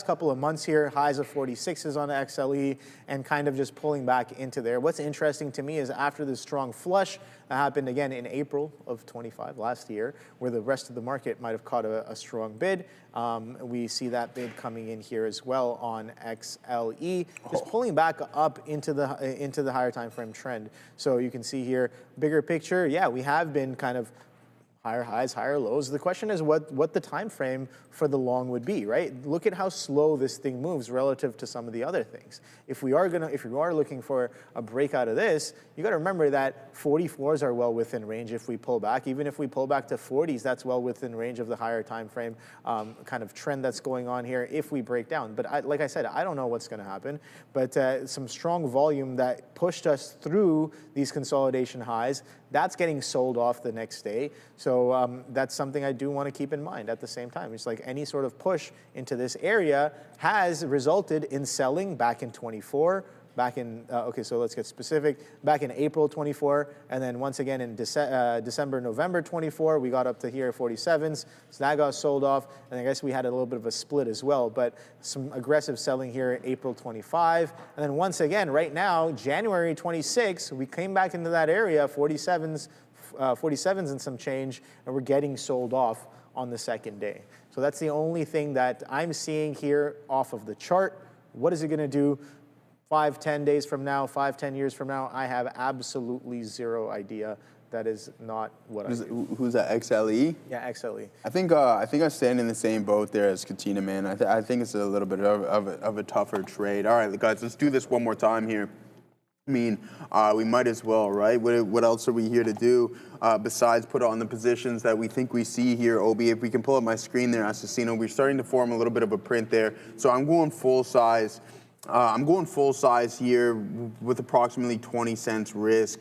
couple of months here, highs of 46s on the XLE, and kind of just pulling back into there. What's interesting to me is after this strong flush that happened again in April of 25 last year, where the rest of the market might have caught a strong bid, we see that bid coming in here as well on XLE, just pulling back up into the higher time frame trend. So you can see here, bigger picture, yeah, we have been kind of higher highs, higher lows. The question is what the time frame for the long would be, right? Look at how slow this thing moves relative to some of the other things. If you are looking for a breakout of this, you got to remember that 44s are well within range if we pull back. Even if we pull back to 40s, that's well within range of the higher time frame kind of trend that's going on here if we break down. But like I said, I don't know what's going to happen. But some strong volume that pushed us through these consolidation highs, that's getting sold off the next day. So So that's something I do want to keep in mind at the same time. It's like any sort of push into this area has resulted in selling back in 24, back in, okay, so let's get specific, back in April 24, and then once again in December, November 24, we got up to here 47s, so that got sold off, and I guess we had a little bit of a split as well, but some aggressive selling here in April 25, and then once again, right now, January 26, we came back into that area, 47s and some change, and we're getting sold off on the second day. So that's the only thing that I'm seeing here off of the chart. What is it going to do 5, 10 days from now, 5, 10 years from now? I have absolutely zero idea. That is not what I do. Who's that, XLE? Yeah, XLE. I think I stand in the same boat there as Katina, man. I think it's a little bit of a tougher trade. All right, guys, let's do this one more time here. I mean, we might as well, right? What else are we here to do besides put on the positions that we think we see here, Obi? If we can pull up my screen there, Assassino, we're starting to form a little bit of a print there. So I'm going full size. I'm going full size here with approximately 20 cents risk.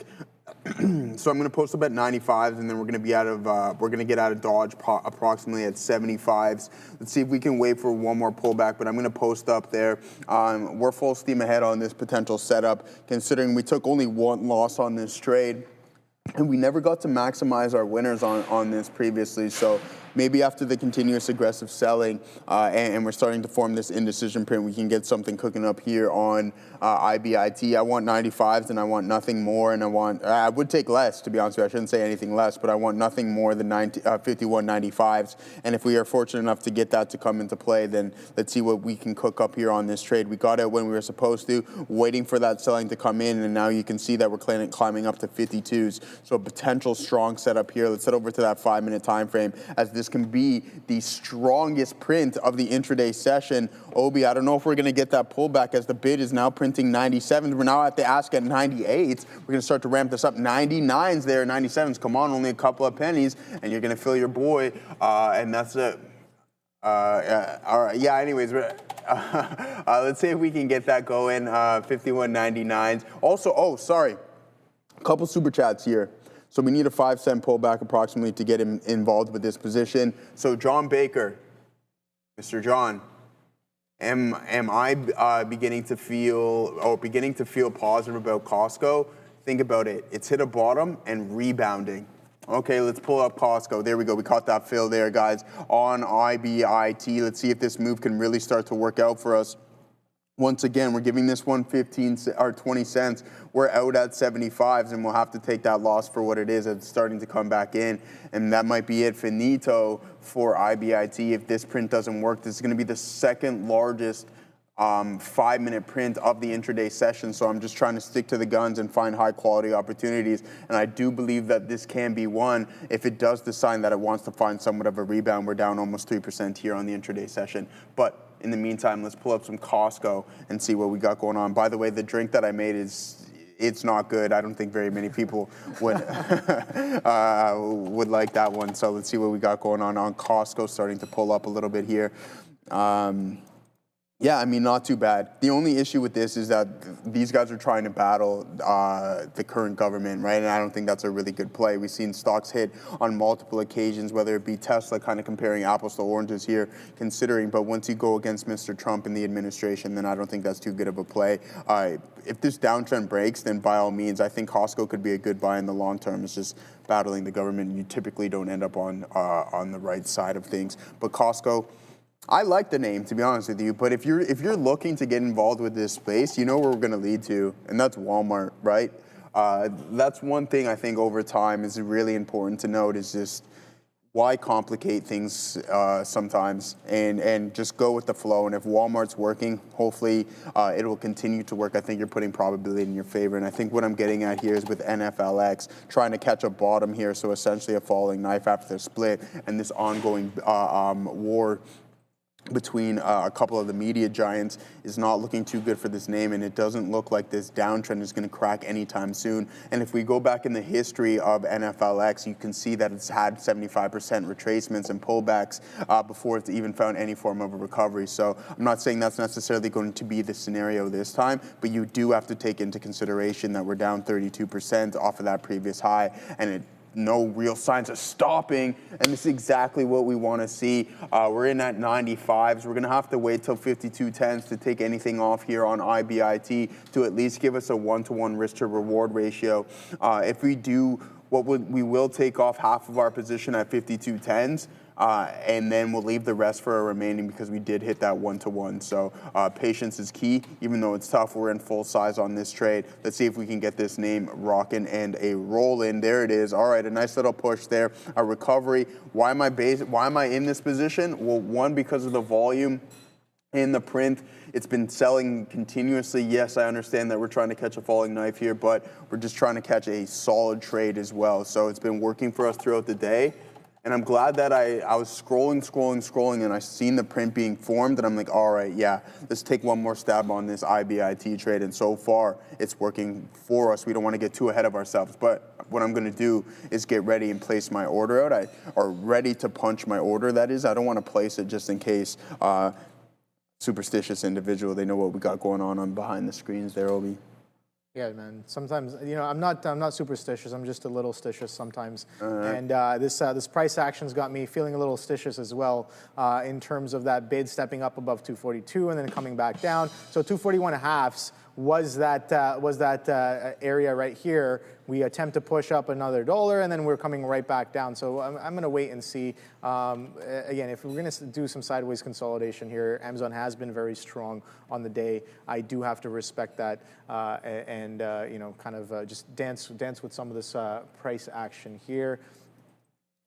So I'm going to post up at 95s, and then we're going to be we're going to get out of Dodge approximately at 75s. Let's see if we can wait for one more pullback, but I'm going to post up there. We're full steam ahead on this potential setup, considering we took only one loss on this trade, and we never got to maximize our winners on this previously. So maybe after the continuous aggressive selling and we're starting to form this indecision print, we can get something cooking up here on IBIT. I want 95s and I want nothing more, and I would take less, to be honest with you. I shouldn't say anything less, but I want nothing more than 51.95s. And if we are fortunate enough to get that to come into play, then let's see what we can cook up here on this trade. We got it when we were supposed to, waiting for that selling to come in, and now you can see that we're climbing up to 52s. So a potential strong setup here. Let's head over to that 5-minute time frame, as this can be the strongest print of the intraday session. Obi, I don't know if we're going to get that pullback, as the bid is now printing 97s. We're now at the ask at 98s. We're going to start to ramp this up. 99s there, 97s. Come on, only a couple of pennies, and you're going to fill your boy, and that's it. All right. Yeah, anyways, let's see if we can get that going. 51.99s. Also, sorry, a couple super chats here. So we need a 5-cent pullback approximately to get him involved with this position. So John Baker, Mr. John, am I beginning to feel positive about Costco? Think about it. It's hit a bottom and rebounding. Okay, let's pull up Costco. There we go. We caught that fill there, guys, on IBIT. Let's see if this move can really start to work out for us. Once again, we're giving this one 15 or 20 cents. We're out at 75s, and we'll have to take that loss for what it is. It's starting to come back in, and that might be it finito for IBIT. If this print doesn't work, this is going to be the second largest 5-minute print of the intraday session. So I'm just trying to stick to the guns and find high quality opportunities. And I do believe that this can be one if it does decide that it wants to find somewhat of a rebound. We're down almost 3% here on the intraday session. But in the meantime, let's pull up some Costco and see what we got going on. By the way, the drink that I made it's not good. I don't think very many people would would like that one. So let's see what we got going on Costco, starting to pull up a little bit here. Yeah, I mean, not too bad. The only issue with this is that these guys are trying to battle the current government, right? And I don't think that's a really good play. We've seen stocks hit on multiple occasions, whether it be Tesla, kind of comparing apples to oranges here, considering. But once you go against Mr. Trump and the administration, then I don't think that's too good of a play. If this downtrend breaks, then by all means, I think Costco could be a good buy in the long term. It's just battling the government. You typically don't end up on the right side of things. But Costco, I like the name, to be honest with you, but if you're looking to get involved with this space, you know where we're going to lead to, and that's Walmart, right? That's one thing I think over time is really important to note, is just why complicate things sometimes, and just go with the flow. And if Walmart's working, hopefully it will continue to work. I think you're putting probability in your favor. And I think what I'm getting at here is with NFLX, trying to catch a bottom here, so essentially a falling knife after the split, and this ongoing war between a couple of the media giants is not looking too good for this name, and it doesn't look like this downtrend is going to crack anytime soon. And if we go back in the history of NFLX, you can see that it's had 75% retracements and pullbacks before it's even found any form of a recovery. So I'm not saying that's necessarily going to be the scenario this time, but you do have to take into consideration that we're down 32% off of that previous high, and no real signs of stopping, and this is exactly what we want to see. We're in at 95s. We're going to have to wait till 52.10s to take anything off here on IBIT to at least give us a 1-to-1 risk to reward ratio. If we do, we will take off half of our position at 52.10s. And then we'll leave the rest for our remaining because we did hit that 1-to-1. So patience is key. Even though it's tough, we're in full size on this trade. Let's see if we can get this name rocking and a rolling. There it is. All right, a nice little push there. A recovery. Why am I in this position? Well, one, because of the volume in the print. It's been selling continuously. Yes, I understand that we're trying to catch a falling knife here, but we're just trying to catch a solid trade as well. So it's been working for us throughout the day. And I'm glad that I was scrolling, and I seen the print being formed, and I'm like, all right, yeah, let's take one more stab on this IBIT trade. And so far, it's working for us. We don't want to get too ahead of ourselves. But what I'm going to do is get ready and place my order out, or ready to punch my order, that is. I don't want to place it just in case. Superstitious individual, they know what we got going on behind the screens there, Obi. Yeah, man. Sometimes, you know, I'm not superstitious. I'm just a little stitious sometimes. And this price action's got me feeling a little stitious as well in terms of that bid stepping up above 242 and then coming back down. So 241.5 was that area right here. We attempt to push up another $1, and then we're coming right back down. So I'm going to wait and see. Again, if we're going to do some sideways consolidation here, Amazon has been very strong on the day. I do have to respect that and you know, kind of just dance with some of this price action here.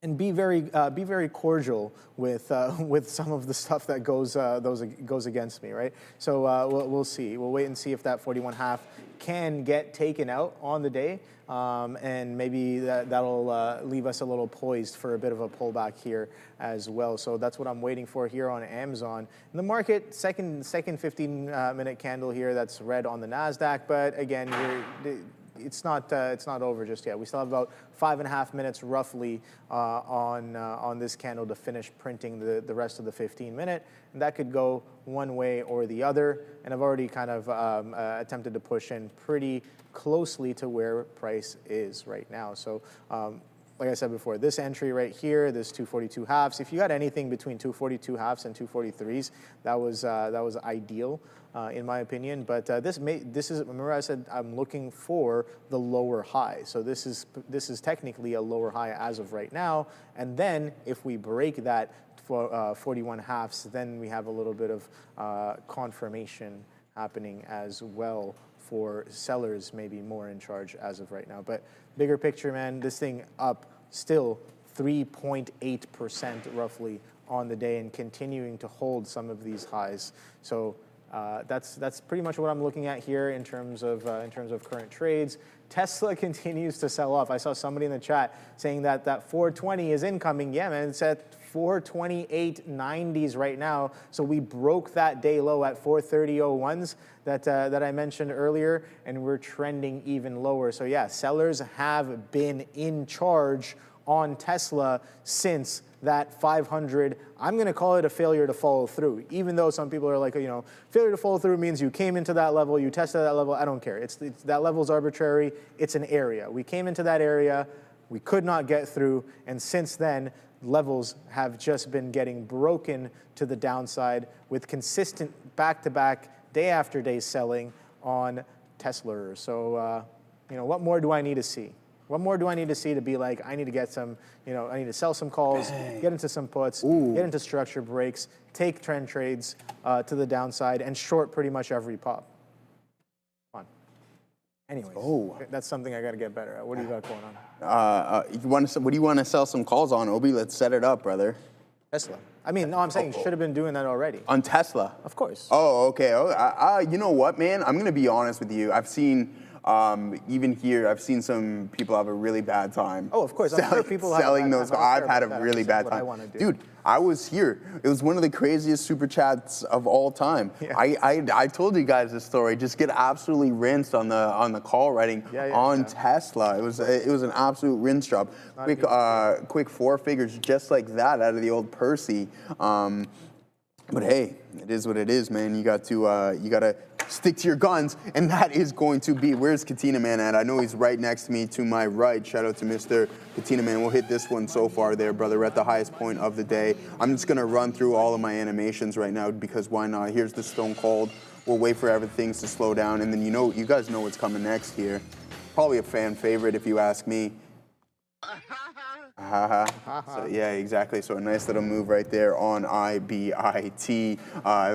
And be very cordial with some of the stuff that goes against me, right? So we'll see. We'll wait and see if that 41.5 can get taken out on the day, and maybe that'll leave us a little poised for a bit of a pullback here as well. So that's what I'm waiting for here on Amazon. In the market, second 15-minute candle here that's red on the Nasdaq, but again, it's not over just yet. We still have about 5.5 minutes roughly on this candle to finish printing the rest of the 15-minute, and that could go one way or the other. And I've already kind of attempted to push in pretty closely to where price is right now. So like I said before, this entry right here, this 242 halves, if you got anything between 242 halves and 243s, that was ideal in my opinion. But this is, remember I said I'm looking for the lower high. So this is technically a lower high as of right now. And then if we break that for 41 halves, then we have a little bit of confirmation happening as well for sellers, maybe more in charge as of right now. But bigger picture, man, this thing up still 3.8% roughly on the day and continuing to hold some of these highs. So that's pretty much what I'm looking at here in terms of current trades. Tesla continues to sell off. I saw somebody in the chat saying that 420 is incoming. Yeah, man, it's at 428.90s right now. So we broke that day low at 430.01s that I mentioned earlier, and we're trending even lower. So yeah, sellers have been in charge on Tesla since that 500. I'm going to call it a failure to follow through, even though some people are like, you know, failure to follow through means you came into that level, you tested that level. I don't care. It's that level's arbitrary. It's an area. We came into that area. We could not get through. And since then, levels have just been getting broken to the downside with consistent back-to-back, day after day selling on Tesla. So, you know, what more do I need to see? What more do I need to see to be like, I need to get some, you know, I need to sell some calls, get into some puts, get into structure breaks, take trend trades to the downside, and short pretty much every pop. Come on. Anyways, that's something I got to get better at. What do you got going on? What do you want to sell some calls on, Obi? Let's set it up, brother. Tesla. I mean, no, I'm saying should have been doing that already. On Tesla? Of course. Oh, okay. You know what, man? I'm going to be honest with you. I've seen... even here, I've seen some people have a really bad time. Oh, of course. I'm sure people selling those. I've had a really bad time. Dude, I was here. It was one of the craziest super chats of all time. Yeah. I told you guys this story. Just get absolutely rinsed on the call writing on Tesla. It was an absolute rinse job. Quick 4 figures just like that out of the old Percy. But hey, it is what it is, man. You got to stick to your guns, and that is going to be, where's Katina Man at? I know he's right next to me to my right. Shout out to Mr. Katina Man. We'll hit this one so far there, brother. We're at the highest point of the day. I'm just going to run through all of my animations right now because why not? Here's the Stone Cold. We'll wait for everything to slow down, and then you guys know what's coming next here. Probably a fan favorite if you ask me. So, yeah, exactly. So a nice little move right there on IBIT.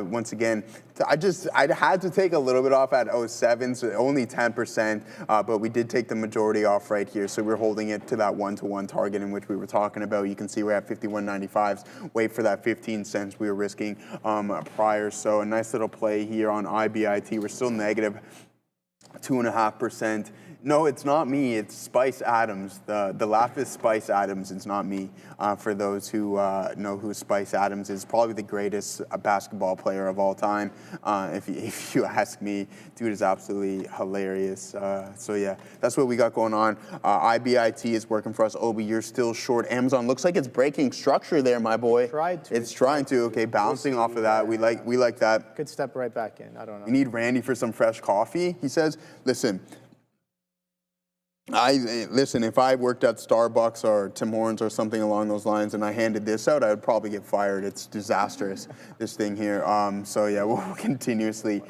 Once again, I had to take a little bit off at 07, so only 10%, but we did take the majority off right here. So we're holding it to that 1-to-1 target in which we were talking about. You can see we're at 51.95s. Wait for that 15 cents we were risking prior. So a nice little play here on IBIT. We're still negative 2.5%. No, it's not me. It's Spice Adams. The laugh is Spice Adams. It's not me. For those who know who Spice Adams is, probably the greatest basketball player of all time. If you ask me, dude is absolutely hilarious. So yeah, that's what we got going on. IBIT is working for us. Obi, you're still short. Amazon looks like it's breaking structure there, my boy. It's trying to. Okay, bouncing off of that. We like that. Could step right back in. I don't know. We need Randy for some fresh coffee. He says, listen. Listen, if I worked at Starbucks or Tim Hortons or something along those lines and I handed this out, I would probably get fired. It's disastrous, this thing here. So yeah, we'll continuously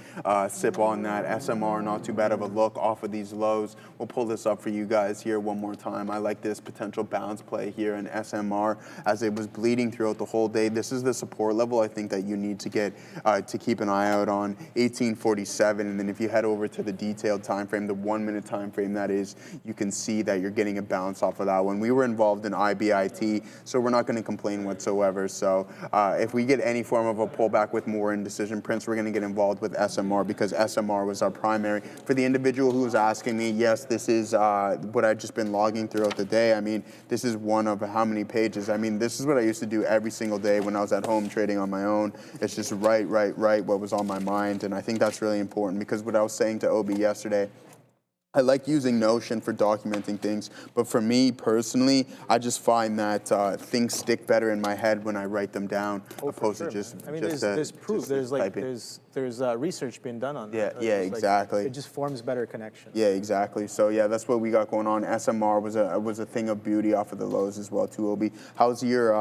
sip on that. SMR, not too bad of a look off of these lows. We'll pull this up for you guys here one more time. I like this potential bounce play here in SMR as it was bleeding throughout the whole day. This is the support level I think that you need to get to keep an eye out on, 1847. And then if you head over to the detailed time frame, the 1 minute time frame that is, you can see that you're getting a bounce off of that one. We were involved in IBIT, so we're not going to complain whatsoever. So if we get any form of a pullback with more indecision prints, we're going to get involved with SMR because SMR was our primary. For the individual who was asking me, yes, this is what I've just been logging throughout the day. I mean, this is one of how many pages. I mean, this is what I used to do every single day when I was at home trading on my own. It's just write what was on my mind, and I think that's really important because what I was saying to Obi yesterday, I like using Notion for documenting things, but for me personally, I just find that things stick better in my head when I write them down, opposed to just. I mean, there's proof. There's research being done on that. Yeah, exactly. It just forms better connections. Yeah, exactly. So yeah, that's what we got going on. SMR was a thing of beauty off of the lows as well too. Obi, how's your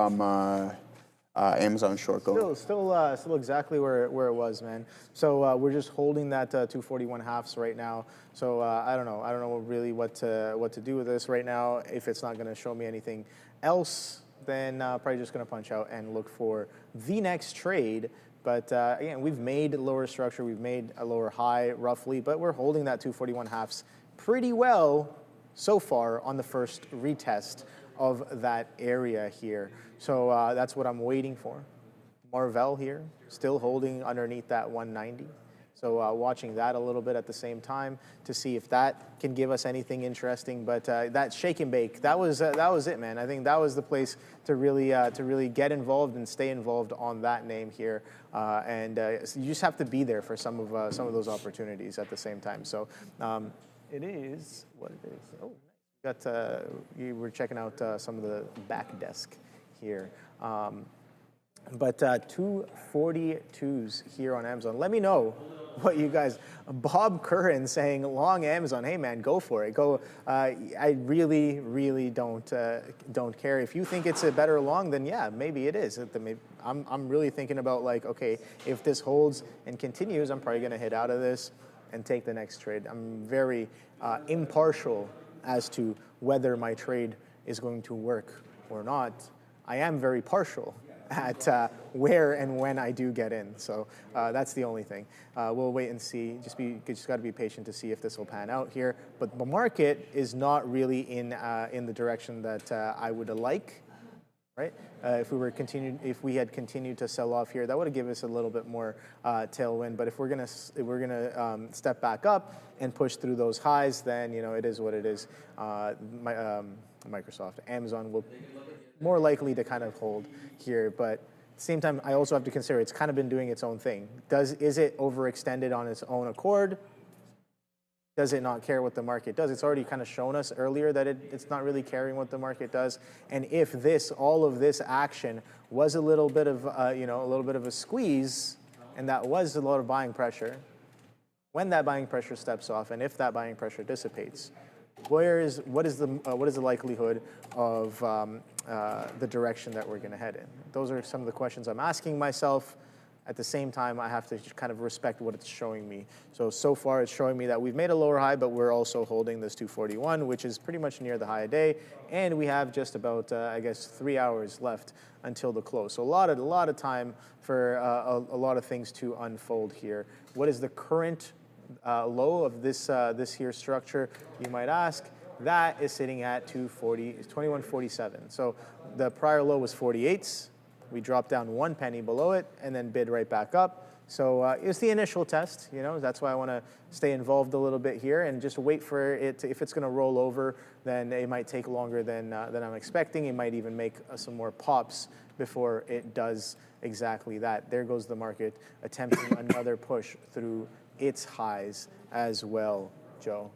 Amazon short going? Still exactly where it was, man. So we're just holding that 241 halves right now. So I don't know really what to do with this right now. If it's not going to show me anything else, then probably just going to punch out and look for the next trade. But again, we've made lower structure, we've made a lower high roughly, but we're holding that 241 halves pretty well so far on the first retest of that area here. So that's what I'm waiting for. Marvell here, still holding underneath that 190. So watching that a little bit at the same time to see if that can give us anything interesting. But that shake and bake, that was it, man. I think that was the place to really get involved and stay involved on that name here. And you just have to be there for some of those opportunities at the same time. So it is what it is. Oh, you were checking out some of the back desk here. But 242s here on Amazon. Let me know what you guys, Bob Curran saying long Amazon. Hey man, go for it. Go. I really don't care. If you think it's a better long, then yeah, maybe it is. I'm really thinking about like, okay, if this holds and continues, I'm probably gonna hit out of this and take the next trade. I'm very impartial as to whether my trade is going to work or not. I am very partial at where and when I do get in. So that's the only thing. We'll wait and see. Just got to be patient to see if this will pan out here. But the market is not really in the direction that I would like. Right? If we had continued to sell off here, that would have given us a little bit more tailwind. But if we're gonna step back up and push through those highs, then it is what it is. Microsoft, Amazon will more likely to kind of hold here, but at the same time, I also have to consider it's kind of been doing its own thing. Is it overextended on its own accord? Does it not care what the market does? It's already kind of shown us earlier that it's not really caring what the market does. And if all of this action was a little bit of a squeeze, and that was a lot of buying pressure, when that buying pressure steps off, and if that buying pressure dissipates, what is the likelihood of the direction that we're going to head in? Those are some of the questions I'm asking myself. At the same time, I have to kind of respect what it's showing me. So far, it's showing me that we've made a lower high, but we're also holding this 241, which is pretty much near the high of day, and we have just about, I guess, 3 hours left until the close. So a lot of time for a lot of things to unfold here. What is the current low of this here structure, you might ask? That is sitting at 2147. So the prior low was 48s. We dropped down 1 penny below it and then bid right back up. So it's the initial test, you know, that's why I want to stay involved a little bit here and just wait for it to, if it's going to roll over, then it might take longer than I'm expecting. It might even make some more pops before it does exactly that. There goes the market attempting another push through its highs as well, Joe.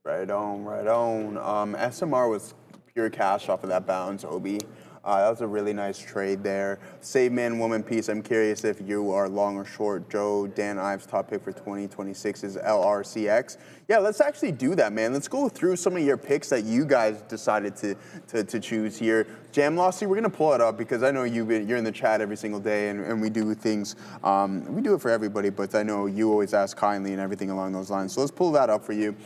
Right on, right on. SMR was pure cash off of that bounce, Obi. That was a really nice trade there. Save man, woman, peace. I'm curious if you are long or short. Joe, Dan Ives' top pick for 2026 is LRCX. Yeah, let's actually do that, man. Let's go through some of your picks that you guys decided to choose here. Jamlossy, we're going to pull it up because I know you're in the chat every single day and we do things. We do it for everybody, but I know you always ask kindly and everything along those lines. So let's pull that up for you.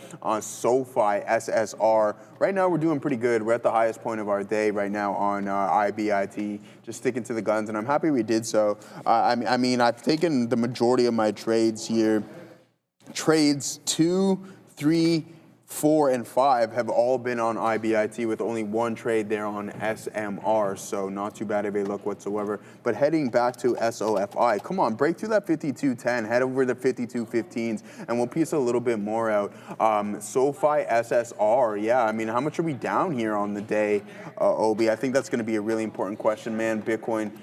SoFi, SSR. Right now we're doing pretty good. We're at the highest point of our day right now on IBIT, just sticking to the guns, and I'm happy we did so. I mean, I've taken the majority of my trades here. Trades 2, 3, 4, and 5 have all been on IBIT with only one trade there on SMR, so not too bad of a look whatsoever. But heading back to SOFI, come on, break through that 52.10, head over the 52.15s, and we'll piece a little bit more out. SoFi SSR, yeah, I mean, how much are we down here on the day, Obi? I think that's going to be a really important question, man. Bitcoin,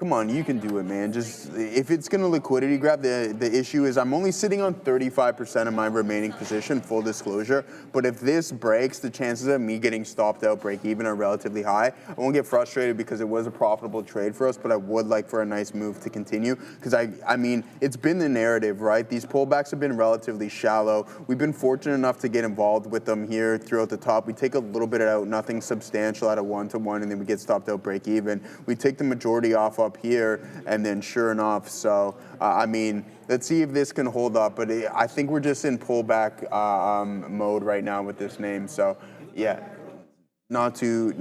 come on, you can do it, man. Just if it's going to liquidity grab, the issue is I'm only sitting on 35% of my remaining position, full disclosure. But if this breaks, the chances of me getting stopped out break even are relatively high. I won't get frustrated because it was a profitable trade for us, but I would like for a nice move to continue because I mean, it's been the narrative, right? These pullbacks have been relatively shallow. We've been fortunate enough to get involved with them here throughout the top. We take a little bit out, nothing substantial at a 1-to-1, and then we get stopped out break even. We take the majority off up here, and then sure enough, so I mean, let's see if this can hold up, but I think we're just in pullback mode right now with this name, so yeah, not too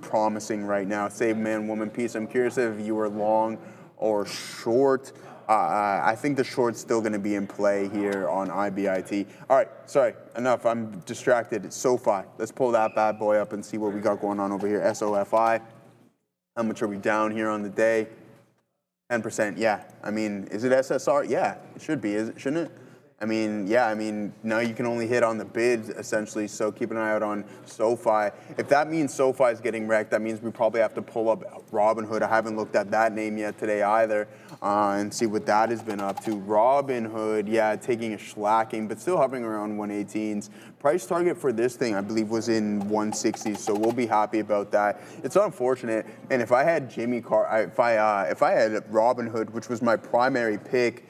promising right now. Save man, woman, peace. I'm curious if you were long or short. I think the short's still going to be in play here on IBIT. All right, sorry, enough. I'm distracted. SoFi. Let's pull that bad boy up and see what we got going on over here. SOFI. How much are we down here on the day? 10%, yeah. I mean, is it SSR? Yeah, it should be, shouldn't it? I mean, yeah, I mean, now you can only hit on the bids, essentially, so keep an eye out on SoFi. If that means SoFi is getting wrecked, that means we probably have to pull up Robinhood. I haven't looked at that name yet today either, and see what that has been up to. Robinhood, yeah, taking a slacking, but still hovering around 118s. Price target for this thing, I believe, was in 160s, so we'll be happy about that. It's unfortunate, and if I had if I had Robinhood, which was my primary pick,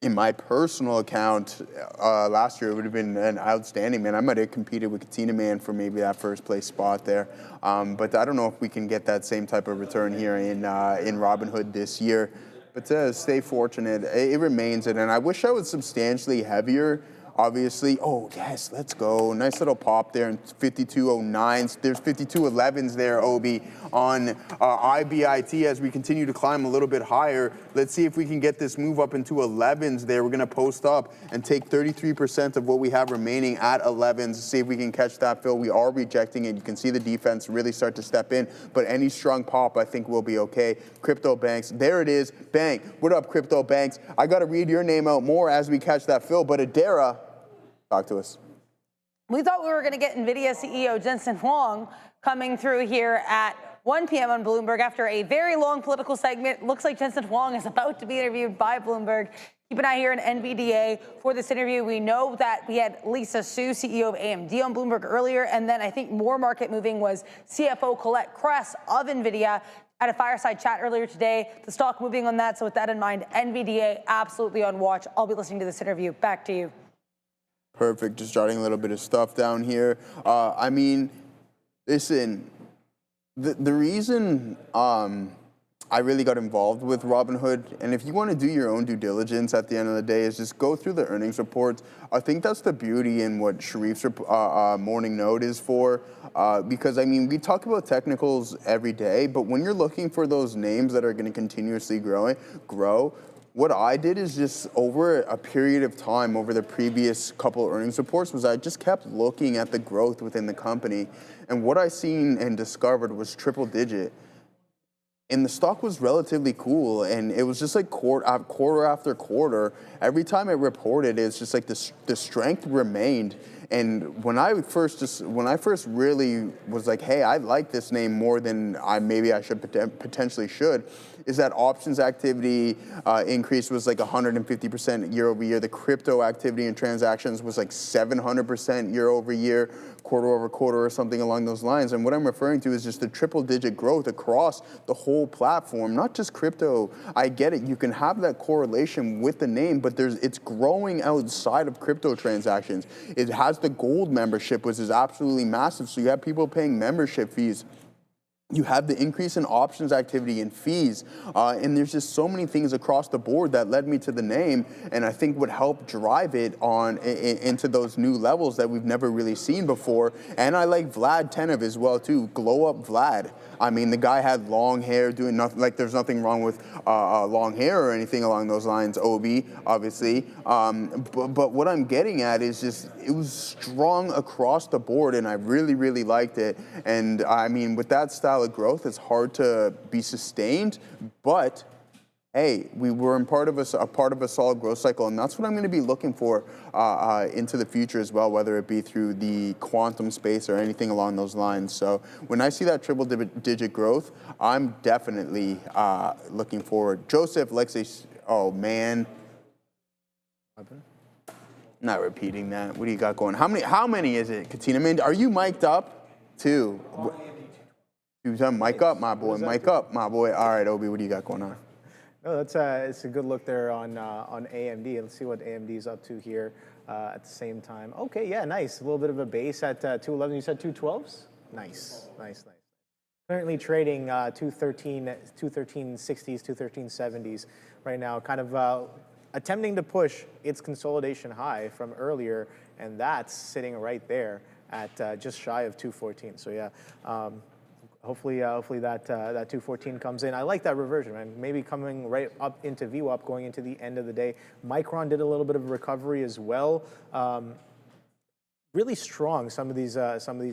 in my personal account last year, it would have been an outstanding, man. I might have competed with Katina Man for maybe that first place spot there. But I don't know if we can get that same type of return here in Robinhood this year. But to stay fortunate, it remains it. And I wish I was substantially heavier. Obviously, oh yes, let's go. Nice little pop there in 52.09s. There's 52.11s there, Obi, on IBIT as we continue to climb a little bit higher. Let's see if we can get this move up into 11s there. We're gonna post up and take 33% of what we have remaining at 11s. See if we can catch that fill. We are rejecting it. You can see the defense really start to step in, but any strong pop, I think will be okay. Crypto Banks, there it is. Bang, what up, Crypto Banks? I gotta read your name out more as we catch that fill, but Adara, talk to us. We thought we were going to get Nvidia CEO Jensen Huang coming through here at 1 p.m. on Bloomberg after a very long political segment. Looks like Jensen Huang is about to be interviewed by Bloomberg. Keep an eye here on NVDA for this interview. We know that we had Lisa Su, CEO of AMD, on Bloomberg earlier, and then I think more market moving was CFO Colette Kress of Nvidia. at a fireside chat earlier today. The stock moving on that. So with that in mind, NVDA absolutely on watch. I'll be listening to this interview. Back to you. Perfect. Just jotting a little bit of stuff down here. I mean, listen, the reason I really got involved with Robinhood, and if you want to do your own due diligence at the end of the day, is just go through the earnings reports. I think that's the beauty in what Sharif's morning note is for, because I mean, we talk about technicals every day, but when you're looking for those names that are going to continuously grow, what I did is just over a period of time, over the previous couple of earnings reports, was I just kept looking at the growth within the company, and what I seen and discovered was triple digit. And the stock was relatively cool, and it was just like quarter after quarter. Every time it reported, it's just like the strength remained. And when I first really was like, hey, I like this name more than maybe I should potentially should, is that options activity increase was like 150% year over year. The crypto activity and transactions was like 700% year over year, quarter over quarter, or something along those lines. And what I'm referring to is just the triple digit growth across the whole platform, not just crypto. I get it. You can have that correlation with the name, but it's growing outside of crypto transactions. It has the gold membership, which is absolutely massive. So you have people paying membership fees. You have the increase in options activity and fees, and there's just so many things across the board that led me to the name, and I think would help drive it on into those new levels that we've never really seen before. And I like Vlad Tenev as well too. Glow up Vlad. I mean, the guy had long hair, doing nothing. Like, there's nothing wrong with long hair or anything along those lines. Obi, obviously, but what I'm getting at is just it was strong across the board, and I really, really liked it. And I mean, with that style of growth, it's hard to be sustained, but hey, we were a part of a solid growth cycle, and that's what I'm going to be looking for into the future as well, whether it be through the quantum space or anything along those lines. So when I see that triple digit growth, I'm definitely looking forward. Joseph Lexi, oh man, not repeating that. What do you got going? How many is it, Katina? Man, are you mic'd up too? You mic up, my boy. Mic up, my boy. All right, Obi, what do you got going on? No, it's a good look there on AMD. Let's see what AMD is up to here at the same time. Okay, yeah, nice. A little bit of a base at 211. You said 212s? Nice. Currently trading 213.60s, 213.70s right now. Kind of attempting to push its consolidation high from earlier, and that's sitting right there at just shy of 214. So yeah. Hopefully that 214 comes in. I like that reversion, man. Maybe coming right up into VWAP going into the end of the day. Micron did a little bit of recovery as well. Really strong, some of these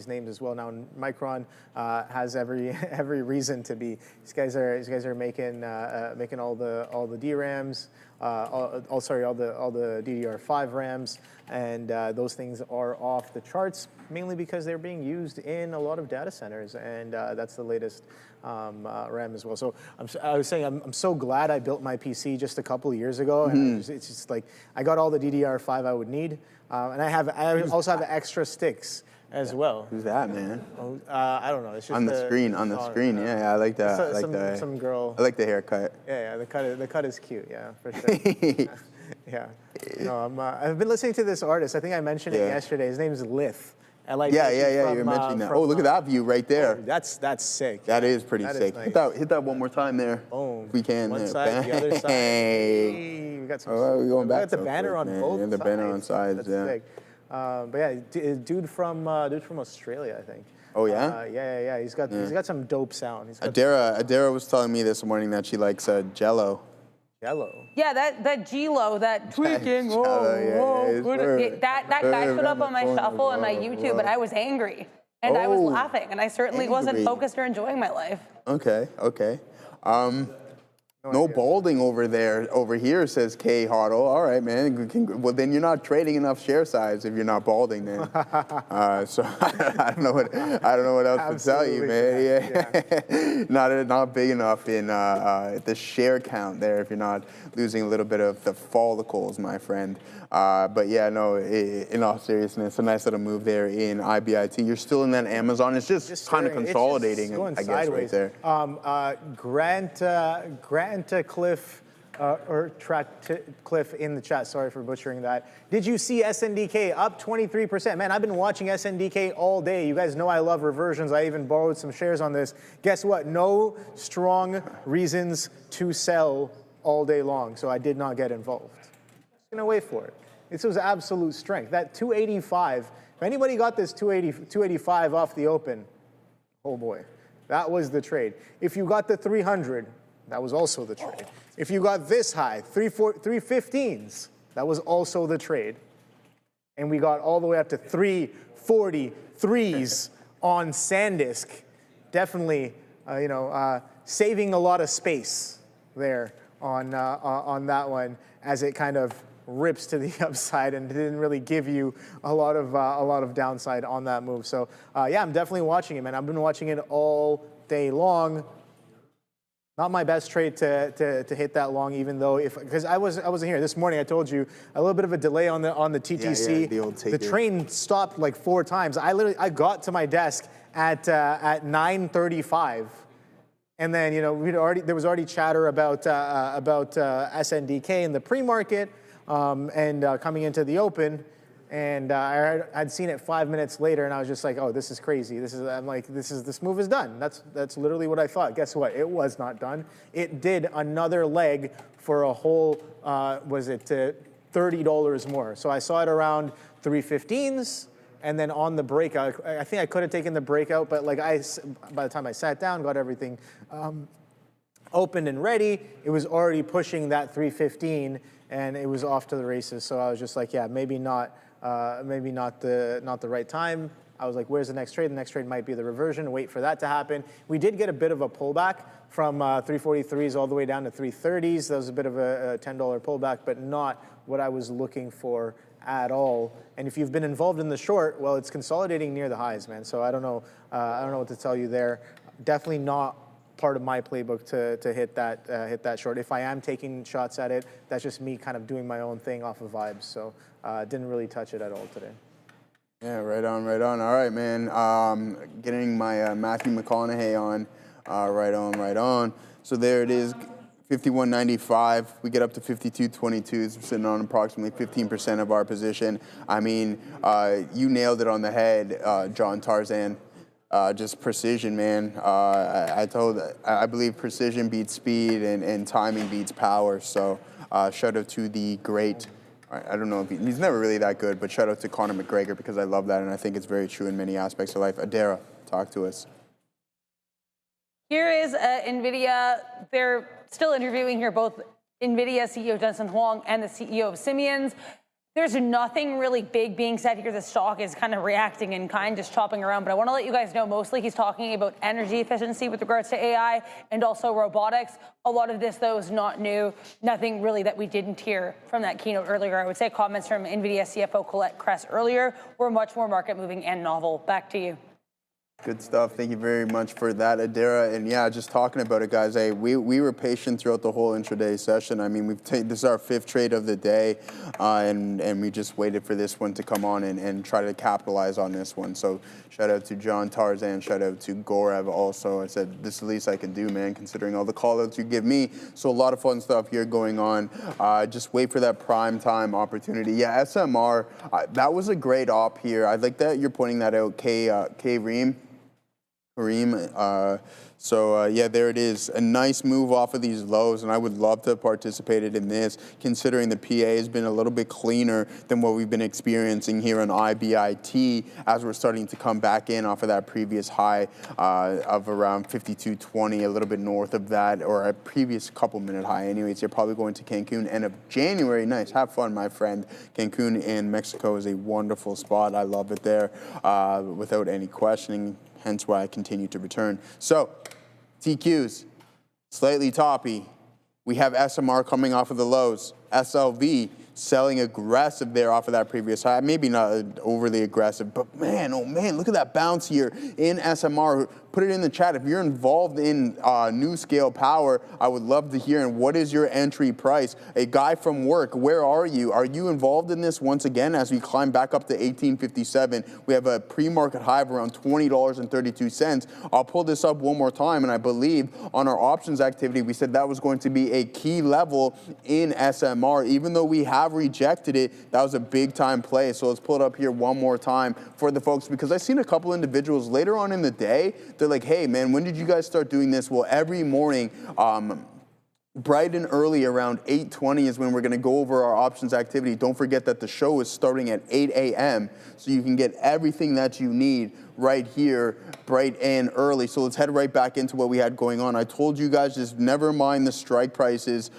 names as well. Now Micron has every reason to be. These guys are making all the DRAMs, all the DDR5 RAMs, and those things are off the charts, mainly because they're being used in a lot of data centers, and that's the latest RAM as well. So I was saying I'm so glad I built my PC just a couple of years ago, and it's just like I got all the DDR5 I would need, and I also have extra sticks as well. Who's that, man? I don't know. It's just on the screen. Yeah, I like that. Some girl. I like the haircut. Yeah, the cut is cute. Yeah, for sure. Yeah. No, I've been listening to this artist. I think I mentioned it yesterday. His name is Lith. Yeah. You're mentioning that. Oh, look at that view right there. Oh, that's sick. That is pretty sick. Nice. Hit that one more time there. Boom. If we can. One side, the other side. Hey, we got some. Oh, we're going back. We got the banner on both sides. The banner on sides. That's yeah. sick. But yeah, dude from Australia, I think. Oh yeah. Yeah. He's got some dope sound. Adara was telling me this morning that she likes Jello. Jello. Yeah, that G-Lo, that tweaking. That guy showed up on my shuffle and my YouTube, and I was angry, and I was laughing, and I certainly wasn't focused or enjoying my life. Okay. No balding over there. Over here, says K Hoddle. All right, man. Well, then you're not trading enough share size if you're not balding, then. So I don't know what else to tell you, man. Yeah. Not big enough in the share count there if you're not losing a little bit of the follicles, my friend. But yeah, no. In all seriousness, a nice little move there in IBIT. You're still in that Amazon. It's just kind of consolidating, I guess, sideways. Right there. Grant Cliff Cliff in the chat. Sorry for butchering that. Did you see SNDK up 23%? Man, I've been watching SNDK all day. You guys know I love reversions. I even borrowed some shares on this. Guess what? No strong reasons to sell all day long, so I did not get involved. Just gonna wait for it. This was absolute strength. That 285. If anybody got this 285 off the open, oh boy, that was the trade. If you got the 300. That was also the trade. If you got this high, 315s, that was also the trade. And we got all the way up to 343s on SanDisk. Definitely, saving a lot of space there on that one as it kind of rips to the upside and didn't really give you a lot of downside on that move. So yeah, I'm definitely watching it, man. I've been watching it all day long. Not my best trade to hit that long, even though because I wasn't here this morning. I told you a little bit of a delay on the TTC. Yeah, the old taker. The train stopped like 4 times. I got to my desk at 9:35, and then there was already chatter about SNDK in the pre-market and coming into the open. And I'd seen it 5 minutes later, and I was just like, "Oh, this is crazy. This move is done." That's literally what I thought. Guess what? It was not done. It did another leg for a whole $30 more. So I saw it around 315s, and then on the breakout, I think I could have taken the breakout, but by the time I sat down, got everything opened and ready, it was already pushing that 315, and it was off to the races. So I was just like, yeah, maybe not the right time. I was like, where's the next trade? The next trade might be the reversion. Wait for that to happen. We did get a bit of a pullback from 343s all the way down to 330s. That was a bit of a $10 pullback, but not what I was looking for at all. And if you've been involved in the short, well, it's consolidating near the highs, man. So I don't know what to tell you there. Definitely not part of my playbook to hit that short. If I am taking shots at it, that's just me kind of doing my own thing off of vibes. So didn't really touch it at all today. Yeah, right on. All right, man. Getting my Matthew McConaughey on. Right on. So there it is, 51.95. We get up to 52.22. We're sitting on approximately 15% of our position. I mean, you nailed it on the head, John Tarzan. Just precision, man. I believe precision beats speed and timing beats power. So shout out to the great, I don't know if he's never really that good, but shout out to Conor McGregor because I love that and I think it's very true in many aspects of life. Adara, talk to us. Here is Nvidia. They're still interviewing here both Nvidia CEO Jensen Huang and the CEO of Siemens. There's nothing really big being said here. The stock is kind of reacting in kind, just chopping around. But I want to let you guys know mostly he's talking about energy efficiency with regards to AI and also robotics. A lot of this, though, is not new. Nothing really that we didn't hear from that keynote earlier. I would say comments from NVIDIA CFO Colette Kress earlier were much more market moving and novel. Back to you. Good stuff. Thank you very much for that, Adara. And yeah, just talking about it, guys. Hey, we were patient throughout the whole intraday session. I mean, this is our 5th trade of the day, and we just waited for this one to come on and try to capitalize on this one. So shout out to John Tarzan. Shout out to Gorev also. I said, this is the least I can do, man, considering all the call-outs you give me. So a lot of fun stuff here going on. Just wait for that prime time opportunity. Yeah, SMR, that was a great op here. I like that you're pointing that out, Kareem. Yeah, there it is. A nice move off of these lows, and I would love to have participated in this, considering the PA has been a little bit cleaner than what we've been experiencing here on IBIT as we're starting to come back in off of that previous high of around 52.20, a little bit north of that, or a previous couple-minute high. Anyways, you're probably going to Cancun end of January. Nice. Have fun, my friend. Cancun in Mexico is a wonderful spot. I love it there without any questioning. Hence why I continue to return. So, TQs, slightly toppy. We have SMR coming off of the lows. SLV selling aggressive there off of that previous high. Maybe not overly aggressive, but man, oh man, look at that bounce here in SMR. Put it in the chat. If you're involved in new scale power, I would love to hear. And what is your entry price? A guy from work, where are you? Are you involved in this once again as we climb back up to 1857? We have a pre-market high of around $20.32. I'll pull this up one more time, and I believe on our options activity, we said that was going to be a key level in SMR. Even though we have rejected it, that was a big time play. So let's pull it up here one more time for the folks, because I've seen a couple individuals later on in the day, they're like, hey man, when did you guys start doing this? Well, every morning, bright and early around 8:20 is when we're going to go over our options activity. Don't forget that the show is starting at 8 a.m. so you can get everything that you need right here, bright and early. So let's head right back into what we had going on. I told you guys, just never mind the strike prices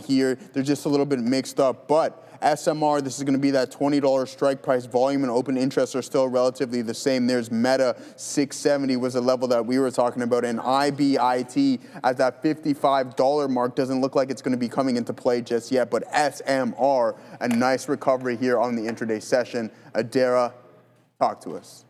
here. They're just a little bit mixed up, but SMR, this is going to be that $20 strike price. Volume and open interest are still relatively the same. There's Meta, 670 was the level that we were talking about, and IBIT at that $55 mark. Doesn't look like it's going to be coming into play just yet, but SMR, a nice recovery here on the intraday session. Adara, talk to us.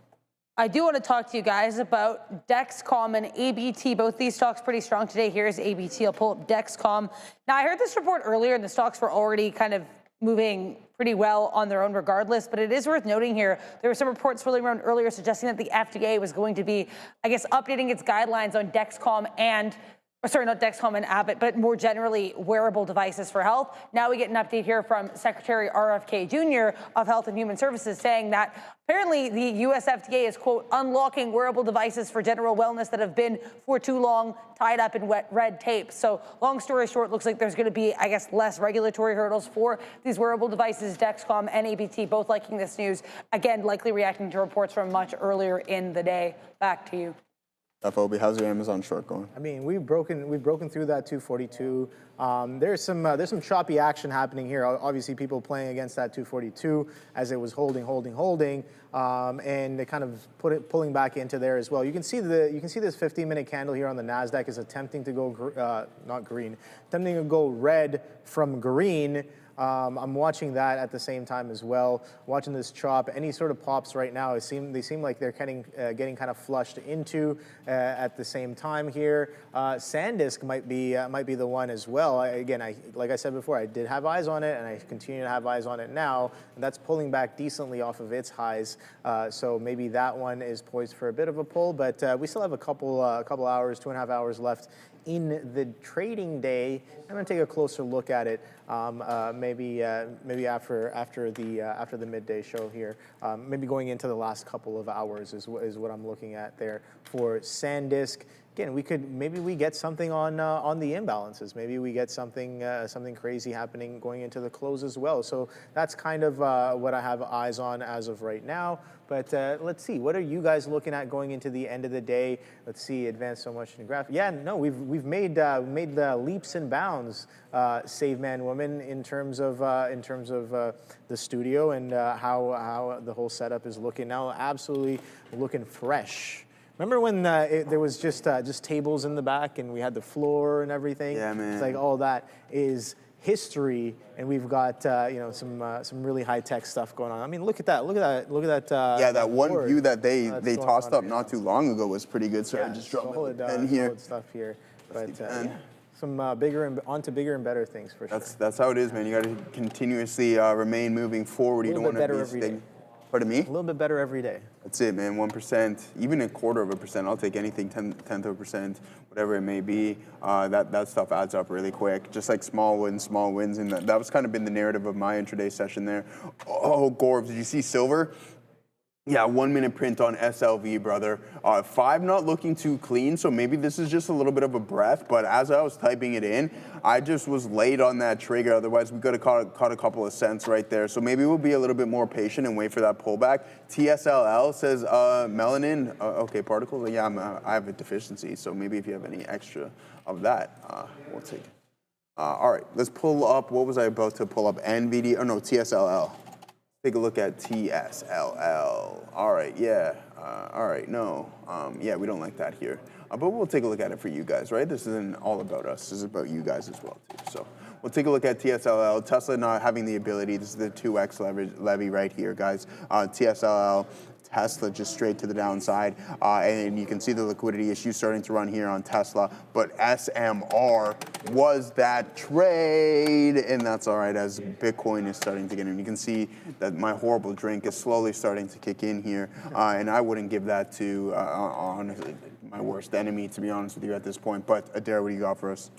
I do want to talk to you guys about Dexcom and ABT. Both these stocks pretty strong today. Here's ABT. I'll pull up Dexcom. Now, I heard this report earlier, and the stocks were already kind of moving pretty well on their own regardless, but it is worth noting here, there were some reports rolling around earlier suggesting that the FDA was going to be, I guess, updating its guidelines on Dexcom and, sorry, not Dexcom and Abbott, but more generally wearable devices for health. Now we get an update here from Secretary RFK Jr. of Health and Human Services saying that apparently the US FDA is, quote, unlocking wearable devices for general wellness that have been for too long tied up in red tape. So long story short, looks like there's going to be, I guess, less regulatory hurdles for these wearable devices. Dexcom and ABT both liking this news. Again, likely reacting to reports from much earlier in the day. Back to you. FOB, how's your Amazon short going? I mean, we've broken through that 242. There's some choppy action happening here. Obviously, people playing against that 242 as it was holding, and they kind of pulling back into there as well. You can see this 15-minute candle here on the Nasdaq is attempting to go attempting to go red from green. I'm watching that at the same time as well. Watching this chop, any sort of pops right now, they seem like they're getting kind of flushed into at the same time here. SanDisk might be the one as well. Like I said before, I did have eyes on it, and I continue to have eyes on it now. And that's pulling back decently off of its highs. So maybe that one is poised for a bit of a pull, but we still have a couple hours, 2.5 hours left in the trading day. I'm going to take a closer look at it, maybe after the midday show here. Maybe going into the last couple of hours is what I'm looking at there for SanDisk. Again, maybe we get something on the imbalances. Maybe we get something crazy happening going into the close as well. So that's kind of what I have eyes on as of right now. But let's see, what are you guys looking at going into the end of the day? Let's see, advance so much in graph. Yeah, no, we've made leaps and bounds, Save Man Woman, in terms of the studio and how the whole setup is looking now. Absolutely looking fresh. Remember when there was just tables in the back and we had the floor and everything? Yeah, man. It's like all that is history, and we've got some really high-tech stuff going on. I mean, look at that. Yeah, that one board view that they that's tossed going up on not too long ago was pretty good. So I just dropped solid, it in here. solid stuff here. But some bigger and better things for sure. That's how it is, man. You got to continuously remain moving forward. You don't want to be staying. Pardon me? A little bit better every day. That's it, man. 1%, even 1/4%. I'll take anything, tenth of a percent, whatever it may be. That stuff adds up really quick. Just like small wins, and that was kind of been the narrative of my intraday session there. Oh, Gorb, did you see silver? Yeah, 1 minute print on SLV, brother. 5 not looking too clean, so maybe this is just a little bit of a breath, but as I was typing it in, I just was late on that trigger. Otherwise, we could have caught a couple of cents right there. So maybe we'll be a little bit more patient and wait for that pullback. TSLL says melanin, okay, particles. Yeah, I have a deficiency, so maybe if you have any extra of that, we'll take it. All right, let's pull up, what was I about to pull up? Nvidia, oh no, TSLL. Take a look at TSLL. All right, yeah. All right, no. Yeah, we don't like that here. But we'll take a look at it for you guys, right? This isn't all about us. This is about you guys as well, too. So we'll take a look at TSLL. Tesla not having the ability. This is the 2x levy right here, guys. TSLL. Tesla just straight to the downside, and you can see the liquidity issue starting to run here on Tesla, but SMR was that trade, and that's all right as Bitcoin is starting to get in. You can see that my horrible drink is slowly starting to kick in here, and I wouldn't give that to, honestly, my worst enemy, to be honest with you at this point, but Adair, what do you got for us?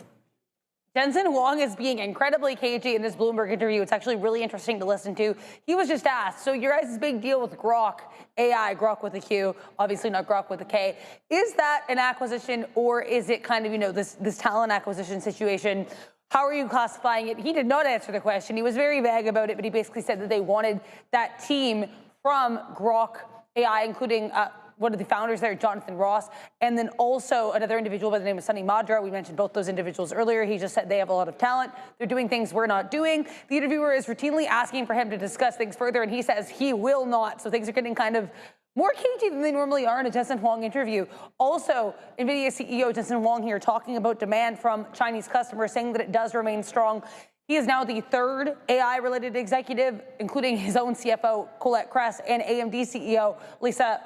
Jensen Huang is being incredibly cagey in this Bloomberg interview. It's actually really interesting to listen to. He was just asked, so your guys' big deal with Grok, AI, Grok with a Q, obviously not Grok with a K, is that an acquisition or is it kind of, you know, this talent acquisition situation? How are you classifying it? He did not answer the question. He was very vague about it, but he basically said that they wanted that team from Grok AI, including one of the founders there, Jonathan Ross, and then also another individual by the name of Sunny Madra. We mentioned both those individuals earlier. He just said they have a lot of talent. They're doing things we're not doing. The interviewer is routinely asking for him to discuss things further, and he says he will not. So things are getting kind of more cagey than they normally are in a Jensen Huang interview. Also, Nvidia CEO Jensen Huang here talking about demand from Chinese customers, saying that it does remain strong. He is now the third AI-related executive, including his own CFO, Colette Kress, and AMD CEO, Lisa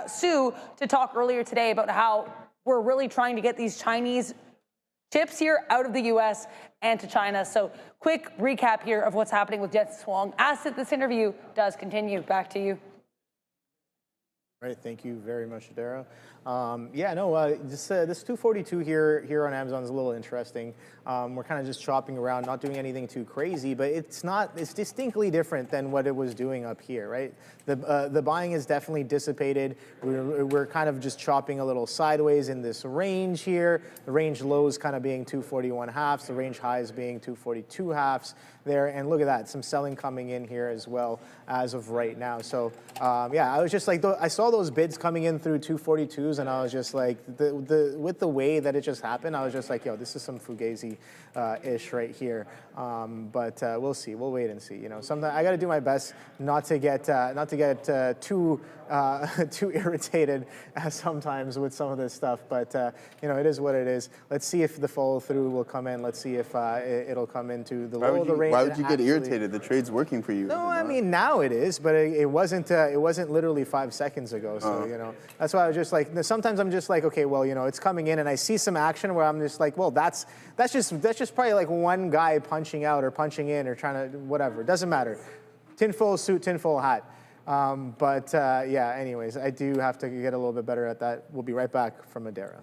Su, to talk earlier today about how we're really trying to get these Chinese chips here out of the U.S. and to China. So quick recap here of what's happening with Jensen Huang as this interview does continue. Back to you. Right, thank you very much, Dara. This 242 here on Amazon is a little interesting. We're kind of just chopping around, not doing anything too crazy, but it's distinctly different than what it was doing up here, right? The buying is definitely dissipated. We're kind of just chopping a little sideways in this range here. The range lows kind of being 241 halves, the range highs being 242 halves there, and look at that, some selling coming in here as well as of right now. So I was just like, I saw those bids coming in through 242s, and I was just like, with the way that it just happened, I was just like, yo, this is some fugazi-ish right here. But we'll see. We'll wait and see. You know, sometimes I got to do my best not to get too irritated sometimes with some of this stuff. But you know, it is what it is. Let's see if the follow through will come in. Let's see if it'll come into the low of the range. Why would you get irritated? The trade's working for you. No, I mean now it is, but it wasn't literally 5 seconds ago. So you know, that's why I was just like, sometimes I'm just like, okay, well, you know, it's coming in, and I see some action where I'm just like, well, that's just probably like one guy punching out or punching in or trying to whatever. It doesn't matter. Tinfoil suit, tinfoil hat. Anyways, I do have to get a little bit better at that. We'll be right back from Adara.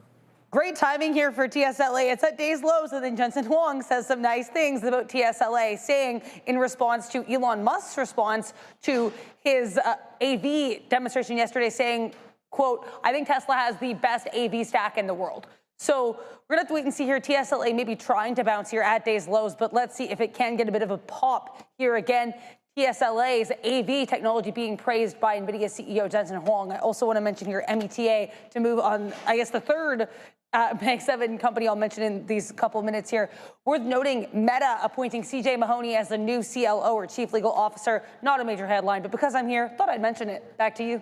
Great timing here for TSLA. It's at day's lows, and then Jensen Huang says some nice things about TSLA, saying in response to Elon Musk's response to his AV demonstration yesterday, saying, quote, I think Tesla has the best AV stack in the world. So we're going to have to wait and see here. TSLA may be trying to bounce here at day's lows, but let's see if it can get a bit of a pop here again. TSLA's AV technology being praised by Nvidia CEO Jensen Huang. I also want to mention here META to move on, I guess, the third Mag 7 company I'll mention in these couple of minutes here. Worth noting, Meta appointing CJ Mahoney as the new CLO or Chief Legal Officer. Not a major headline, but because I'm here, thought I'd mention it. Back to you.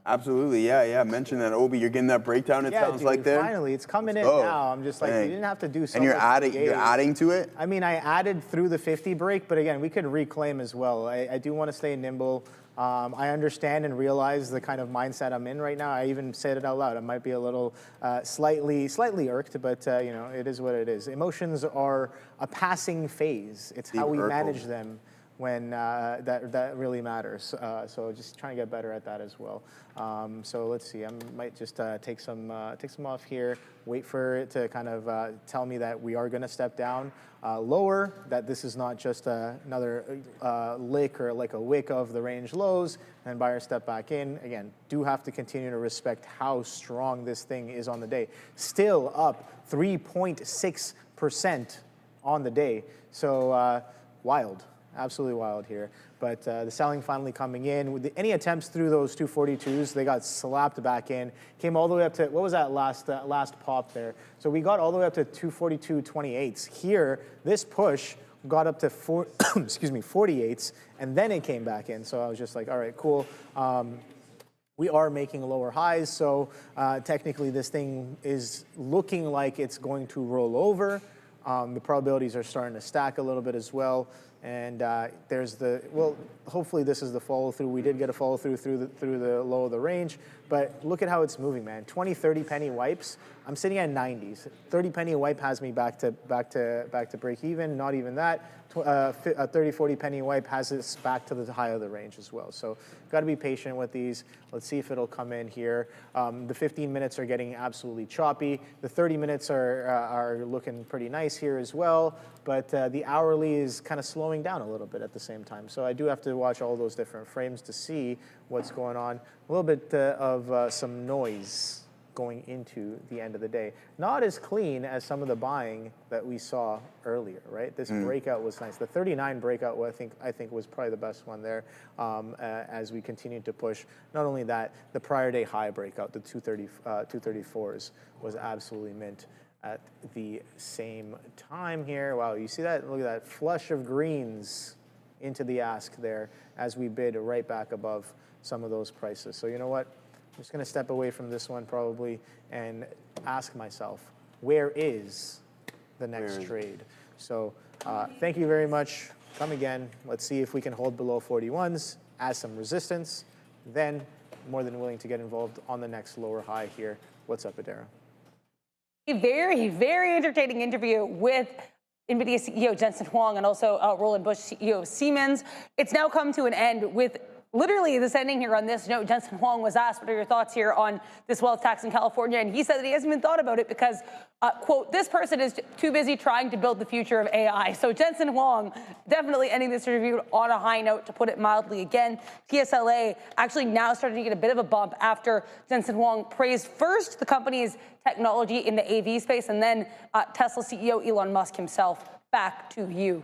Absolutely, yeah. Mention that, Obi. You're getting that breakdown. It sounds like there. Finally, it's coming in now. I'm just like, you didn't have to do something. And you're adding to it. I mean, I added through the 50 break, but again, we could reclaim as well. I do want to stay nimble. I understand and realize the kind of mindset I'm in right now. I even said it out loud. I might be a little slightly irked, but you know, it is what it is. Emotions are a passing phase. It's how we manage them when that really matters. So just trying to get better at that as well. So let's see. I might just take some off here. Wait for it to kind of tell me that we are going to step down lower. That this is not just another lick or like a wick of the range lows. And buyer step back in. Again, do have to continue to respect how strong this thing is on the day. Still up 3.6% on the day. So wild. Absolutely wild here. But the selling finally coming in. With any attempts through those 242s, they got slapped back in. Came all the way up to, what was that last pop there? So we got all the way up to 242.28s. Here, this push got up to 48s, and then it came back in. So I was just like, all right, cool. We are making lower highs, so technically this thing is looking like it's going to roll over. The probabilities are starting to stack a little bit as well. And hopefully this is the follow through. We did get a follow through through the low of the range, but look at how it's moving, man. 20, 30 penny wipes. I'm sitting at 90s. 30 penny wipe has me back to break even. Not even that. A 30, 40 penny wipe has us back to the high of the range as well. So got to be patient with these. Let's see if it'll come in here. The 15 minutes are getting absolutely choppy. The 30 minutes are looking pretty nice here as well. But the hourly is kind of slowing down a little bit at the same time. So I do have to watch all those different frames to see what's going on. A little bit of some noise going into the end of the day. Not as clean as some of the buying that we saw earlier, right? This breakout was nice. The 39 breakout, I think was probably the best one there as we continued to push. Not only that, the prior day high breakout, the 234s, was absolutely mint at the same time here. Wow, you see that? Look at that flush of greens into the ask there as we bid right back above some of those prices. So you know what? I'm just going to step away from this one probably and ask myself, where is the next trade? So thank you very much. Come again. Let's see if we can hold below 41s as some resistance. Then more than willing to get involved on the next lower high here. What's up, Adara? A very, very entertaining interview with Nvidia CEO Jensen Huang and also Roland Busch, CEO of Siemens. It's now come to an end with literally this ending here on this note. Jensen Huang was asked, what are your thoughts here on this wealth tax in California? And he said that he hasn't even thought about it because, quote, this person is too busy trying to build the future of AI. So Jensen Huang definitely ending this interview on a high note, to put it mildly. Again, TSLA actually now starting to get a bit of a bump after Jensen Huang praised first the company's technology in the AV space and then Tesla CEO Elon Musk himself. Back to you.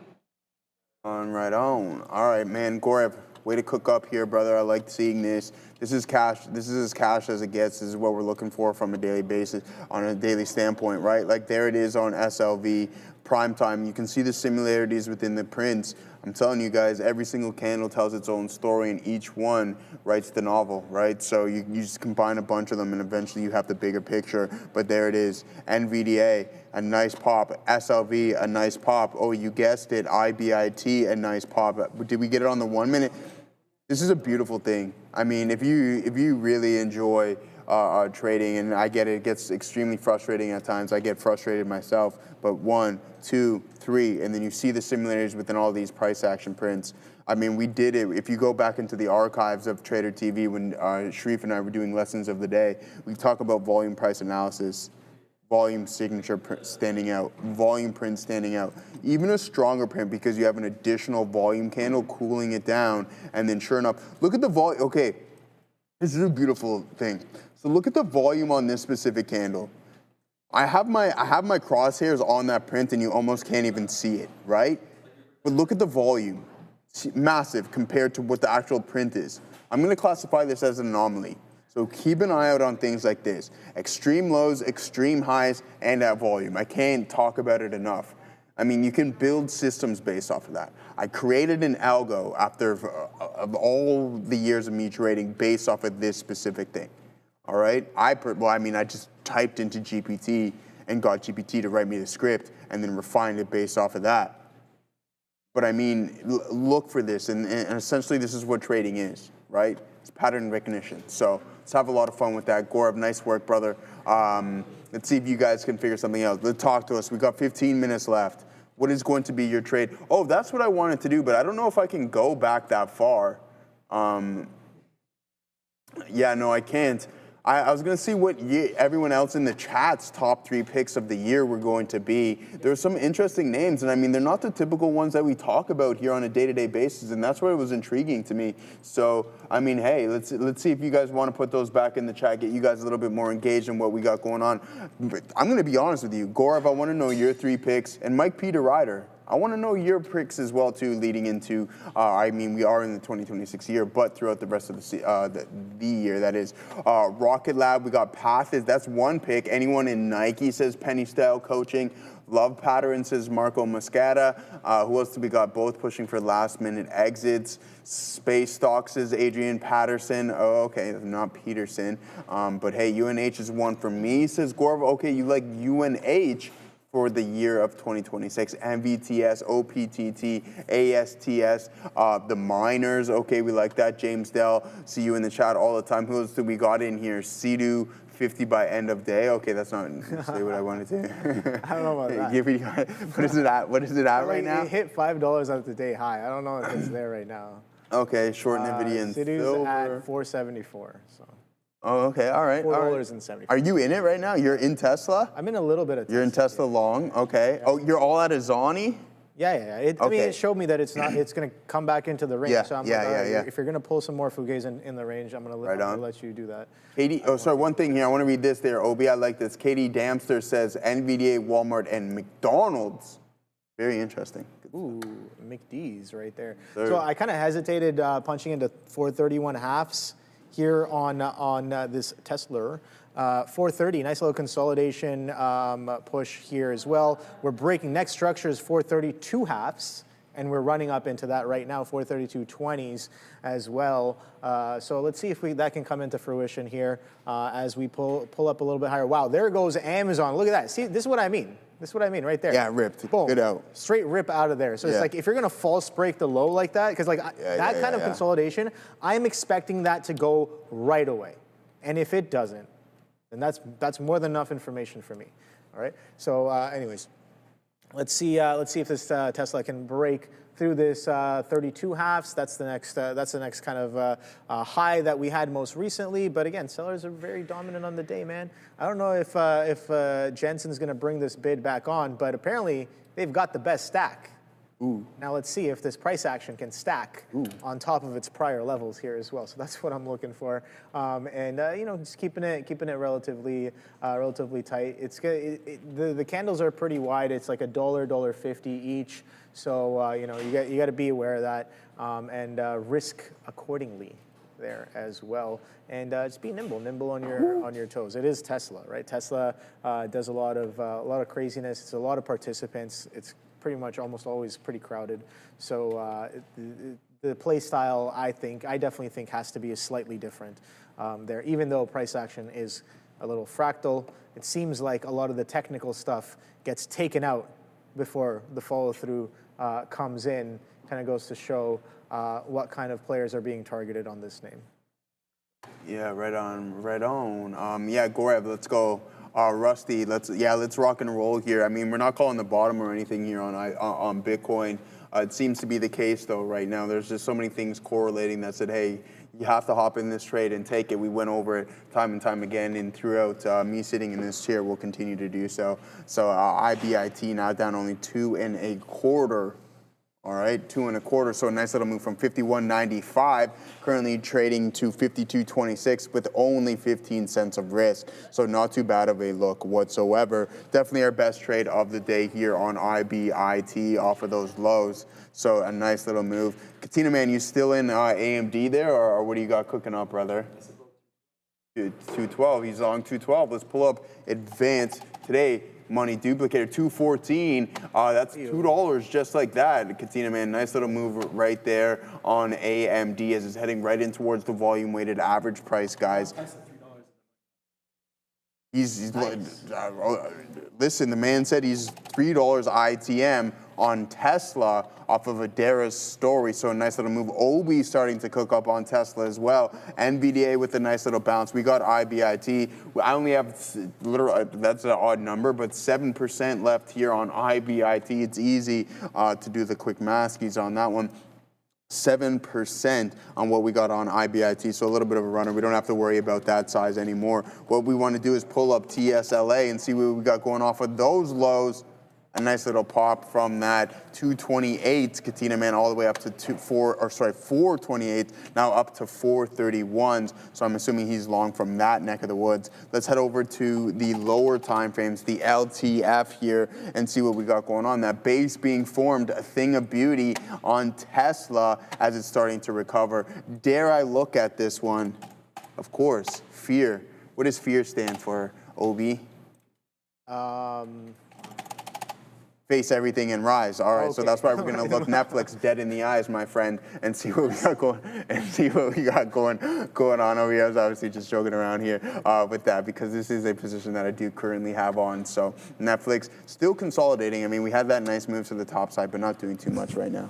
Right on. All right, man. Gaurav, way to cook up here, brother. I like seeing this. This is cash. This is as cash as it gets. This is what we're looking for from a daily basis, on a daily standpoint, right? Like there it is on SLV, prime time. You can see the similarities within the prints. I'm telling you guys, every single candle tells its own story, and each one writes the novel, right? So you just combine a bunch of them, and eventually you have the bigger picture. But there it is. NVDA, a nice pop. SLV, a nice pop. Oh, you guessed it. IBIT, a nice pop. Did we get it on the 1 minute? This is a beautiful thing. I mean, if you really enjoy trading, and I get it, it gets extremely frustrating at times. I get frustrated myself. But 1, 2, 3, and then you see the similarities within all these price action prints. I mean, we did it. If you go back into the archives of Trader TV when Sharif and I were doing lessons of the day, we talk about volume price analysis, volume signature print standing out, volume print standing out. Even a stronger print because you have an additional volume candle cooling it down, and then sure enough, look at the volume. Okay, this is a beautiful thing. So look at the volume on this specific candle. I have my crosshairs on that print and you almost can't even see it, right? But look at the volume. It's massive compared to what the actual print is. I'm gonna classify this as an anomaly. So keep an eye out on things like this. Extreme lows, extreme highs, and at volume. I can't talk about it enough. I mean, you can build systems based off of that. I created an algo after of all the years of me trading based off of this specific thing. All right, I just typed into GPT and got GPT to write me the script and then refined it based off of that. But I mean, look for this, and essentially this is what trading is, right? It's pattern recognition. So let's have a lot of fun with that. Gaurav, nice work, brother. Let's see if you guys can figure something out. Let's talk to us. We got 15 minutes left. What is going to be your trade? Oh, that's what I wanted to do, but I don't know if I can go back that far. Yeah, no, I can't. I was going to see what everyone else in the chat's top 3 picks of the year were going to be. There's some interesting names, and I mean, they're not the typical ones that we talk about here on a day-to-day basis, and that's why it was intriguing to me. So, I mean, hey, let's see if you guys want to put those back in the chat, get you guys a little bit more engaged in what we got going on. But I'm going to be honest with you. Gaurav, I want to know your 3 picks, and Mike Peter Ryder, I want to know your picks as well too, leading into. I mean, we are in the 2026 year, but throughout the rest of the year, that is. Rocket Lab, we got Pathis. That's one pick. Anyone in Nike says Penny Style Coaching. Love Pattern says Marco Moscata. Who else do we got? Both pushing for last-minute exits. Space Stock says Adrian Patterson. Oh, okay, not Peterson. But hey, UNH is one for me, says Gorv. Okay, you like UNH for the year of 2026. MVTS, OPTT, ASTS, the miners. Okay, we like that. James Dell, see you in the chat all the time. Who else do we got in here? Sidu, 50 by end of day. Okay, that's not necessarily what I wanted to. I don't know about that. What is it at? What is it at right now? It hit $5 at the day high. I don't know if it's there right now. Okay, short Nvidia and Sidu's silver. at 474. So. Oh, okay, all right. $4.74. Are you in it right now? You're in Tesla? I'm in a little bit of Tesla. You're in Tesla long, okay. Yeah. Oh, you're all at Azani? Yeah. I mean, it showed me that it's not. It's going to come back into the range. Yeah, so I'm yeah. If you're going to pull some more Fugays in the range, I'm going to let you do that. Katie, sorry, one thing here. I want to read this there. Obi, I like this. Katie Damster says Nvidia, Walmart, and McDonald's. Very interesting. Ooh, McD's right there. Third. So I kind of hesitated punching into 431 halves here on this Tesla. 430, nice little consolidation push here as well. We're breaking. Next structure is 432 halves, and we're running up into that right now, 432 20s as well. So let's see if that can come into fruition here as we pull up a little bit higher. Wow, there goes Amazon. Look at that. See, this is what I mean. This is what I mean right there. Yeah, ripped. Boom. Good out. Straight rip out of there. So it's like if you're going to false break the low like that, because that kind of consolidation, I'm expecting that to go right away. And if it doesn't, then that's more than enough information for me. All right. So anyways, let's see if this Tesla can break through this 32 halves. That's the next kind of high that we had most recently. But again, sellers are very dominant on the day, man. I don't know if Jensen's going to bring this bid back on, but apparently they've got the best stack. Ooh. Now let's see if this price action can stack on top of its prior levels here as well. So that's what I'm looking for, and just keeping it relatively tight. It's the candles are pretty wide. It's like $1.50 each. So you got to be aware of that and risk accordingly there as well. And just be nimble on your toes. It is Tesla, right? Tesla does a lot of craziness. It's a lot of participants. It's pretty much almost always pretty crowded. So the play style, I definitely think has to be slightly different there. Even though price action is a little fractal, it seems like a lot of the technical stuff gets taken out before the follow through comes in. Kind of goes to show what kind of players are being targeted on this name. Yeah, right on. Yeah, Gorev, let's go. Rusty, let's rock and roll here. I mean, we're not calling the bottom or anything here on Bitcoin. It seems to be the case though right now. There's just so many things correlating that said, hey, you have to hop in this trade and take it. We went over it time and time again, and throughout me sitting in this chair, we'll continue to do so. So IBIT now down only 2 1/4. All right, 2 1/4, so a nice little move from 51.95, currently trading to 52.26 with only 15 cents of risk. So not too bad of a look whatsoever. Definitely our best trade of the day here on IBIT off of those lows. So a nice little move. Katina, man, you still in AMD there, or what do you got cooking up, brother? 212, he's on 212. Let's pull up Advanced today. Money duplicator, 214. That's $2 just like that. Katina, man, nice little move right there on AMD as it's heading right in towards the volume weighted average price, guys. He's nice. Listen, the man said he's $3 ITM on Tesla off of Adara's story. So a nice little move. Obi starting to cook up on Tesla as well. NVDA with a nice little bounce. We got IBIT. I only have literally, that's an odd number, but 7% left here on IBIT. It's easy to do the quick maskies on that one. 7% on what we got on IBIT, so a little bit of a runner. We don't have to worry about that size anymore. What we want to do is pull up TSLA and see what we got going off of those lows. a nice little pop from that 228 Katina man all the way up to 428, now up to 431s. So I'm assuming he's long from that neck of the woods. Let's head over to the lower time frames, the LTF here, and see what we got going on. That base being formed, a thing of beauty on Tesla as it's starting to recover. Dare I look at this one? Of course, fear. What does fear stand for, Obi? Face everything and rise. All right, okay. So that's why we're gonna look Netflix dead in the eyes, my friend, and see what we got going. Going on over here. I was obviously just joking around here with that because this is a position that I do currently have on. So Netflix still consolidating. I mean, we had that nice move to the top side, but not doing too much right now.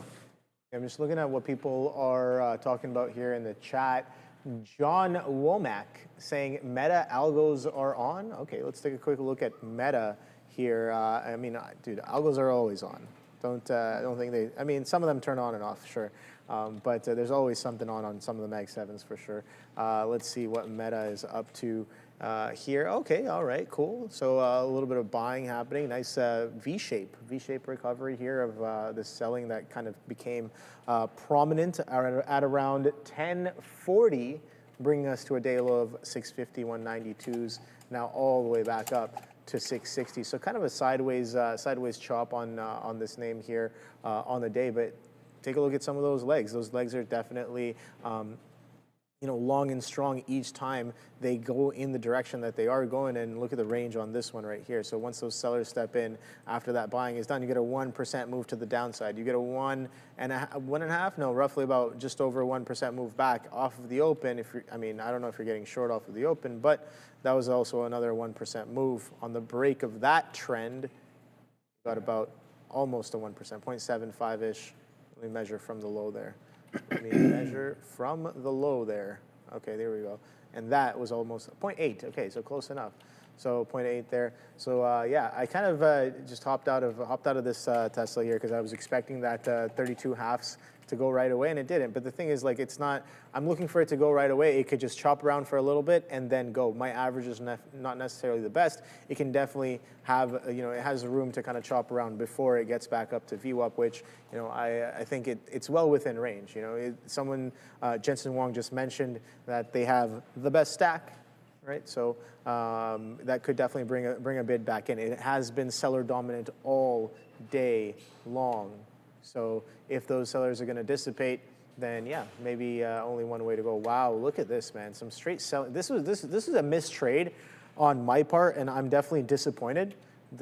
I'm just looking at what people are talking about here in the chat. John Womack saying Meta algos are on. Okay, let's take a quick look at Meta here. I mean, dude, algos are always on. Don't think they. I mean, some of them turn on and off, sure, but there's always something on some of the Mag 7s for sure. Let's see what Meta is up to here. Okay, all right, cool. So a little bit of buying happening. Nice V-shape recovery here of this selling that kind of became prominent at around 1040, bringing us to a day low of 650, 192s. Now all the way back up to 660. So kind of a sideways chop on this name here on the day. But take a look at some of those legs. Those legs are definitely long and strong each time they go in the direction that they are going. And look at the range on this one right here. So once those sellers step in after that buying is done, you get a 1% move to the downside. You get a 1.5, no, roughly about just over 1% move back off of the open. I don't know if you're getting short off of the open, but that was also another 1% move. On the break of that trend, got about almost a 1%, 0.75-ish. Let me measure from the low there. Let me measure from the low there. Okay, there we go. And that was almost 0.8. Okay, so close enough. So 0.8 there. So yeah, I kind of just hopped out of this Tesla here because I was expecting that 32 halves to go right away, and it didn't. But the thing is, like, it's not. I'm looking for it to go right away. It could just chop around for a little bit and then go. My average is not necessarily the best. It can definitely have, it has room to kind of chop around before it gets back up to VWAP, which, I think it's well within range. Someone, Jensen Huang just mentioned that they have the best stack, right? So that could definitely bring a bid back in. It has been seller dominant all day long. So if those sellers are going to dissipate, then yeah, maybe only one way to go. Wow, look at this, man! Some straight selling. This is a missed trade on my part, and I'm definitely disappointed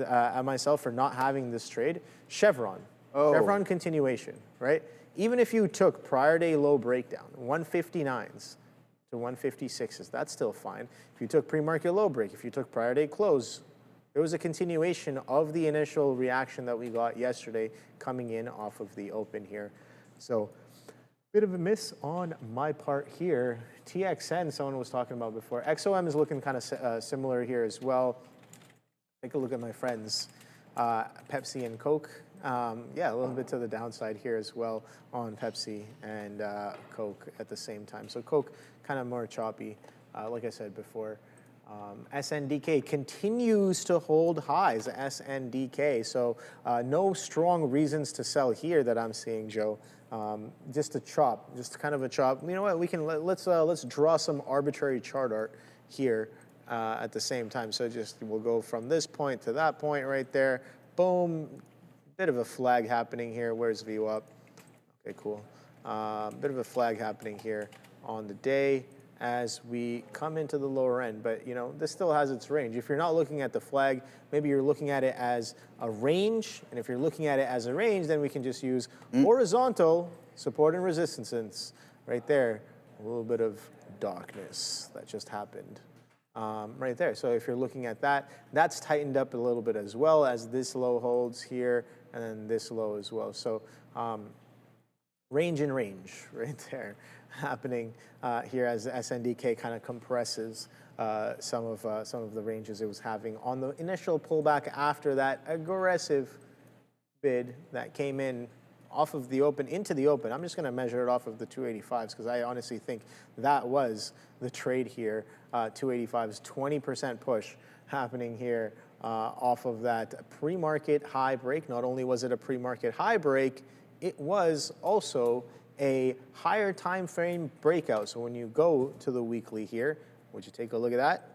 at myself for not having this trade. Chevron, Chevron continuation, right? Even if you took prior day low breakdown, 159s to 156s, that's still fine. If you took pre-market low break, if you took prior day close, there was a continuation of the initial reaction that we got yesterday coming in off of the open here. So bit of a miss on my part here. TXN, someone was talking about before. XOM is looking kind of similar here as well. Take a look at my friends, Pepsi and Coke. Yeah, a little bit to the downside here as well on Pepsi and Coke at the same time. So Coke kind of more choppy, like I said before. SNDK continues to hold highs, SNDK. So no strong reasons to sell here that I'm seeing, Joe. Just a chop, just kind of a chop. You know what? We can let's draw some arbitrary chart art here at the same time. So we'll go from this point to that point right there. Boom. Bit of a flag happening here. Where's VWAP? Okay, cool. Bit of a flag happening here on the day as we come into the lower end, but this still has its range. If you're not looking at the flag, maybe you're looking at it as a range, and if you're looking at it as a range, then we can just use horizontal support and resistance right there. A little bit of darkness that just happened right there. So if you're looking at that, that's tightened up a little bit as well as this low holds here, and then this low as well. So range and range right there happening here as the SNDK kind of compresses some of the ranges it was having on the initial pullback after that aggressive bid that came in off of the open into the open. I'm just going to measure it off of the 285s because I honestly think that was the trade here. 285s, 20% push happening here off of that pre-market high break. Not only was it a pre-market high break, it was also a higher time frame breakout. So when you go to the weekly here, would you take a look at that?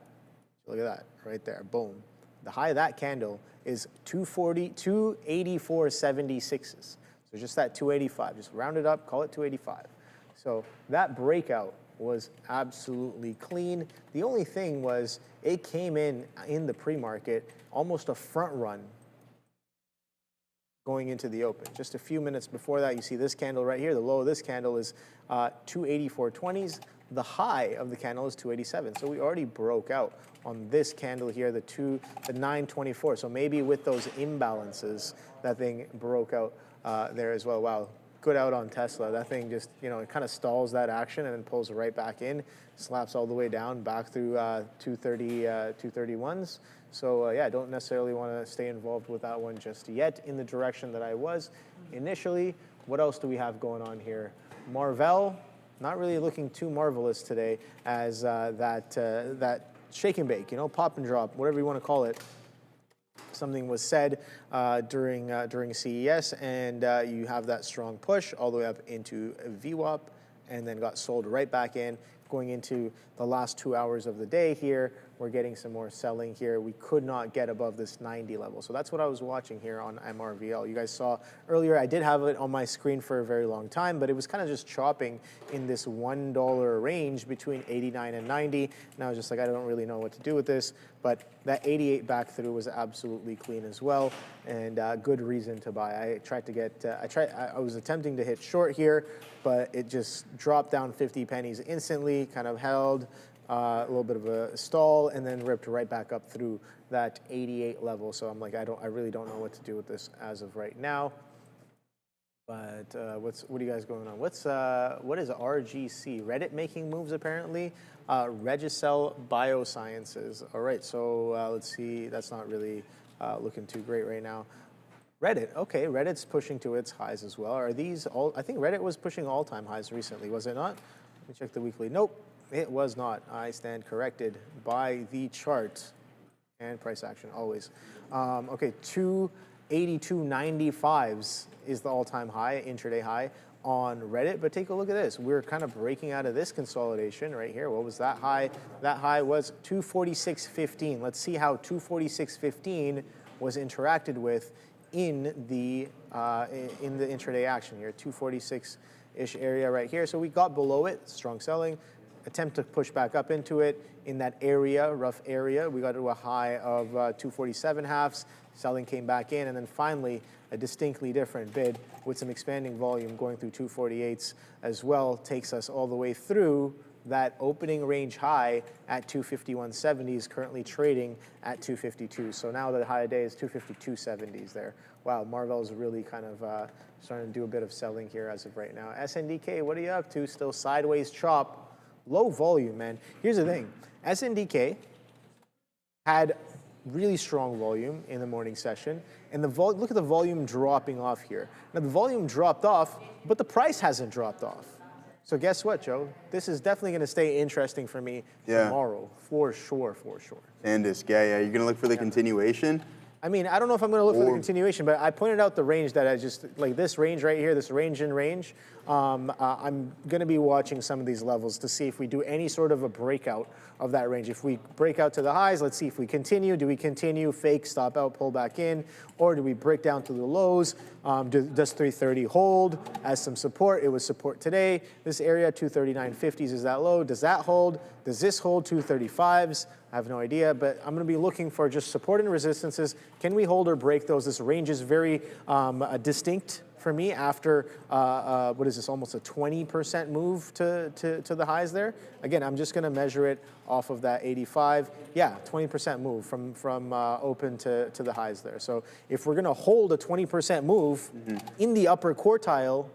Look at that right there, boom. The high of that candle is 284.76. So just that 285, just round it up, call it 285. So that breakout was absolutely clean. The only thing was it came in the pre-market, almost a front run going into the open. Just a few minutes before that, you see this candle right here. The low of this candle is 284.20s. The high of the candle is 287. So we already broke out on this candle here, the 924. So maybe with those imbalances, that thing broke out there as well. Wow, good out on Tesla. That thing just, it kind of stalls that action and then pulls right back in, slaps all the way down back through 231s. So yeah, don't necessarily want to stay involved with that one just yet in the direction that I was initially. What else do we have going on here? Marvell, not really looking too marvelous today as that shake and bake, pop and drop, whatever you want to call it. Something was said during CES, and you have that strong push all the way up into VWAP, and then got sold right back in. Going into the last 2 hours of the day here, we're getting some more selling here. We could not get above this 90 level. So that's what I was watching here on MRVL. You guys saw earlier, I did have it on my screen for a very long time, but it was kind of just chopping in this $1 range between 89 and 90. And I was just like, I don't really know what to do with this. But that 88 back through was absolutely clean as well, and good reason to buy. I tried to get, I was attempting to hit short here, but it just dropped down 50 pennies instantly, kind of held a little bit of a stall, and then ripped right back up through that 88 level. So I'm like, I really don't know what to do with this as of right now. But what are you guys going on? What is RGC? Reddit making moves apparently. Regessen Biosciences. All right, so let's see. That's not really looking too great right now. Reddit, okay, Reddit's pushing to its highs as well. Are these all? I think Reddit was pushing all-time highs recently, was it not? Let me check the weekly. Nope, it was not. I stand corrected by the chart and price action always. Okay, 282.95s is the all-time high, intraday high on Reddit, but take a look at this. We're kind of breaking out of this consolidation right here. What was that high? That high was 246.15. Let's see how 246.15 was interacted with in the intraday action here. 246-ish area right here. So we got below it, strong selling. Attempt to push back up into it in that area, rough area. We got to a high of 247.5s. Selling came back in, and then finally a distinctly different bid with some expanding volume going through 248s as well takes us all the way through that opening range high at 251.70s, currently trading at 252. So now the high of day is 252.70s there. Wow, Marvell's really kind of starting to do a bit of selling here as of right now. SNDK, what are you up to? Still sideways chop, low volume, man. Here's the thing, SNDK had really strong volume in the morning session, and look at the volume dropping off here. Now the volume dropped off, but the price hasn't dropped off. So guess what, Joe? This is definitely going to stay interesting for me tomorrow, for sure. Candice, yeah, you're going to look for the continuation? I mean, I don't know if I'm going to look for the continuation, but I pointed out the range that I just, like this range right here, this range in range. I'm going to be watching some of these levels to see if we do any sort of a breakout of that range. If we break out to the highs, let's see if we continue. Do we continue, fake, stop out, pull back in? Or do we break down to the lows? Does 330 hold as some support? It was support today. This area, 239.50s is that low. Does that hold? Does this hold 235s? I have no idea, but I'm going to be looking for just support and resistances. Can we hold or break those? This range is very distinct for me after, what is this, almost a 20% move to the highs there. Again, I'm just going to measure it off of that 85. Yeah, 20% move from open to the highs there. So if we're going to hold a 20% move in the upper quartile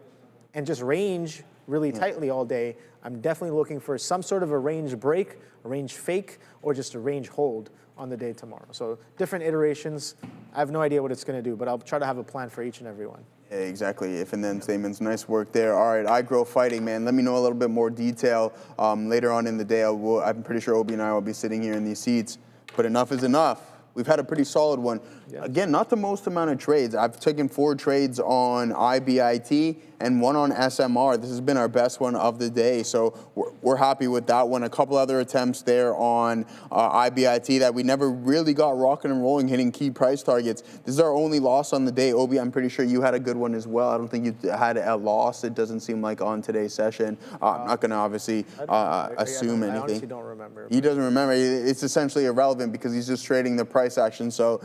and just range really tightly all day, I'm definitely looking for some sort of a range break, a range fake, or just a range hold on the day tomorrow. So different iterations. I have no idea what it's going to do, but I'll try to have a plan for each and every one. Yeah, exactly. If and then statements. Nice work there. All right, I Grow Fighting, man. Let me know a little bit more detail later on in the day. I'm pretty sure Obi and I will be sitting here in these seats. But enough is enough. we've had a pretty solid one. Again, not the most amount of trades. I've taken 4 trades on IBIT and 1 on SMR. This has been our best one of the day, so we're happy with that one. A couple other attempts there on IBIT that we never really got rocking and rolling, hitting key price targets. This is our only loss on the day. Obi, I'm pretty sure you had a good one as well. I don't think you had a loss. It doesn't seem like on today's session. I'm not going to obviously assume anything. I honestly don't remember. He doesn't remember. It's essentially irrelevant because he's just trading the price action. So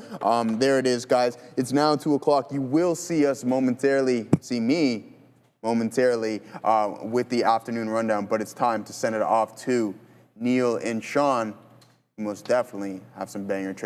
there it is, guys. It's now 2 o'clock. You will see us momentarily, see me momentarily with the afternoon rundown, but it's time to send it off to Neil and Sean, who most definitely have some banger trades.